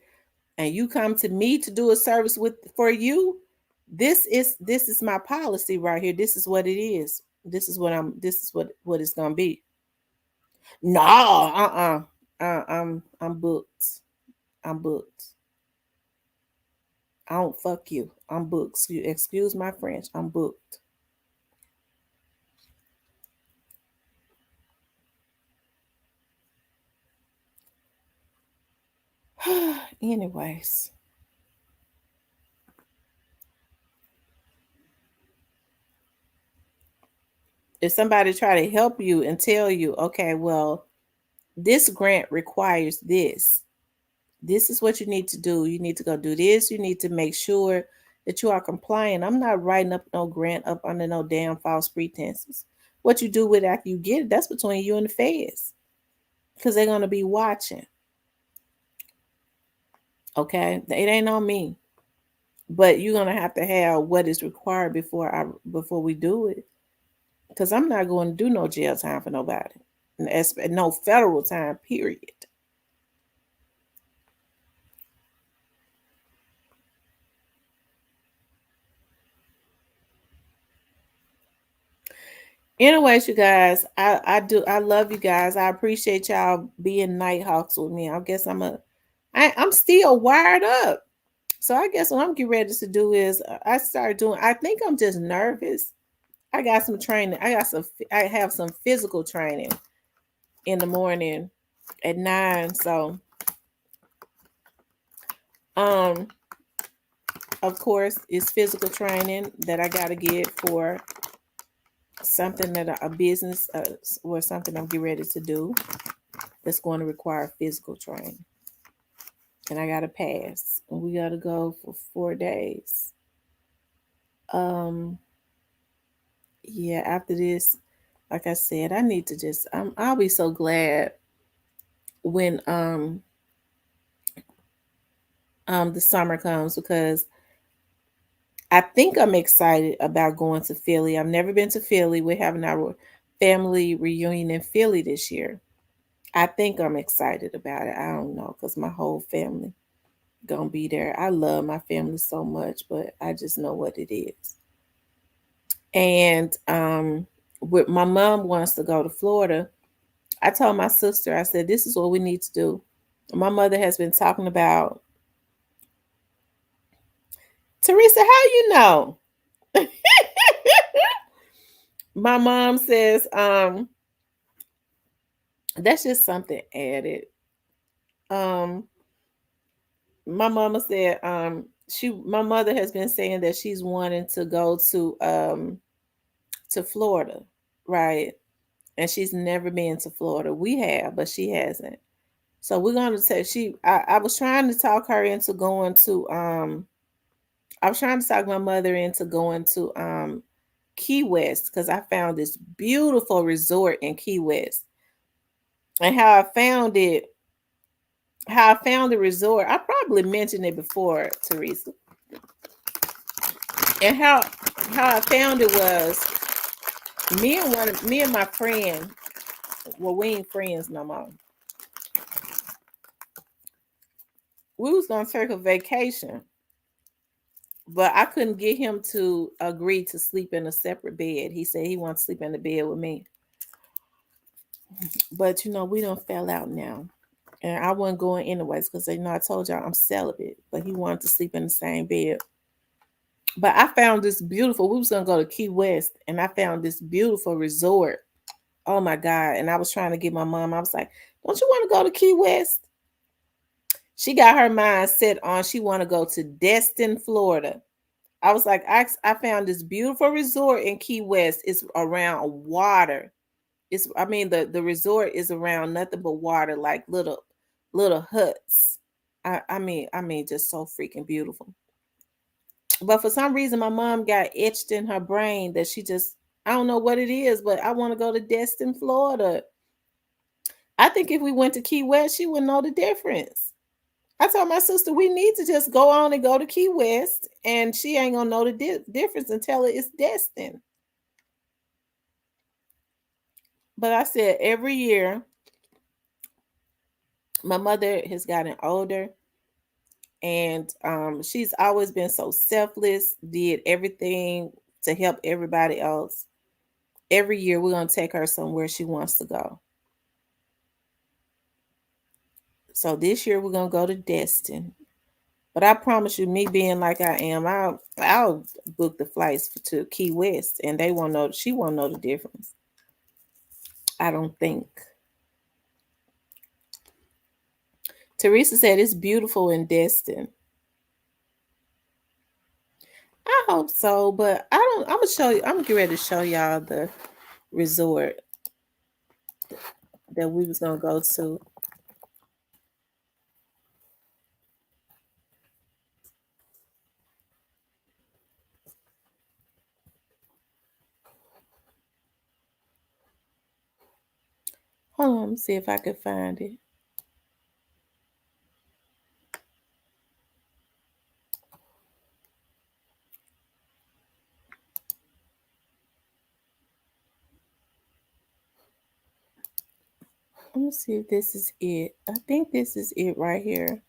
and you come to me to do a service for you? This is my policy right here. This is what it is. This is what it's gonna be. No, I'm booked. I'm booked. I don't fuck you. I'm booked. Excuse my French. I'm booked. Anyways, if somebody try to help you and tell you, okay, well, this grant requires this. This is what you need to do. You need to go do this. You need to make sure that you are compliant. I'm not writing up no grant up under no damn false pretenses. What you do with it after you get it, that's between you and the feds. Because they're gonna be watching. Okay? It ain't on me. But you're gonna have to have what is required before we do it. Because I'm not going to do no jail time for nobody. No federal time, period. Anyways, you guys, I love you guys. I appreciate y'all being nighthawks with me. I guess I'm still wired up. So I guess what I'm getting ready to do is I start doing. I think I'm just nervous. I got some training. I have some physical training in the morning at 9. So um of course it's physical training that I gotta get for something that a business or something I'm getting ready to do that's going to require physical training. And I gotta pass. And we gotta go for 4 days. Um yeah, after this, like I said, I need to just I'll be so glad when the summer comes because I think I'm excited about going to Philly. I've never been to Philly. We're having our family reunion in Philly this year. I think I'm excited about it. I don't know because my whole family gonna be there. I love my family so much, but I just know what it is. And with my mom wants to go to Florida. I told my sister, I said, this is what we need to do. My mother has been talking about Teresa, how you know? My mom says, that's just something added. Um, my mama said, my mother has been saying that she's wanting to go to Florida, right? And she's never been to Florida. We have, but she hasn't. So we're gonna say I was trying to talk her into going to I was trying to talk my mother into going to Key West because I found this beautiful resort in Key West. And how I found the resort, I probably mentioned it before, Teresa. And how I found it was me and my friend, well, we ain't friends no more. We was gonna take a vacation, but I couldn't get him to agree to sleep in a separate bed. He said he wants to sleep in the bed with me. But we don't fell out now. And I wasn't going anyways because I told y'all I'm celibate, but he wanted to sleep in the same bed. But I found this beautiful. We was gonna go to Key West, and I found this beautiful resort. Oh my God! And I was trying to get my mom. I was like, "Don't you want to go to Key West?" She got her mind set on she want to go to Destin, Florida. I was like, I found this beautiful resort in Key West. It's around water. I mean the resort is around nothing but water, like little huts. I mean just so freaking beautiful. But for some reason my mom got etched in her brain that I don't know what it is, but I want to go to Destin, Florida. I think if we went to Key West, she would know the difference. I told my sister we need to just go on and go to Key West, and she ain't gonna know the difference until it's Destin. But I said every year, my mother has gotten older, and she's always been so selfless, did everything to help everybody else. Every year, we're gonna take her somewhere she wants to go. So this year, we're gonna go to Destin. But I promise you, me being like I am, I'll book the flights to Key West, and they won't know. She won't know the difference. I don't think. Teresa said it's beautiful in Destin. I hope so, but I don't. I'm gonna show you. I'm gonna get ready to show y'all the resort that we was gonna go to. Hold on, let me see if I can find it. Let me see if this is it. I think this is it right here.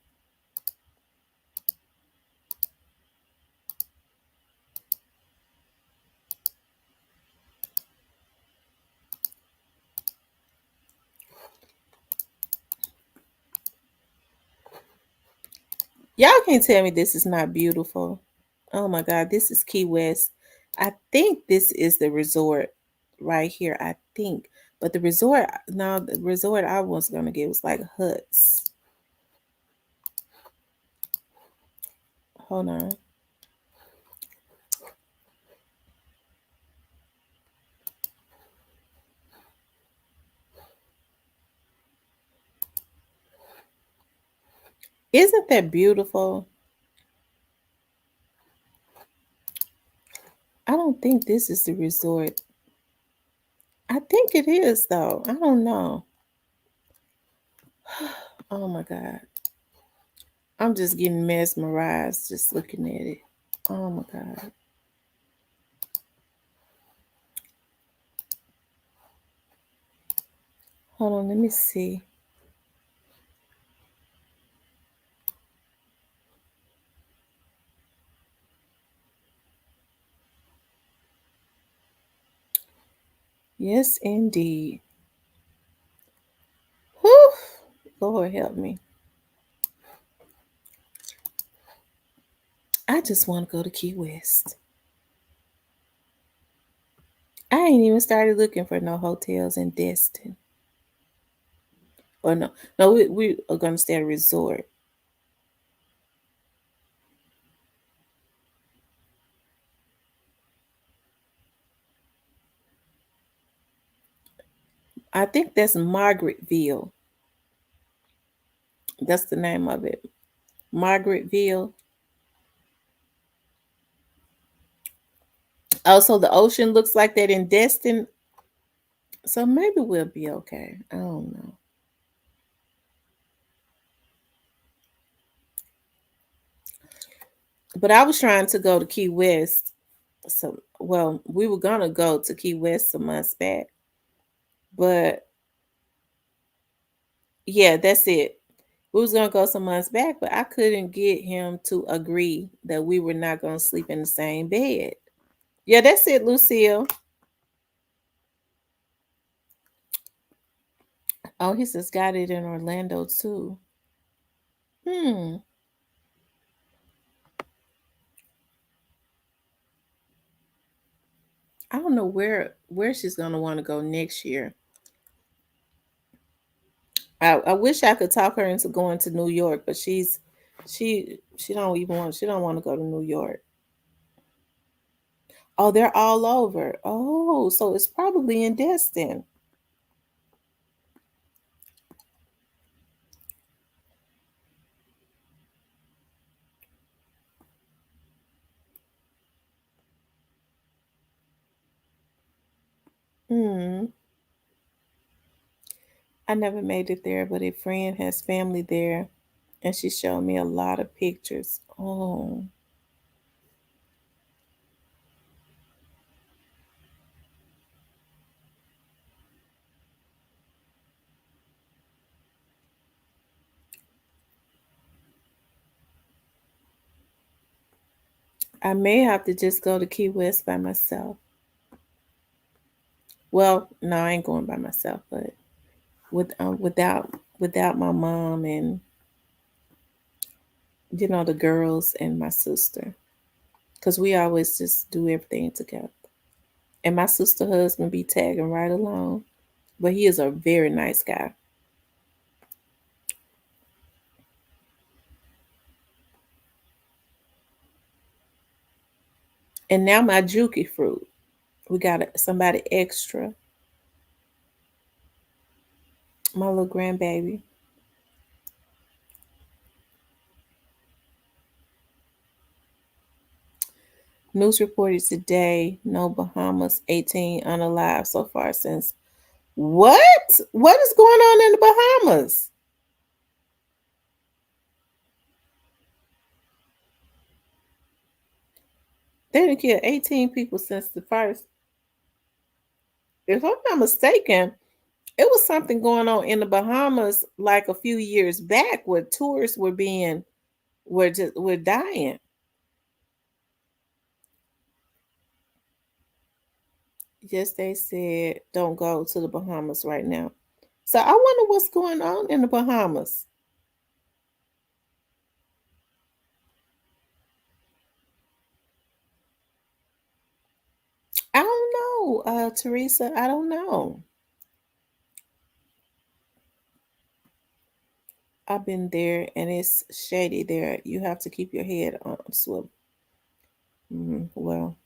Y'all can't tell me this is not beautiful. Oh my God, this is Key West. I think this is the resort right here. I think. But the resort, no, the resort I was gonna get was like huts. Hold on. Isn't that beautiful? I don't think this is the resort. I think it is though. I don't know. Oh my God. I'm just getting mesmerized just looking at it. Oh my God. Hold on, let me see. Yes, indeed. Whew. Lord help me. I just want to go to Key West. I ain't even started looking for no hotels in Destin. Or no, no, we are gonna stay at a resort. I think that's Margaretville. That's the name of it. Margaretville. Oh, so the ocean looks like that in Destin. So maybe we'll be okay. I don't know. But I was trying to go to Key West. So, well, we were gonna go to Key West some months back, but yeah, that's it. We was gonna go some months back, but I couldn't get him to agree that we were not gonna sleep in the same bed. Yeah, that's it, Lucille. Oh, he says got it in Orlando too. Hmm. I don't know where she's gonna want to go next year. I wish I could talk her into going to New York, but she don't even want she don't want to go to New York. Oh, they're all over. Oh, so it's probably in Destin. Hmm. I never made it there, but a friend has family there, and she showed me a lot of pictures. Oh, I may have to just go to Key West by myself. Well, no, I ain't going by myself, but without my mom and the girls and my sister, because we always just do everything together. And my sister husband be tagging right along, but he is a very nice guy. And now my Juki fruit. We got somebody extra. My little grandbaby. News reported today, no Bahamas 18 unalive so far since. What? What is going on in the Bahamas? They done killed 18 people since the first. If I'm not mistaken, it was something going on in the Bahamas like a few years back where tourists were dying. Yes, they said don't go to the Bahamas right now. So I wonder what's going on in the Bahamas. I don't know, Teresa. I don't know. I've been there and it's shady there. You have to keep your head on swivel. Well,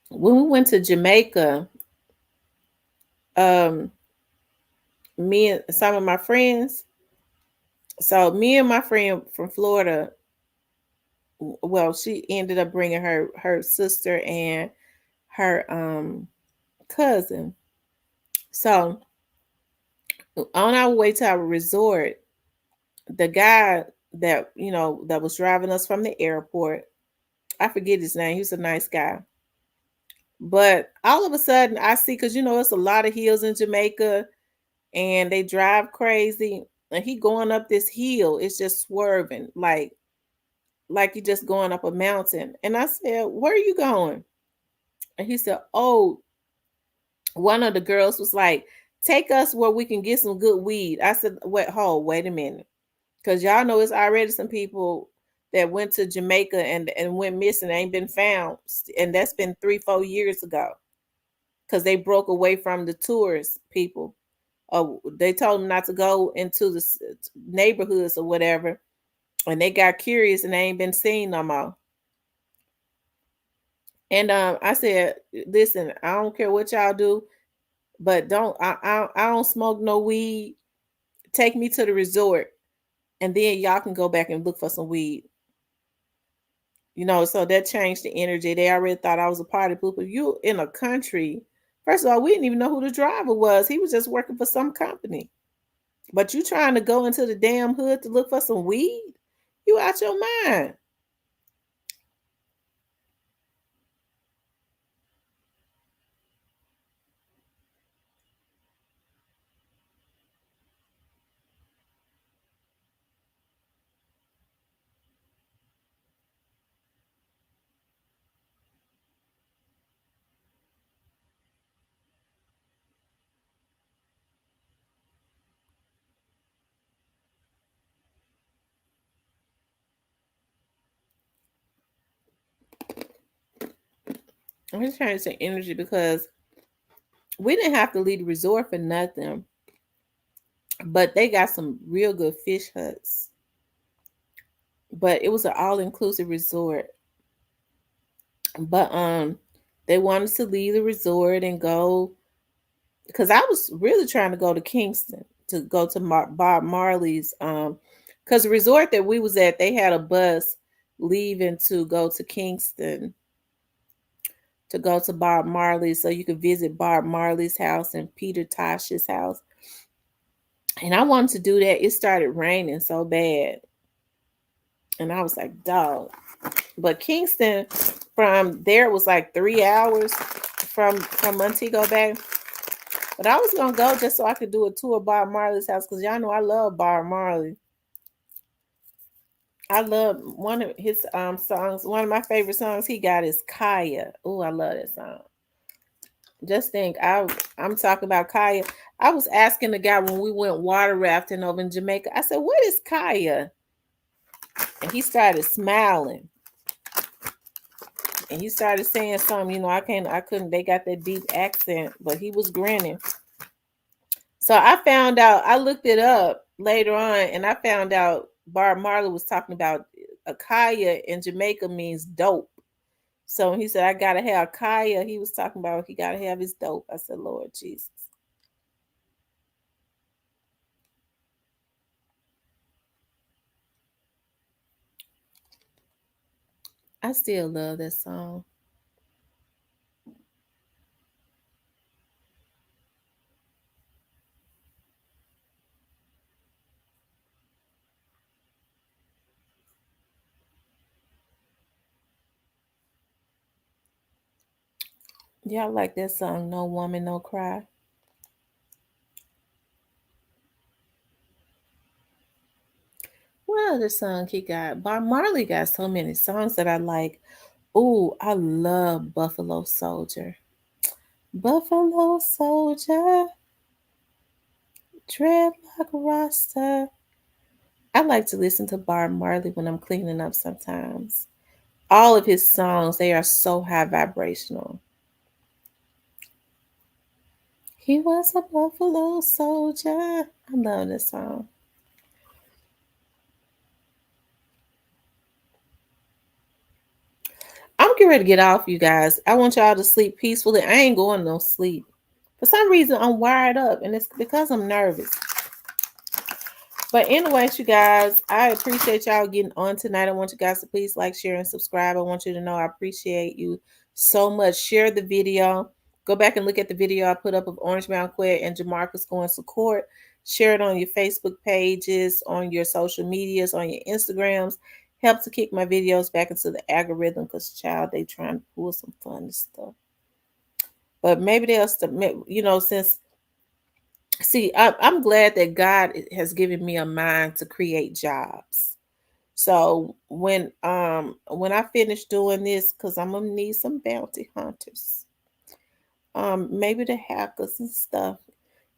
when we went to Jamaica, um, me and some of my friends, so me and my friend from Florida, well, she ended up bringing her sister and her cousin. So on our way to our resort, the guy that that was driving us from the airport, I forget his name. He was a nice guy. But all of a sudden, I see because it's a lot of hills in Jamaica, and they drive crazy. And he going up this hill, it's just swerving like you just going up a mountain. And I said, "Where are you going?" And he said, "Oh, one of the girls was like, take us where we can get some good weed." I said, wait a minute. Because y'all know it's already some people that went to Jamaica and went missing, ain't been found. And that's been 3-4 years ago. Because they broke away from the tourist people. They told them not to go into the neighborhoods or whatever. And they got curious and they ain't been seen no more. And I said, listen, I don't care what y'all do, but I don't smoke no weed. Take me to the resort, and then y'all can go back and look for some weed. So that changed the energy. They already thought I was a party pooper. You in a country. First of all, we didn't even know who the driver was. He was just working for some company. But you trying to go into the damn hood to look for some weed? You out your mind. I'm just trying to say energy because we didn't have to leave the resort for nothing. But they got some real good fish huts. But it was an all inclusive resort. But they wanted to leave the resort and go because I was really trying to go to Kingston to go to Bob Marley's because the resort that we was at, they had a bus leaving to go to Kingston to go to Bob Marley so you could visit Bob Marley's house and Peter Tosh's house. And I wanted to do that. It started raining so bad. And I was like, dog. But Kingston from there was like 3 hours from Montego Bay. But I was gonna go just so I could do a tour of Bob Marley's house because y'all know I love Bob Marley. I love one of his songs. One of my favorite songs he got is Kaya. Oh, I love that song. Just think, I'm talking about Kaya. I was asking the guy when we went water rafting over in Jamaica. I said, "What is Kaya?" And he started smiling. And he started saying something, I couldn't, they got that deep accent, but he was grinning. So I found out, I looked it up later on, and I found out Bob Marley was talking about Akaya in Jamaica means dope. So when he said, I gotta have Kaya, he was talking about he gotta have his dope. I said, Lord Jesus. I still love that song. Y'all like that song, No Woman, No Cry? What other song he got? Bob Marley got so many songs that I like. Ooh, I love Buffalo Soldier. Buffalo Soldier, dreadlock Rasta. I like to listen to Bob Marley when I'm cleaning up sometimes. All of his songs, they are so high vibrational. He was a Buffalo Soldier. I love this song. I'm getting ready to get off, you guys. I want y'all to sleep peacefully. I ain't going no sleep. For some reason, I'm wired up, and it's because I'm nervous. But anyways, you guys, I appreciate y'all getting on tonight. I want you guys to please like, share, and subscribe. I want you to know I appreciate you so much. Share the video. Go back and look at the video I put up of Orange Mound Quet and Jamarcus going to court. Share it on your Facebook pages, on your social medias, on your Instagrams. Help to kick my videos back into the algorithm because, child, they trying to pull some funny stuff. But maybe they'll, since see, I'm glad that God has given me a mind to create jobs. So when I finish doing this, because I'm gonna need some bounty hunters, maybe the hackers and stuff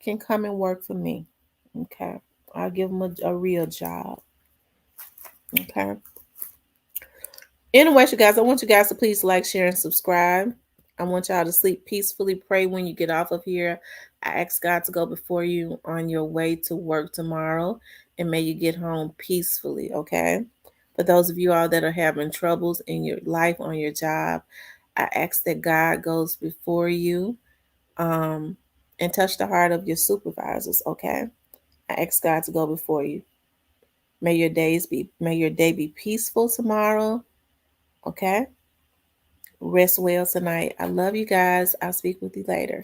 can come and work for me. Okay, I'll give them a real job. Okay. Anyways, you guys, I want you guys to please like, share, and subscribe. I want y'all to sleep peacefully. Pray when you get off of here. I ask God to go before you on your way to work tomorrow, and may you get home peacefully, okay? For those of you all that are having troubles in your life on your job, I ask that God goes before you um, and touch the heart of your supervisors, okay? I ask God to go before you. May your day be peaceful tomorrow, okay? Rest well tonight. I love you guys. I'll speak with you later.